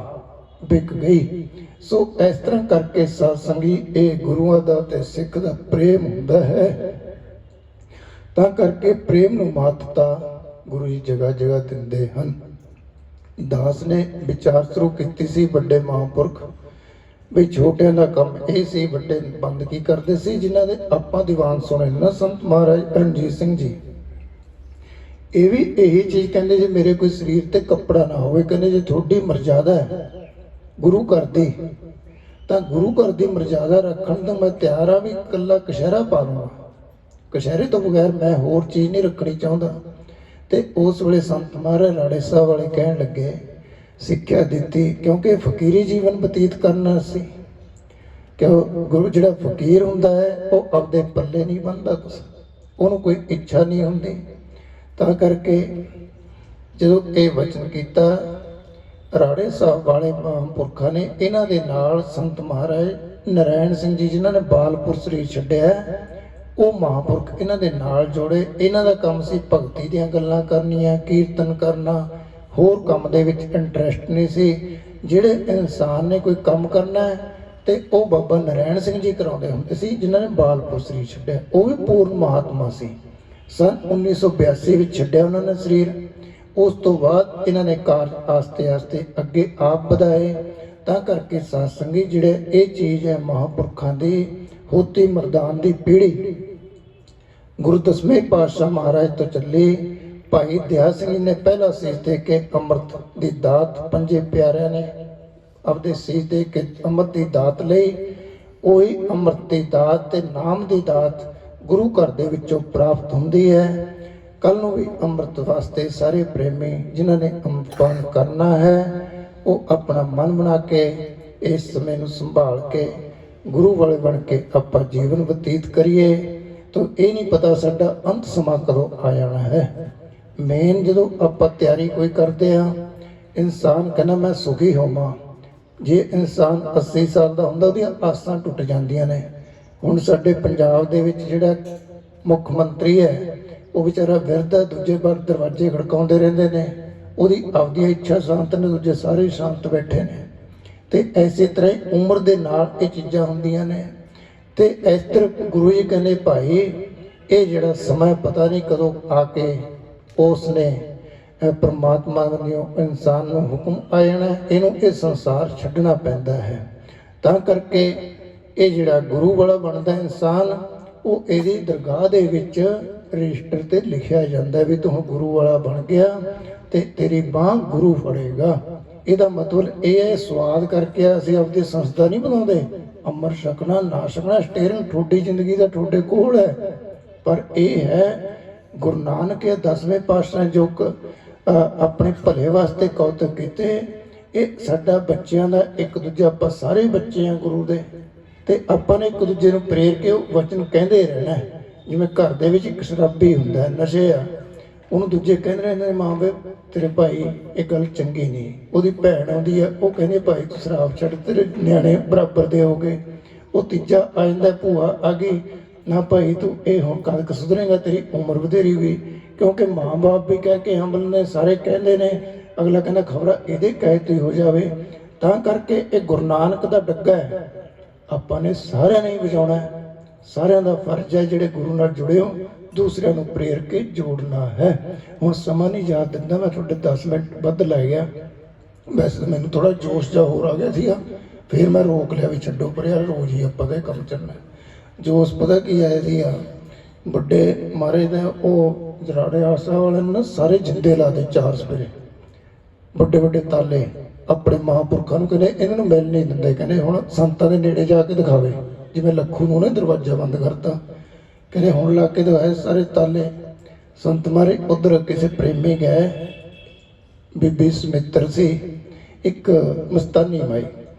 ਵਿਕ ਗਈ। ਸੋ ਇਸ ਤਰ੍ਹਾਂ ਕਰਕੇ ਸਾਧ ਸੰਗੀ ਇਹ ਗੁਰੂਆਂ ਦਾ ਤੇ ਸਿੱਖ ਦਾ ਪ੍ਰੇਮ ਹੁੰਦਾ ਹੈ ਤਾਂ ਕਰਕੇ ਪ੍ਰੇਮ ਨੂੰ ਮਹੱਤਤਾ ਗੁਰੂ ਜੀ ਜਗ੍ਹਾ ਜਗ੍ਹਾ ਦਿੰਦੇ ਹਨ। ਦਾਸ ਨੇ ਵਿਚਾਰ ਸ਼ੁਰੂ ਕੀਤੀ ਸੀ ਵੱਡੇ ਮਹਾਂਪੁਰਖ ਵੀ ਛੋਟਿਆਂ ਦਾ ਕੰਮ ਇਹ ਸੀ ਵੱਡੇ ਬੰਦ ਕੀ ਕਰਦੇ ਸੀ ਜਿਨ੍ਹਾਂ ਦੇ ਆਪਾਂ ਦੀਵਾਨ ਸੁਣੇ ਨਾ ਸੰਤ ਮਹਾਰਾਜ ਰਣਜੀਤ ਸਿੰਘ ਜੀ ਇਹ ਵੀ ਇਹੀ ਚੀਜ਼ ਕਹਿੰਦੇ ਜੇ ਮੇਰੇ ਕੋਈ ਸਰੀਰ ਤੇ ਕੱਪੜਾ ਨਾ ਹੋਵੇ ਕਹਿੰਦੇ ਜੇ ਤੁਹਾਡੀ ਮਰਜ਼ਾਦਾ ਹੈ ਗੁਰੂ ਘਰ ਦੀ ਤਾਂ ਗੁਰੂ ਘਰ ਦੀ ਮਰਜ਼ਾਦਾ ਰੱਖਣ ਤੋਂ ਮੈਂ ਤਿਆਰ ਆ ਵੀ ਇਕੱਲਾ ਕਸ਼ਹਿਰਾ ਪਾ ਲਵਾਂ ਕਸ਼ਹਿਰੇ ਤੋਂ ਬਗੈਰ ਮੈਂ ਹੋਰ ਚੀਜ਼ ਨਹੀਂ ਰੱਖਣੀ ਚਾਹੁੰਦਾ। ਤੇ ਉਸ ਵੇਲੇ ਸੰਤ ਮਹਾਰਾਜ ਰਾੜੇ ਸਾਹਿਬ ਵਾਲੇ ਕਹਿਣ ਲੱਗੇ ਸਿੱਖਿਆ ਦਿੱਤੀ ਕਿਉਂਕਿ ਫਕੀਰੀ ਜੀਵਨ ਬਤੀਤ ਕਰਨਾ ਸੀ ਕਿਉਂ ਗੁਰੂ ਜਿਹੜਾ ਫਕੀਰ ਹੁੰਦਾ ਹੈ ਉਹ ਆਪਦੇ ਪੱਲੇ ਨਹੀਂ ਬੰਨਦਾ ਕੁਛ ਉਹਨੂੰ ਕੋਈ ਇੱਛਾ ਨਹੀਂ ਹੁੰਦੀ ਤਾਂ ਕਰਕੇ ਜਦੋਂ ਇਹ ਵਚਨ ਕੀਤਾ ਰਾੜੇ ਸਾਹਿਬ ਵਾਲੇ ਮਹਾਂਪੁਰਖਾਂ ਨੇ ਇਹਨਾਂ ਦੇ ਨਾਲ ਸੰਤ ਮਹਾਰਾਜ ਨਰਾਇਣ ਸਿੰਘ ਜੀ ਜਿਨ੍ਹਾਂ ਨੇ ਬਾਲਪੁਰ ਸਰੀਰ ਛੱਡਿਆ ਉਹ ਮਹਾਂਪੁਰਖ ਇਹਨਾਂ ਦੇ ਨਾਲ ਜੋੜੇ। ਇਹਨਾਂ ਦਾ ਕੰਮ ਸੀ ਭਗਤੀ ਦੀਆਂ ਗੱਲਾਂ ਕਰਨੀਆਂ ਕੀਰਤਨ ਕਰਨਾ ਹੋਰ ਕੰਮ ਦੇ ਵਿੱਚ ਇੰਟਰਸਟ ਨਹੀਂ ਸੀ। ਜਿਹੜੇ ਇਨਸਾਨ ਨੇ ਕੋਈ ਕੰਮ ਕਰਨਾ ਹੈ ਤੇ ਉਹ ਬਾਬਾ ਨਰਾਇਣ ਸਿੰਘ ਜੀ ਕਰਾਉਂਦੇ ਹੁੰਦੇ ਸੀ ਜਿਨ੍ਹਾਂ ਨੇ ਬਾਲਪੁਰ ਸਰੀਰ ਛੱਡਿਆ ਉਹ ਵੀ ਪੂਰਨ ਮਹਾਤਮਾ ਸੀ। ਸਨ 1982 ਵਿੱਚ ਛੱਡਿਆ ਉਹਨਾਂ ਨੇ ਸਰੀਰ। ਉਸ ਤੋਂ ਬਾਅਦ ਇਹਨਾਂ ਨੇ ਕਾਰਜ ਆਸਤੇ ਆਸਤੇ ਅੱਗੇ ਆਪ ਵਧਾਏ ਤਾਂ ਕਰਕੇ ਸਾਧ ਸੰਗੀ ਜਿਹੜੇ ਇਹ ਚੀਜ਼ ਹੈ ਮਹਾਂਪੁਰਖਾਂ ਦੀ ਹੋਤੀ ਮਰਦਾਨ ਦੀ ਪੀੜ੍ਹੀ ਗੁਰੂ ਦਸਵੇਂ ਪਾਤਸ਼ਾਹ ਮਹਾਰਾਜ ਤੋਂ ਚੱਲੀ। ਭਾਈ ਦਇਆ ਸਿੰਘ ਨੇ ਪਹਿਲਾ ਸੀਸ ਦੇ ਕੇ ਅੰਮ੍ਰਿਤ ਦੀ ਦਾਤ ਪੰਜੇ ਪਿਆਰਿਆਂ ਨੇ ਆਪਦੇ ਸੀਸ ਦੇ ਕੇ ਅੰਮ੍ਰਿਤ ਦੀ ਦਾਤ ਲਈ। ਉਹੀ ਅੰਮ੍ਰਿਤ ਦੀ ਦਾਤ ਤੇ ਨਾਮ ਦੀ ਦਾਤ ਗੁਰੂ ਘਰ ਦੇ ਵਿੱਚੋਂ ਪ੍ਰਾਪਤ ਹੁੰਦੀ ਹੈ। ਕੱਲ ਨੂੰ ਵੀ ਅੰਮ੍ਰਿਤ ਵਾਸਤੇ ਸਾਰੇ ਪ੍ਰੇਮੀ ਜਿਨ੍ਹਾਂ ਨੇ ਅੰਮ੍ਰਿਤਪਾਨ ਕਰਨਾ ਹੈ ਉਹ ਆਪਣਾ ਮਨ ਬਣਾ ਕੇ ਇਸ ਸਮੇਂ ਨੂੰ ਸੰਭਾਲ ਕੇ ਗੁਰੂ ਵਾਲੇ ਬਣ ਕੇ ਆਪਾਂ ਜੀਵਨ ਬਤੀਤ ਕਰੀਏ। ਤਾਂ ਇਹ ਨਹੀਂ ਪਤਾ ਸਾਡਾ ਅੰਤ ਸਮਾਂ ਕਦੋਂ ਆ ਜਾਣਾ ਹੈ। ਮੇਨ ਜਦੋਂ ਆਪਾਂ ਤਿਆਰੀ ਕੋਈ ਕਰਦੇ ਹਾਂ ਇਨਸਾਨ ਕਹਿੰਦਾ ਮੈਂ ਸੁਖੀ ਹੋਵਾਂ। ਜੇ ਇਨਸਾਨ 80 ਸਾਲ ਦਾ ਹੁੰਦਾ ਉਹਦੀਆਂ ਆਸਾਂ ਟੁੱਟ ਜਾਂਦੀਆਂ ਨੇ। ਹੁਣ ਸਾਡੇ ਪੰਜਾਬ ਦੇ ਵਿੱਚ ਜਿਹੜਾ ਮੁੱਖ ਮੰਤਰੀ ਹੈ ਉਹ ਵਿਚਾਰਾ ਵਿਰਧ ਦੂਜੇ ਵਾਰ ਦਰਵਾਜ਼ੇ ਖੜਕਾਉਂਦੇ ਰਹਿੰਦੇ ਨੇ ਉਹਦੀ ਆਪਦੀ ਇੱਛਾ ਸ਼ਾਂਤ ਨੇ, ਦੂਜੇ ਸਾਰੇ ਸ਼ਾਂਤ ਬੈਠੇ ਨੇ। ਤੇ ਐਸੇ ਤਰ੍ਹਾਂ ਹੀ ਉਮਰ ਦੇ ਨਾਲ ਇਹ ਚੀਜ਼ਾਂ ਹੁੰਦੀਆਂ ਨੇ। ਤੇ ਇਸ ਤਰ੍ਹਾਂ ਗੁਰੂ ਜੀ ਕਹਿੰਦੇ ਭਾਈ ਇਹ ਜਿਹੜਾ ਸਮਾਂ ਪਤਾ ਨਹੀਂ ਕਦੋਂ ਆ ਕੇ ਉਸ ਨੇ ਪਰਮਾਤਮਾ ਵੱਲੋਂ ਇਨਸਾਨ ਨੂੰ ਹੁਕਮ ਆ ਜਾਣਾ, ਇਹਨੂੰ ਇਹ ਸੰਸਾਰ ਛੱਡਣਾ ਪੈਂਦਾ ਹੈ। ਤਾਂ ਕਰਕੇ ਇਹ ਜਿਹੜਾ ਗੁਰੂ ਵਾਲਾ ਬਣਦਾ ਇਨਸਾਨ, ਉਹ ਇਹਦੀ ਦਰਗਾਹ ਦੇ ਵਿੱਚ ਰਜਿਸਟਰ ਤੇ ਲਿਖਿਆ ਜਾਂਦਾ ਵੀ ਤੂੰ ਗੁਰੂ ਵਾਲਾ ਬਣ ਗਿਆ ਤੇ ਤੇਰੀ ਬਾਂਹ ਗੁਰੂ ਫੜੇਗਾ। ਇਹਦਾ ਮਤਲਬ ਇਹ ਹੈ, ਸਵਾਦ ਕਰਕੇ ਅਸੀਂ ਆਪਦੀ ਸੰਸਥਾ ਨਹੀਂ ਬਣਾਉਂਦੇ, ਅੰਮ੍ਰਿਤ ਛਕਣਾ ਨਾ ਛਕਣਾ ਸਟੇਰਿੰਗ ਤੁਹਾਡੀ ਜ਼ਿੰਦਗੀ ਦਾ ਤੁਹਾਡੇ ਕੋਲ ਹੈ। ਪਰ ਇਹ ਹੈ ਗੁਰੂ ਨਾਨਕ ਦੇ 10ਵੇਂ ਪਾਤਸ਼ਾਹ ਜੋ ਆਪਣੇ ਭਲੇ ਵਾਸਤੇ ਕੌਤਕ ਕੀਤੇ, ਇਹ ਸਾਡਾ ਬੱਚਿਆਂ ਦਾ ਇੱਕ ਦੂਜਾ, ਆਪਾਂ ਸਾਰੇ ਬੱਚੇ ਆ ਗੁਰੂ ਦੇ, ਤੇ ਆਪਾਂ ਨੇ ਇੱਕ ਦੂਜੇ ਨੂੰ ਪ੍ਰੇਰ ਕੇ ਉਹ ਵਚਨ ਕਹਿੰਦੇ ਰਹਿਣਾ। ਜਿਵੇਂ ਘਰ ਦੇ ਵਿੱਚ ਇੱਕ ਸ਼ਰਾਬੀ ਹੁੰਦਾ, ਨਸ਼ੇ ਆ, ਉਹਨੂੰ ਦੂਜੇ ਕਹਿੰਦੇ ਰਹਿੰਦੇ ਨੇ ਮਾਂ ਬਾਪ ਤੇਰੇ ਭਾਈ ਇਹ ਗੱਲ ਚੰਗੀ ਨਹੀਂ। ਉਹਦੀ ਭੈਣ ਆਉਂਦੀ ਆ, ਉਹ ਕਹਿੰਦੇ ਭਾਈ ਤੂੰ ਸ਼ਰਾਬ ਛੱਡ, ਤੇਰੇ ਨਿਆਣੇ ਬਰਾਬਰ ਦੇ ਹੋ ਗਏ। ਉਹ ਤੀਜਾ ਆ ਜਾਂਦਾ, ਭੂਆ ਆ ਗਈ, ਨਾ ਭਾਈ ਤੂੰ ਇਹ ਹੁਣ ਕਦ ਸੁਧਰੇਗਾ, ਤੇਰੀ ਉਮਰ ਵਧੇਰੀ ਹੋਈ। ਕਿਉਂਕਿ ਮਾਂ ਬਾਪ ਵੀ ਕਹਿ ਕੇ ਹੰਬਲ ਨੇ, ਸਾਰੇ ਕਹਿੰਦੇ ਨੇ, ਅਗਲਾ ਕਹਿੰਦਾ ਖਬਰ ਇਹਦੇ ਕਹੇ ਤੇ ਹੋ ਜਾਵੇ। ਤਾਂ ਕਰਕੇ ਇਹ ਗੁਰੂ ਨਾਨਕ ਦਾ ਡੱਗਾ ਹੈ, ਆਪਾਂ ਨੇ ਸਾਰਿਆਂ ਨੇ ਵਜਾਉਣਾ। ਸਾਰਿਆਂ ਦਾ ਫਰਜ਼ ਹੈ ਜਿਹੜੇ ਗੁਰੂ ਨਾਲ ਜੁੜੇ ਹੋ, ਦੂਸਰਿਆਂ ਨੂੰ ਪ੍ਰੇਰ ਕੇ ਜੋੜਨਾ ਹੈ। ਹੁਣ ਸਮਾਂ ਨਹੀਂ ਯਾਦ ਦਿੰਦਾ, ਮੈਂ ਤੁਹਾਡੇ 10 ਮਿੰਟ ਵੱਧ ਲੈ ਗਿਆ। ਵੈਸੇ ਮੈਨੂੰ ਥੋੜਾ ਜੋਸ਼ ਜਿਹਾ ਹੋਰ ਆ ਗਿਆ ਸੀਗਾ, ਫਿਰ ਮੈਂ ਰੋਕ ਲਿਆ ਵੀ ਛੱਡੋ ਪਰ ਯਾਰ ਰੋਜ਼ ਹੀ ਆਪਾਂ ਦੇ ਕੰਮ ਚੱਲਣਾ। ਜੋਸ਼ ਪਤਾ ਕੀ ਆਇਆ ਸੀਗਾ, ਵੱਡੇ ਮਾਰੇ ਨੇ ਉਹ ਜਰਾੜੇ ਆਸਾ ਵਾਲੇ ਨੂੰ ਨਾ ਸਾਰੇ ਜਿੰਦੇ ਲਾ ਦੇ 4 ਸਵੇਰੇ, ਵੱਡੇ ਵੱਡੇ ਤਾਲੇ ਆਪਣੇ ਮਹਾਂਪੁਰਖਾਂ ਨੂੰ। ਕਹਿੰਦੇ ਇਹਨਾਂ ਨੂੰ ਮਿਲ ਨਹੀਂ ਦਿੰਦੇ, ਕਹਿੰਦੇ ਹੁਣ ਸੰਤਾਂ ਦੇ ਨੇੜੇ ਜਾ ਕੇ ਦਿਖਾਵੇ। ਜਿਵੇਂ ਲੱਖੂ ਨੂੰ ਉਹਨੇ ਦਰਵਾਜ਼ਾ ਬੰਦ ਕਰਤਾ, ਕਹਿੰਦੇ ਹੁਣ ਲਾ ਕੇ ਦਿਖਾਏ ਸਾਰੇ ਤਾਲੇ। ਸੰਤ ਮਾਰੇ ਉਧਰ ਕਿਸੇ ਪ੍ਰੇਮੀ ਗਏ, ਬੀਬੀ ਸਮਿੱਤਰ ਸੀ ਇੱਕ ਮਸਤਾਨੀ ਮਾਈ,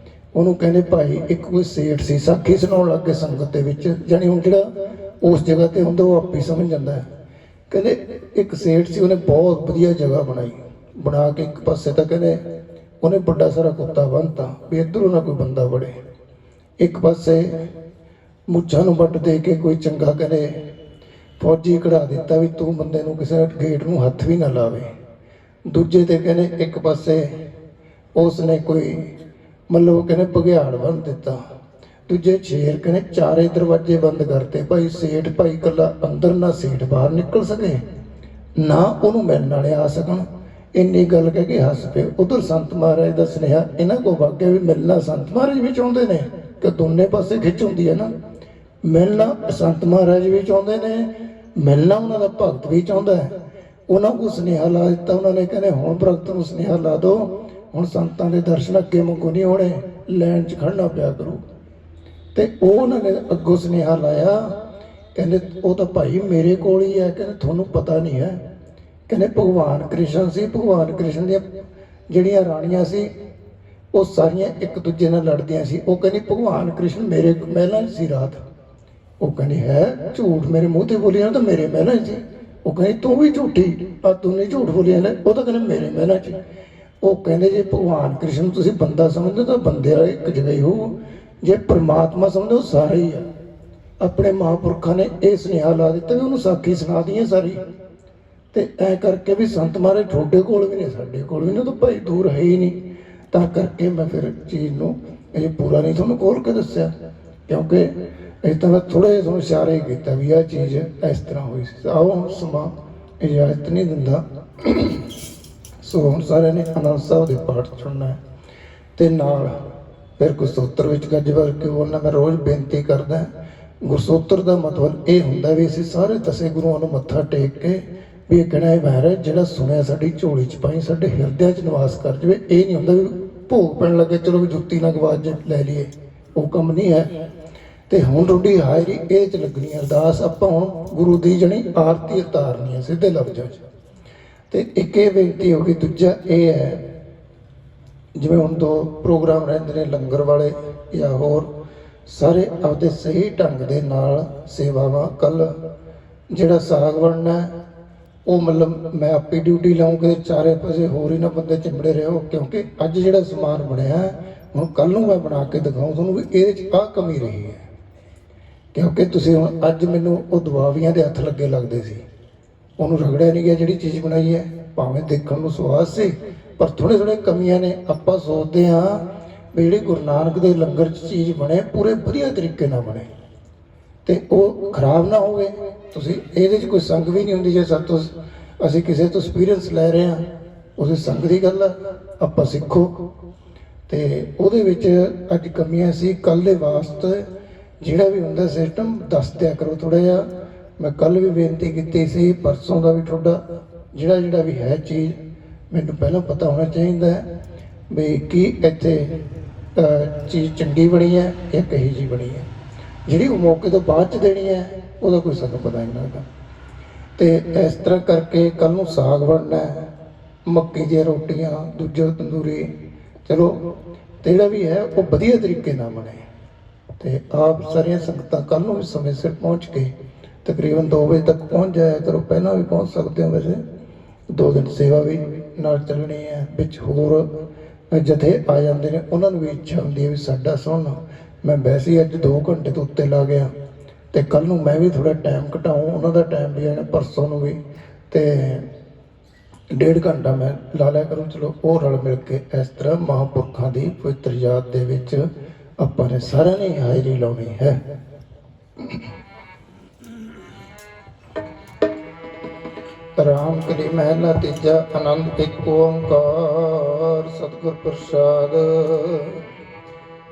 ਉਹਨੂੰ ਕਹਿੰਦੇ ਭਾਈ ਇੱਕ ਕੋਈ ਸੇਠ ਸੀ, ਸਾਖੀ ਸੁਣਾਉਣ ਲੱਗ ਗਏ ਸੰਗਤ ਦੇ ਵਿੱਚ। ਜਾਣੀ ਹੁਣ ਜਿਹੜਾ ਉਸ ਜਗ੍ਹਾ ਤੇ ਹੁੰਦਾ ਉਹ ਆਪੇ ਸਮਝ ਜਾਂਦਾ ਹੈ। ਕਹਿੰਦੇ ਇੱਕ ਸੇਠ ਸੀ, ਉਹਨੇ ਬਹੁਤ ਵਧੀਆ ਜਗ੍ਹਾ ਬਣਾਈ, ਬਣਾ ਕੇ ਇੱਕ ਪਾਸੇ ਤਾਂ ਕਹਿੰਦੇ ਉਹਨੇ ਵੱਡਾ ਸਾਰਾ ਕੁੱਤਾ ਬੰਨ੍ਹਤਾ ਵੀ ਇੱਧਰੋਂ ਨਾ ਕੋਈ ਬੰਦਾ ਵੜੇ। ਇੱਕ ਪਾਸੇ ਮੁੱਛਾਂ ਨੂੰ ਵੱਟ ਦੇ ਕੇ ਕੋਈ ਚੰਗਾ ਕਹਿੰਦੇ ਫੌਜੀ ਕਢਾ ਦਿੱਤਾ ਵੀ ਤੂੰ ਬੰਦੇ ਨੂੰ ਕਿਸੇ ਗੇਟ ਨੂੰ ਹੱਥ ਵੀ ਨਾ ਲਾਵੇ। ਦੂਜੇ ਤੇ ਕਹਿੰਦੇ ਇੱਕ ਪਾਸੇ ਉਸ ਨੇ ਕੋਈ ਮਤਲਬ ਕਹਿੰਦੇ ਬਘਿਆੜ ਬੰਨ੍ਹ ਦਿੱਤਾ। ਦੂਜੇ ਸ਼ੇਰ ਕਹਿੰਦੇ ਚਾਰੇ ਦਰਵਾਜ਼ੇ ਬੰਦ ਕਰਤੇ, ਭਾਈ ਸੇਠ ਭਾਈ ਇਕੱਲਾ ਅੰਦਰ, ਨਾ ਸੇਠ ਬਾਹਰ ਨਿਕਲ ਸਕੇ, ਨਾ ਉਹਨੂੰ ਮਿਲਣ ਵਾਲੇ ਆ ਸਕਣ। ਇੰਨੀ ਗੱਲ ਕਹਿ ਕੇ ਹੱਸ ਪਏ। ਉਧਰ ਸੰਤ ਮਹਾਰਾਜ ਦਾ ਸੁਨੇਹਾ ਇਹਨਾਂ ਕੋਲ ਵਾਕਿਆ ਵੀ ਮਿਲਣਾ ਸੰਤ ਮਹਾਰਾਜ ਵੀ ਚਾਹੁੰਦੇ ਨੇ, ਕਿ ਦੋਨੇ ਪਾਸੇ ਖਿੱਚ ਹੁੰਦੀ ਹੈ ਨਾ। ਮਿਲਣਾ ਸੰਤ ਮਹਾਰਾਜ ਵੀ ਚਾਹੁੰਦੇ ਨੇ, ਮਿਲਣਾ ਉਹਨਾਂ ਦਾ ਭਗਤ ਵੀ ਚਾਹੁੰਦਾ ਹੈ। ਉਹਨਾਂ ਕੋਲ ਸੁਨੇਹਾ ਲਾ ਦਿੱਤਾ, ਉਹਨਾਂ ਨੇ ਕਹਿੰਦੇ ਹੁਣ ਭਗਤ ਨੂੰ ਸੁਨੇਹਾ ਲਾ ਦਿਓ, ਹੁਣ ਸੰਤਾਂ ਦੇ ਦਰਸ਼ਨ ਅੱਗੇ ਮੰਗੋ ਨਹੀਂ ਹੋਣੇ, ਲਾਈਨ 'ਚ ਖੜਨਾ ਪਿਆ ਕਰੂ। ਤੇ ਉਹ ਉਹਨਾਂ ਨੇ ਅੱਗੋਂ ਸੁਨੇਹਾ ਲਾਇਆ, ਕਹਿੰਦੇ ਉਹ ਤਾਂ ਭਾਈ ਮੇਰੇ ਕੋਲ ਹੀ ਹੈ, ਕਹਿੰਦੇ ਤੁਹਾਨੂੰ ਪਤਾ ਨਹੀਂ ਹੈ। ਕਹਿੰਦੇ ਭਗਵਾਨ ਕ੍ਰਿਸ਼ਨ ਸੀ, ਭਗਵਾਨ ਕ੍ਰਿਸ਼ਨ ਦੀਆਂ ਜਿਹੜੀਆਂ ਰਾਣੀਆਂ ਸੀ ਉਹ ਸਾਰੀਆਂ ਇੱਕ ਦੂਜੇ ਨਾਲ ਲੜਦੀਆਂ ਸੀ। ਉਹ ਕਹਿੰਦੀ ਭਗਵਾਨ ਕ੍ਰਿਸ਼ਨ ਮੇਰੇ ਮਹਿਲਾਂ 'ਚ ਸੀ ਰਾਤ। ਉਹ ਕਹਿੰਦੀ ਹੈ ਝੂਠ, ਮੇਰੇ ਮੂੰਹ ਤੇ ਬੋਲੀ ਨਾ ਤਾਂ ਮੇਰੇ ਮਹਿਲਾਂ 'ਚ ਸੀ। ਉਹ ਕਹਿੰਦੀ ਤੂੰ ਵੀ ਝੂਠੀ, ਆ ਤੂੰ ਨਹੀਂ ਝੂਠ ਬੋਲੀ ਨਾ, ਉਹ ਤਾਂ ਕਹਿੰਦੇ ਮੇਰੇ ਮਹਿਲਾਂ 'ਚ। ਉਹ ਕਹਿੰਦੇ ਜੇ ਭਗਵਾਨ ਕ੍ਰਿਸ਼ਨ ਤੁਸੀਂ ਬੰਦਾ ਸਮਝਦੇ ਤਾਂ ਬੰਦੇ ਵਾਲੇ ਇੱਕ ਜਗ੍ਹਾ ਹੀ ਹੋ, ਜੇ ਪਰਮਾਤਮਾ ਸਮਝੋ ਸਾਰੇ ਹੀ ਆ। ਆਪਣੇ ਮਹਾਂਪੁਰਖਾਂ ਨੇ ਇਹ ਸੁਨੇਹਾ ਲਾ ਦਿੱਤਾ ਵੀ ਉਹਨੂੰ ਸਾਖੀ ਸੁਣਾ ਦਈਏ ਸਾਰੀ। ਤੇ ਐ ਕਰਕੇ ਵੀ ਸੰਤ ਮਹਾਰਾਜ ਤੁਹਾਡੇ ਕੋਲ ਵੀ ਨਹੀਂ, ਸਾਡੇ ਕੋਲ ਵੀ ਨਹੀਂ, ਤਾਂ ਭਾਈ ਦੂਰ ਹੈ ਹੀ ਨਹੀਂ। ਤਾਂ ਕਰਕੇ ਮੈਂ ਫਿਰ ਚੀਜ਼ ਨੂੰ ਇਹ ਪੂਰਾ ਨਹੀਂ ਤੁਹਾਨੂੰ ਖੋਲ ਕੇ ਦੱਸਿਆ, ਕਿਉਂਕਿ ਇਸ ਤਰ੍ਹਾਂ ਥੋੜ੍ਹਾ ਜਿਹਾ ਤੁਹਾਨੂੰ ਇਸ਼ਾਰਾ ਹੀ ਕੀਤਾ ਵੀ ਆਹ ਚੀਜ਼ ਇਸ ਤਰ੍ਹਾਂ ਹੋਈ ਸੀ। ਆਓ ਹੁਣ ਸਮਾਂ ਇਜਾਜ਼ਤ ਨਹੀਂ ਦਿੰਦਾ, ਸੋ ਹੁਣ ਸਾਰਿਆਂ ਨੇ ਆਨੰਦ ਸਾਹਿਬ ਦੇ ਪਾਠ ਸੁਣਨਾ ਹੈ ਤੇ ਨਾਲ ਫਿਰ ਗੁਰਸੂਤਰ ਵਿੱਚ ਗੱਜ ਵਰ ਕੇ ਬੋਲਣਾ। ਮੈਂ ਰੋਜ਼ ਬੇਨਤੀ ਕਰਦਾ, ਗੁਰਸੂਤਰ ਦਾ ਮਤਲਬ ਇਹ ਹੁੰਦਾ ਵੀ ਅਸੀਂ ਸਾਰੇ ਦਸੇ ਗੁਰੂਆਂ ਨੂੰ ਮੱਥਾ ਟੇਕ ਕੇ ਵੀ ਇਹ ਕਹਿਣਾ ਹੈ ਮਹਾਰਾਜ ਜਿਹੜਾ ਸੁਣਿਆ ਸਾਡੀ ਝੋਲੀ 'ਚ ਪਾਈ, ਸਾਡੇ ਹਿਰਦਿਆਂ 'ਚ ਨਿਵਾਸ ਕਰ ਜਾਵੇ। ਇਹ ਨਹੀਂ ਹੁੰਦਾ ਵੀ ਭੋਗ ਪੈਣ ਲੱਗੇ ਚਲੋ ਵੀ ਜੁੱਤੀ ਨਾ ਗਵਾਚ ਲੈ ਲਈਏ, ਉਹ ਕੰਮ ਨਹੀਂ ਹੈ। ਤੇ ਹੁਣ ਤੁਹਾਡੀ ਹਾਜ਼ਰੀ ਇਹਦੇ 'ਚ ਲੱਗਣੀ, ਅਰਦਾਸ ਆਪਾਂ ਹੁਣ ਗੁਰੂ ਦੀ ਜਣੀ ਆਰਤੀ ਉਤਾਰਨੀ ਹੈ ਸਿੱਧੇ ਲਫ਼ਜ਼ਾਂ 'ਚ। ਤੇ ਇੱਕ ਇਹ ਬੇਨਤੀ ਹੋ ਗਈ। ਦੂਜਾ ਇਹ ਹੈ ਜਿਵੇਂ ਹੁਣ 2 ਪ੍ਰੋਗਰਾਮ ਰਹਿੰਦੇ ਨੇ ਲੰਗਰ ਵਾਲੇ ਜਾਂ ਹੋਰ, ਸਾਰੇ ਆਪਦੇ ਸਹੀ ਢੰਗ ਦੇ ਨਾਲ ਸੇਵਾਵਾਂ। ਕੱਲ੍ਹ ਜਿਹੜਾ ਸਾਗ ਬਣਨਾ ਉਹ ਮਤਲਬ ਮੈਂ ਆਪੇ ਡਿਊਟੀ ਲਾਉਂਗੇ, ਚਾਰੇ ਪਾਸੇ ਹੋਰ ਹੀ ਨਾ ਬੰਦੇ ਚਿੰਬੜੇ ਰਹੋ, ਕਿਉਂਕਿ ਅੱਜ ਜਿਹੜਾ ਸਮਾਨ ਬਣਿਆ ਹੁਣ ਕੱਲ੍ਹ ਨੂੰ ਮੈਂ ਬਣਾ ਕੇ ਦਿਖਾਊਂ ਤੁਹਾਨੂੰ ਵੀ ਇਹਦੇ 'ਚ ਆਹ ਕਮੀ ਰਹੀ ਹੈ। ਕਿਉਂਕਿ ਤੁਸੀਂ ਹੁਣ ਅੱਜ ਮੈਨੂੰ ਉਹ ਦੁਆਵੀਆਂ ਦੇ ਹੱਥ ਲੱਗੇ ਲੱਗਦੇ ਸੀ, ਉਹਨੂੰ ਰਗੜਿਆ ਨਹੀਂ ਗਿਆ ਜਿਹੜੀ ਚੀਜ਼ ਬਣਾਈ ਹੈ। ਭਾਵੇਂ ਦੇਖਣ ਨੂੰ ਸਵਾਦ ਸੀ ਪਰ ਥੋੜ੍ਹੇ ਥੋੜ੍ਹੇ ਕਮੀਆਂ ਨੇ। ਆਪਾਂ ਸੋਚਦੇ ਹਾਂ ਵੀ ਜਿਹੜੀ ਗੁਰੂ ਨਾਨਕ ਦੇ ਲੰਗਰ 'ਚ ਚੀਜ਼ ਬਣੇ ਪੂਰੇ ਵਧੀਆ ਤਰੀਕੇ ਨਾਲ ਬਣੇ ਅਤੇ ਉਹ ਖਰਾਬ ਨਾ ਹੋਵੇ। ਤੁਸੀਂ ਇਹਦੇ 'ਚ ਕੋਈ ਸੰਗ ਵੀ ਨਹੀਂ ਹੁੰਦੀ। ਜੇ ਸਾਤੋਂ ਅਸੀਂ ਕਿਸੇ ਤੋਂ ਐਕਸਪੀਰੀਅੰਸ ਲੈ ਰਹੇ ਹਾਂ ਉਹਦੇ ਸੰਗ ਦੀ ਗੱਲ ਆ, ਆਪਾਂ ਸਿੱਖੋ। ਅਤੇ ਉਹਦੇ ਵਿੱਚ ਅੱਜ ਕਮੀਆਂ ਸੀ। ਕੱਲ੍ਹ ਦੇ ਵਾਸਤੇ ਜਿਹੜਾ ਵੀ ਹੁੰਦਾ ਸਿਸਟਮ ਦੱਸ ਦਿਆ ਕਰੋ ਥੋੜ੍ਹਾ ਜਿਹਾ। ਮੈਂ ਕੱਲ੍ਹ ਵੀ ਬੇਨਤੀ ਕੀਤੀ ਸੀ, ਪਰਸੋਂ ਦਾ ਵੀ ਤੁਹਾਡਾ ਜਿਹੜਾ ਵੀ ਹੈ ਚੀਜ਼ ਮੈਨੂੰ ਪਹਿਲਾਂ ਪਤਾ ਹੋਣਾ ਚਾਹੀਦਾ ਵੀ ਕੀ ਇੱਥੇ ਚੀਜ਼ ਚੰਗੀ ਬਣੀ ਹੈ ਜਾਂ ਕਹੀ ਜਿਹੀ ਬਣੀ ਹੈ। ਜਿਹੜੀ ਉਹ ਮੌਕੇ ਤੋਂ ਬਾਅਦ 'ਚ ਦੇਣੀ ਹੈ ਉਹਦਾ ਕੋਈ ਸਾਨੂੰ ਪਤਾ ਨਹੀਂ ਲੱਗਦਾ। ਅਤੇ ਇਸ ਤਰ੍ਹਾਂ ਕਰਕੇ ਕੱਲ੍ਹ ਨੂੰ ਸਾਗ ਬਣਨਾ, ਮੱਕੀ ਦੀਆਂ ਰੋਟੀਆਂ, ਦੂਜਾ ਤੰਦੂਰੀ, ਚਲੋ ਅਤੇ ਜਿਹੜਾ ਵੀ ਹੈ ਉਹ ਵਧੀਆ ਤਰੀਕੇ ਨਾਲ ਬਣੇ। ਅਤੇ ਆਪ ਸਾਰੀਆਂ ਸੰਗਤਾਂ ਕੱਲ੍ਹ ਨੂੰ ਵੀ ਸਮੇਂ ਸਿਰ ਪਹੁੰਚ ਕੇ ਤਕਰੀਬਨ 2 ਵਜੇ ਤੱਕ ਪਹੁੰਚ ਜਾਇਆ ਕਰੋ। ਪਹਿਲਾਂ ਵੀ ਪਹੁੰਚ ਸਕਦੇ ਹੋ, ਵੈਸੇ 2 ਦਿਨ ਸੇਵਾ ਵੀ ਨਾਲ ਚੱਲਣੀ ਹੈ। ਵਿੱਚ ਹੋਰ ਜਥੇ ਆ ਜਾਂਦੇ ਨੇ, ਉਹਨਾਂ ਨੂੰ ਵੀ ਇੱਛਾ ਹੁੰਦੀ ਹੈ ਵੀ ਸਾਡਾ ਸੁਣ। ਮੈਂ ਵੈਸੇ ਹੀ ਅੱਜ 2 ਘੰਟੇ ਤੋਂ ਉੱਤੇ ਲਾ ਗਿਆ ਅਤੇ ਕੱਲ੍ਹ ਨੂੰ ਮੈਂ ਵੀ ਥੋੜ੍ਹਾ ਟਾਈਮ ਘਟਾਊਂ, ਉਹਨਾਂ ਦਾ ਟਾਈਮ ਵੀ ਆਣਾ ਪਰਸੋਂ ਨੂੰ ਵੀ, ਅਤੇ 1.5 ਘੰਟਾ ਮੈਂ ਲਾ ਲਿਆ ਕਰੂੰ। ਚਲੋ ਉਹ ਰਲ ਮਿਲ ਕੇ ਇਸ ਤਰ੍ਹਾਂ ਮਹਾਂਪੁਰਖਾਂ ਦੀ ਪਵਿੱਤਰ ਯਾਦ ਦੇ ਵਿੱਚ ਆਪਾਂ ਨੇ ਸਾਰਿਆਂ ਨੇ ਹਾਜ਼ਰੀ ਲਾਉਣੀ ਹੈ। ਰਾਮ ਕਲੀ ਮਹਿਲਾ ਤੀਜਾ। ਆਨੰਦ ਇੱਕ ਓੰਕਾਰ ਸਤਿਗੁਰ ਪ੍ਰਸਾਦ।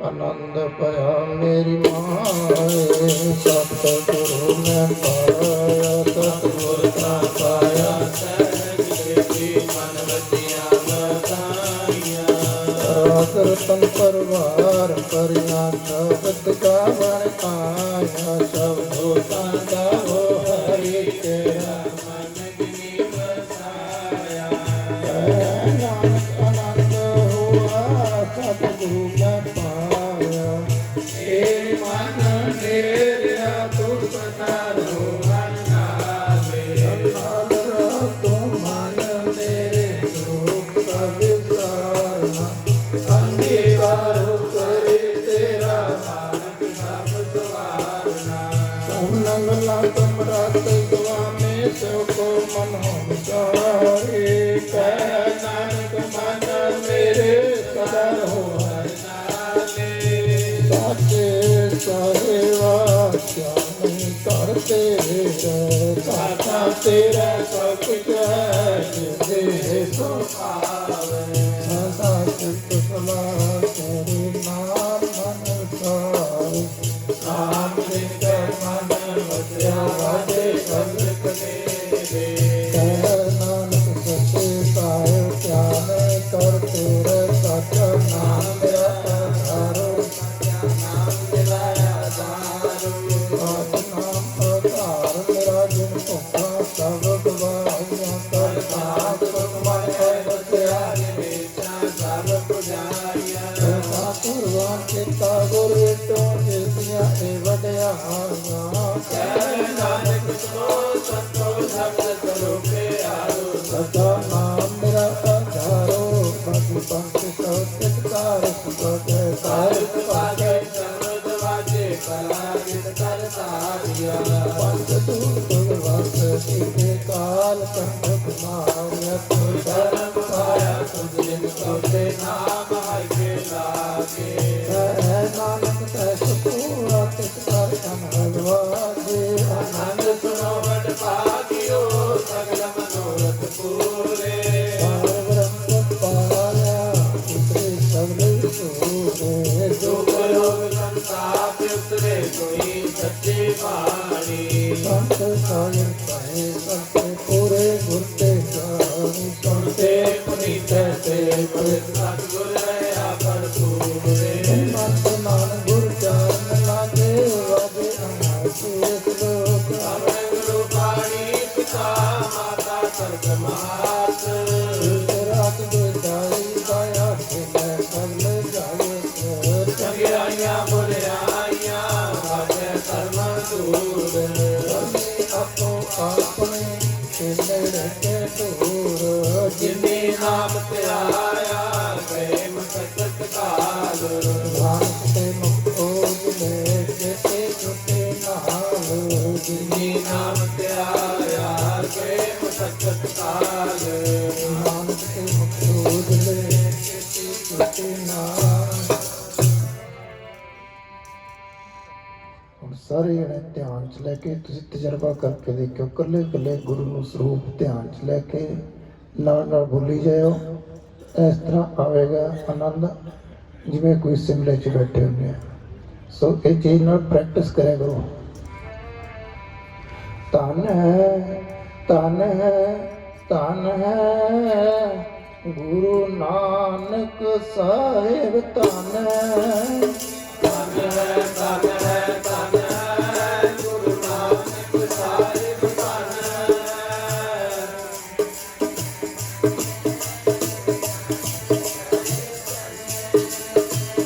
ਆਨੰਦ ਭਇਆ ਮੇਰੀ ਮਾਏ ਸਤਿਗੁਰੂ ਮੈਂ ਪਾਇਆ, ਸਤਿਗੁਰ ਤਾਂ ਪਾਇਆ ਸਹਿਜ ਖੇਤੀ ਮਨ ਵਜੀਆਂ ਵਧਾਈਆਂ। ਰਾਗ ਰਤਨ ਪਰਵਾਰ ਪਰਿਆ ਸ਼ਬਦ ਗਾਵਣ ਆਇਆ, ਸ਼ਬਦੋ ਤਾਂ ਗਾਵੋ ਹਰਿ ਤੇਰਾ ਸਤਿਗੁਰੂ ਮੈਂ ਪਾਇਆ। ਏ ਮਨ ਮੇਰਿਆ ਤੁਧ ਪਤਾਰੋ ਮਨ ਨਾਲੇ, ਨਾਲ ਤੂੰ ਮਨ ਮੇਰੇ ਦੁਖ ਦਾ ਵਿਸਾਰਨਾ। ਅੰਗੀਕਾਰੋ ਕਰੇ ਤੇਰਾ ਮਾਲਕ ਸਭ ਸਵਾਰਨਾ। ਸੁਨੰਗ ਲਾ ਤੁਮਰਾਤ ਸੁਆਮੀ ਸੋ ਕੋ ਮਨ ਹੋ ਵਿਚਾਰੇ। ਕਹਿ ਨਾਨਕ ਮਨ ਮੇਰੇ ਸਦਾ ਰਹੋ ਹਰਿ ਨਾਲੇ। ਸਾਚੇ ਸਾਹਿਬਾ ਕਿਆ ਨਹੀਂ ਕਰ ਤੇਰੇ, ਸਾਚਾ ਤੇਰਾ ਸਭ ਕੁਝ ਹੈ ਜਿਦੇ ਸੋ ਪਾਵੇ। ਸਦਾ ਸਿਫਤ ਸਲਾਹ ਤੇਰੇ ਨਾਮ ਮਨ ਸਾਰੇ। ਨਾਮ ਦੇ ਮਨ ਵਸਿਆ ਵਾਜੇ ਸਬਦ ਕਰੇ। ਕਹਿ ਨਾਨਕ ਸੱਚੇ ਸਾਹਿਬ ਕਿਆ ਨਹੀਂ ਕਰ ਤੇਰੇ, ਸਾਚਾ ਨਾਮ ਮੇਰਾ ਆਧਾਰੋ, ਸਾਚਾ ਨਾਮ ਮੇਰਾ ਆਧਾਰੋ। ਸਾਚ ਨਾਮ ਆਧਾਰ ਮੇਰਾ ਜਿਨ ਭੁੱਖਾ ਸਭ ਗਵਾਈਆਂ। ਕਰ ਸਾਧ ਸੁਖਮਨ ਹੈ ਬਸਿਆ ਨਿਵੇਚਾਂ ਸਭ ਪੁਜਾਰੀਆਂ। ਕੁਰਬਾਨ ਕੀਤਾ ਗੁਰ ਵਿਟੋ ਜਿਸਦੀਆਂ ਇਹ ਵਡਿਆਈਆਂ। ਕਹਿ ਨਾਨਕ ਸੁਣੋ ਸੰਤੋ ਸ਼ਬਦ ਕਰੋ ਪਿਆਰੋ। ਸਦਾ ਨਾਮ ਮੇਰਾ ਆਧਾਰੋ, ਬਾਕੀ ਪੰਥ ਸੋ ਤਿਤਕਾਰ ਸੁਭਾਗੈ। ਸਾਹਿਬ ਭਾਗੈ ਸ਼ਬਦ ਵਾਜੇ ਕਲਾ ਜਿਤ ਕਰ ਸਾਰਿਆ। ਪੰਥ ਦੂਰ ਭਗਵਤ ਕੀਤੇ ਕਾਲ ਕੰਠ ਮਾਰਿਆ। ਤੁਰ ਧਰਮ ਪਾਇਆ ਤੁਝ ਜਿਨ ਸੋਤੇ ਨਾਮ ਹਰਿ ਕੇ ਲਾਗੇ। ਕਹਿ ਨਾਨਕ ਤੈ ਸੁਪੂਰਾ ਤਿਤ ਕਰ ਅਨਹਦਵਾਜੇ। ਆਨੰਦ ਸੁਨੋ ਵਡ ਭਾਗਿਓ ਸਗਲ ਮਨੋਰਥ ਪੂਰੇ। ਪਾਰ ਬ੍ਰਹਮ ਪਾਇਆ ਉਤਰੇ ਸਗਲ ਸੂਰੇ। ਦੁਖ ਰੋਗ ਸੰਤਾਪ ਉਤਰੇ ਕੋਈ ਸੱਚੀ ਬਾਣੀ। ਸੰਤ ਸਾਹਿਬ ਕਹੇ ਸੰਤੇ ਪੂਰੇ ਗੁਰ ਤੇ ਜਾਣੀ। ਸੁਣਤੇ ਪੁਨੀਤੈ ਤੇ ਪਵਿੱਤ ਸਤਿਗੁਰ ਰਹਾ ਭਰਪੂਰੇ। ਮਤ ਮਨ ਗੁਰ ਚਰਨ ਲਾਗੇ ਵਾਜੇ ਅਨਾਸੇਤ ਲੋਕ। ਆਪਣੇ ਗੁਰੂ ਬਾਣੀ ਪਿਤਾ ਮਾਤਾ ਸਰਗ ਮਾਤ। ਰਾਤ ਦੁਜਾਈ ਦਇਆ ਤੇ ਸਗਲ ਜਾਏ। ਚੰਗਿਆਈਆਂ ਬੁਰਿਆਈਆਂ ਵਾਜੇ ਕਰਮ ਦੂਰ। ਆਪੋ ਆਪਣੇ ਤੇ ਨੇੜੇ ਕੇ ਦੂਰ। ਜਿਨੀ ਨਾਮ ਧਿਆਇਆ ਗਏ ਮਸਕਤ ਕਾਲ। ਨਾਨਕ ਤੇ ਮੁਕਤੋ ਜਿਲੇ ਜੇਤੇ ਛੁਟੇ ਨਾਲ। ਜਿਨੀ ਨਾਮ ਧਿਆਇਆ ਗਏ ਮਸਕਤ ਕਾਲ। ਕੇ ਨਾਮ। ਹੁਣ ਸਾਰੇ ਜਣੇ ਧਿਆਨ 'ਚ ਲੈ ਕੇ ਤੁਸੀਂ ਤਜਰਬਾ ਕਰਕੇ ਦੇਖਿਓ, ਇਕੱਲੇ ਇਕੱਲੇ ਗੁਰੂ ਨੂੰ ਸਰੂਪ ਧਿਆਨ 'ਚ ਲੈ ਕੇ ਨਾਲ ਨਾਲ ਬੋਲੀ ਜਾਇਓ। ਇਸ ਤਰ੍ਹਾਂ ਆਵੇਗਾ ਆਨੰਦ ਜਿਵੇਂ ਕੋਈ ਸਿਮਲੇ 'ਚ ਬੈਠੇ ਹੁੰਦੇ ਆ। ਸੋ ਇਹ ਚੀਜ਼ ਨਾਲ ਪ੍ਰੈਕਟਿਸ ਕਰਿਆ ਕਰੋ। ਧਨ ਹੈ, ਧਨ ਹੈ, ਧਨ ਹੈ ਗੁਰੂ ਨਾਨਕ ਸਾਹਿਬ, ਧਨ ਹੈ। ਧਨ ਹੈ, ਧਨ ਹੈ, ਧਨ ਹੈ ਗੁਰੂ ਨਾਨਕ ਸਾਹਿਬ, ਧਨ ਹੈ।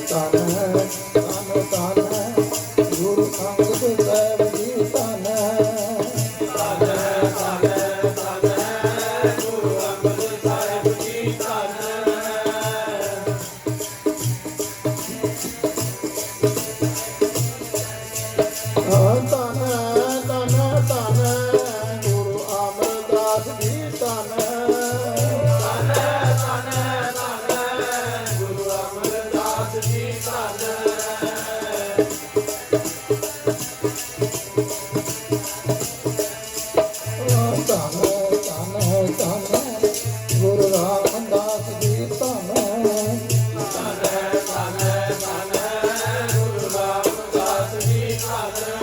ਧਨ ਹੈ, ਧਨ ਧਨ ਹੈ ਗੁਰੂ ਅੰਗਦ ਸਾਹਿਬ ਜੀ, ਧਨ ਹੈ। ਧਨ ਹੈ, ਧਨ ਹੈ, ਧਨ ਹੈ ਗੁਰੂ ਅੰਗਦ ਸਾਹਿਬ ਜੀ, ਧਨ ਹੈ। ਧਨ ਹੈ, ਧਨ ਹੈ, ਧਨ ਹੈ ਗੁਰੂ ਅਮਰਦਾਸ ਜੀ, ਧਨ ਹੈ। ਧਨ ਹੈ, ਧਨ ਹੈ, ਧਨ ਹੈ ਗੁਰੂ ਅਮਰਦਾਸ ਜੀ, ਧਨ ਹੈ। ਧਨ ਹੈ, ਧਨ ਹੈ, ਧਨ ਹੈ ਗੁਰੂ ਰਾਮਦਾਸ ਜੀ, ਧਨ ਹੈ। ਧਨ ਹੈ, ਧਨ ਹੈ, ਧਨ ਹੈ ਗੁਰੂ ਰਾਮਦਾਸ ਜੀ, ਧਨ ਹੈ।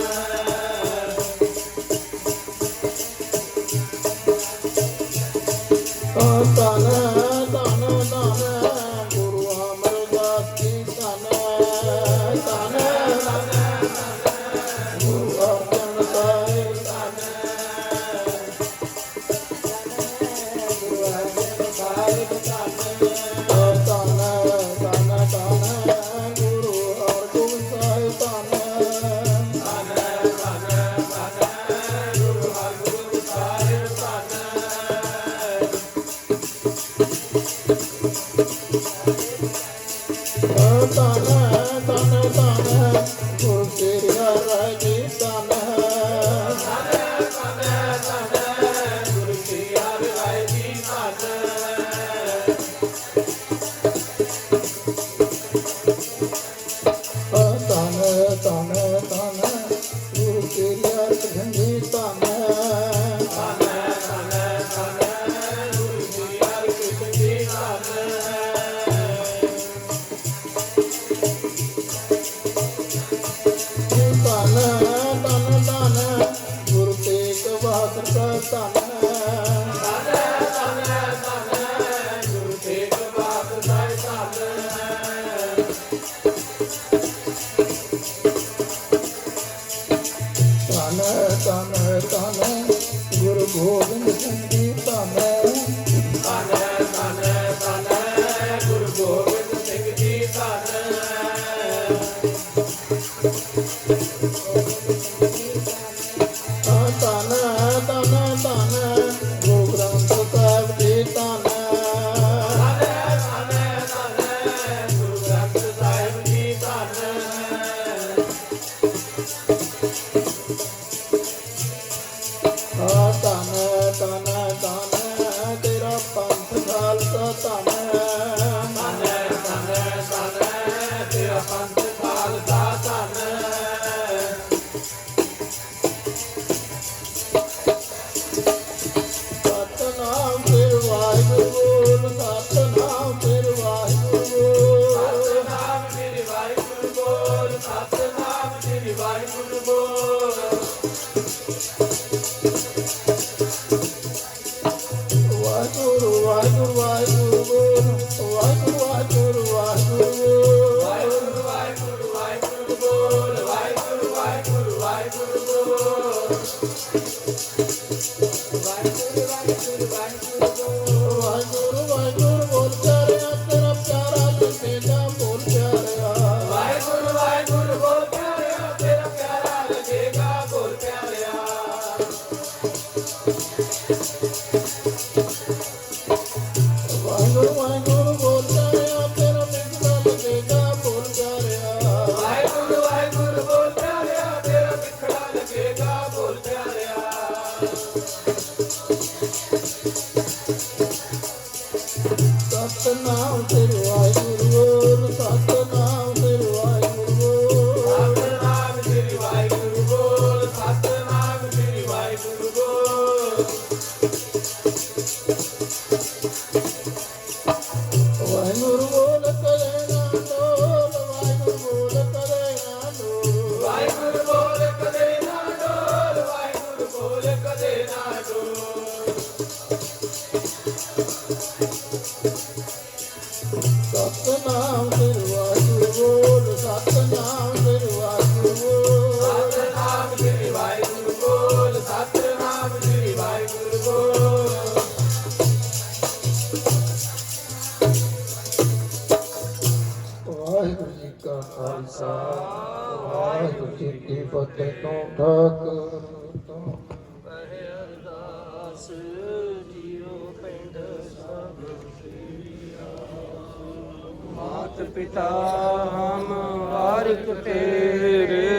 ਧਨ ਹੈ, ਧਨ ਹੈ, ਧਨ ਹੈ ਗੁਰੂ ਅਮਰਦਾਸ ਜੀ, ਧਨ ਹੈ। ਧਨ ਹੈ, ਧਨ ਹੈ ਗੁਰੂ ਅਰਜਨ ਸਾਹਿਬ, ਧਨ ਹੈ। ਗੁਰੂ ਅਰਜਨ ਸਾਹਿਬ, ਧਨ ਹੈ। ਧਨ ਹੈ, ਧਨ ਹੈ, ਧਨ ਹੈ ਗੁਰੂ ਹਰਗੋਬਿੰਦ ਸਾਹਿਬ, ਧਨ ਹੈ। ਧਨ ਹੈ, ਧਨ ਹੈ, ਧਨ ਹੈ ਗੁਰੂ ਹਰਗੋਬਿੰਦ ਸਾਹਿਬ, ਧਨ ਹੈ। ਧਨ ਹੈ, ਧਨ ਹੈ, ਧਨ ਹੈ ਗੁਰੂ ਤੇਗ ਬਹਾਦਰ ਜੀ, ਧਨ ਹੈ। ਧਨ ਹੈ, ਧਨ ਹੈ, ਧਨ ਹੈ ਗੁਰੂ ਸ੍ਰੀ ਹਰਿ ਰਾਇ ਜੀ, ਧਨ ਹੈ। ਧਨ ਹੈ, ਧਨ ਹੈ, ਧਨ ਹੈ ਗੁਰੂ ਤੇਗ ਬਹਾਦਰ ਜੀ, ਧਨ ਹੈ। ਧਨ ਹੈ, ਧਨ ਹੈ, ਧਨ ਹੈ ਗੁਰੂ ਸ੍ਰੀ ਹਰਿ ਕ੍ਰਿਸ਼ਨ ਜੀ, ਧਨ ਹੈ। ਧਨ ਹੈ, ਧਨ, ਧਨ ਹੈ ਗੁਰੂ ਤੇਗ ਬਹਾਦਰ ਸਾਹਿਬ, ਧਨ ਹੈ। ਧਨ ਹੈ, ਧਨ ਹੈ, ਧਨ ਹੈ ਗੁਰੂ ਤੇਗ ਬਹਾਦਰ ਸਾਹਿਬ, ਧਨ ਹੈ। ਧਨ ਹੈ, ਧਨ ਹੈ, ਧਨ ਹੈ ਗੁਰੂ ਗੋਬਿੰਦ ਸਿੰਘ ਜੀ, ਧਨ ਹੈ। ਧਨ ਹੈ, ਧਨ ਹੈ, ਧਨ ਹੈ ਗੁਰੂ ਗੋਬਿੰਦ ਸਿੰਘ ਜੀ, ਧਨ ਹੈ। ਧਨ ਹੈ, ਧਨ ਹੈ, ਧਨ ਹੈ ਗੁਰੂ ਗ੍ਰੰਥ ਸਾਹਿਬ ਜੀ, ਧਨ ਹੈ। ਧਨ ਹੈ, ਧਨ ਹੈ, ਧਨ ਹੈ ਗੁਰੂ ਗ੍ਰੰਥ ਸਾਹਿਬ ਜੀ, ਧਨ ਹੈ। ਧਨ ਹੈ, ਧਨ ਹੈ, ਧਨ ਹੈ ਤੇਰਾ ਪੰਥ ਖਾਲਸਾ, ਧਨ ਹੈ। ਧਨ ਹੈ, ਧਨ ਹੈ, ਧਨ ਹੈ ਤੇਰਾ ਪੰਥ ਖਾਲਸਾ, ਧਨ ਹੈ। ਸਤਿਨਾਮ ਸ੍ਰੀ ਵਾਹਿਗੁਰੂ ਬੋਲ, ਸਤਿਨਾਮ ਸ੍ਰੀ ਵਾਹਿਗੁਰੂ ਬੋਲ। ਸਤਿਨਾਮ ਸ੍ਰੀ ਵਾਹਿਗੁਰੂ ਬੋਲ, ਸਤਿਨਾਮ ਸ੍ਰੀ ਵਾਹਿਗੁਰੂ ਬੋਲ। ਵਾਹਿਗੁਰੂ ਵਾਹਿਗੁਰੂ ਵਾਹਿਗੁਰੂ ਬੋਲ, ਵਾਹਿਗੁਰੂ ਵਾਹਿਗੁਰੂ ਵਾਹਿਗੁਰੂ ਬੋਲ। ਵਾਹਿਗੁਰੂ ਵਾਹਿਗੁਰੂ ਵਾਹਿਗੁਰੂ ਬੋਲ, ਵਾਹਿਗੁਰੂ ਵਾਹਿਗੁਰੂ ਵਾਹਿਗੁਰੂ ਬੋਲ। ਵਾਹਿਗੁਰੂ ਵਾਹਿਗੁਰੂ ਵਾਹਿਗੁਰੂ ਬੋਲ। ਵਾਹਿਗੁਰੂ ਵਾਹਿਗੁਰੂ ਬੋਲ ਪਿਆਰਿਆ, ਤੇਰਾ ਪਿਆਰਾ ਲੱਗੇਗਾ ਬੋਲ ਪਿਆਰਿਆ। ਵਾਹਿਗੁਰੂ ਵਾਹਿਗੁਰੂ ਬੋਲ ਪਿਆਰਿਆ, ਤੇਰਾ ਪਿਆਰਾ ਲੱਗੇਗਾ ਬੋਲ ਪਿਆਰਿਆ। ਵਾਹਿਗੁਰੂ ਵਾਹਿਗੁਰੂ ਬੋਲ ਪਿਆਰਿਆ, ਤੇਰਾ ਮਿੱਠਾ ਲੱਗੇਗਾ ਬੋਲ ਪਿਆਰਿਆ। ਵਾਹਿਗੁਰੂ ਵਾਹਿਗੁਰੂ ਬੋਲ ਪਿਆਰਿਆ, ਤੇਰਾ ਮਿੱਠੜਾ ਲੱਗੇਗਾ ਬੋਲ ਪਿਆਰਿਆ। ਸਤਿ ਸਤਨਾਮ ਸ੍ਰੀ ਵਾਹਿਗੁਰੂ ਬੋਲ, ਸਤਨਾਮ ਸ੍ਰੀ ਵਾਹਿਗੁਰੂ ਬੋਲ। ਸਤਨਾਮ ਸ੍ਰੀ ਵਾਹਿਗੁਰੂ ਬੋਲ, ਸਤਨਾਮ ਸ੍ਰੀ ਵਾਹਿਗੁਰੂ ਬੋਲ। ਵਾਹਿਗੁਰੂ ਬੋਲ ਕਰੇ ਨਾ ਡੋਲ, ਵਾਹਿਗੁਰੂ ਬੋਲ ਕਰੇ ਨਾ ਡੋਲ। ਵਾਹਿਗੁਰੂ ਬੋਲ ਕਦੇ ਨਾ ਡੋਲ, ਵਾਹਿਗੁਰੂ ਬੋਲ ਕਦੇ ਨਾ ਡੋਲ। ਸਤਨਾਮ ਸ੍ਰੀ ਵਾਹਿਗੁਰੂ ਬੋਲ, ਸਤਨਾਮ ਸ੍ਰੀ ਵਾਹਿਗੁਰੂ ਬੋਲ। ਸਤਨਾਮ ਸ੍ਰੀ ਵਾਹਿਗੁਰੂ ਬੋਲ, ਸਤਨਾਮ ਸ੍ਰੀ ਵਾਹਿਗੁਰੂ ਬੋਲ। ਵਾਹਿਗੁਰੂ ਜੀ ਕਾ ਖਾਲਸਾ, ਵਾਹਿਗੁਰੂ ਜੀ ਕੀ ਫਤਿਹ। ਤੋਂ ਠਾਕੁਰ ਤੋਂ ਅਰਦਾਸ ਜੀਉ ਪਿੰਡ ਸਭ ਮਾਤ ਪਿਤਾ ਹਮ ਵਾਰਿਕ ਤੇਰੇ।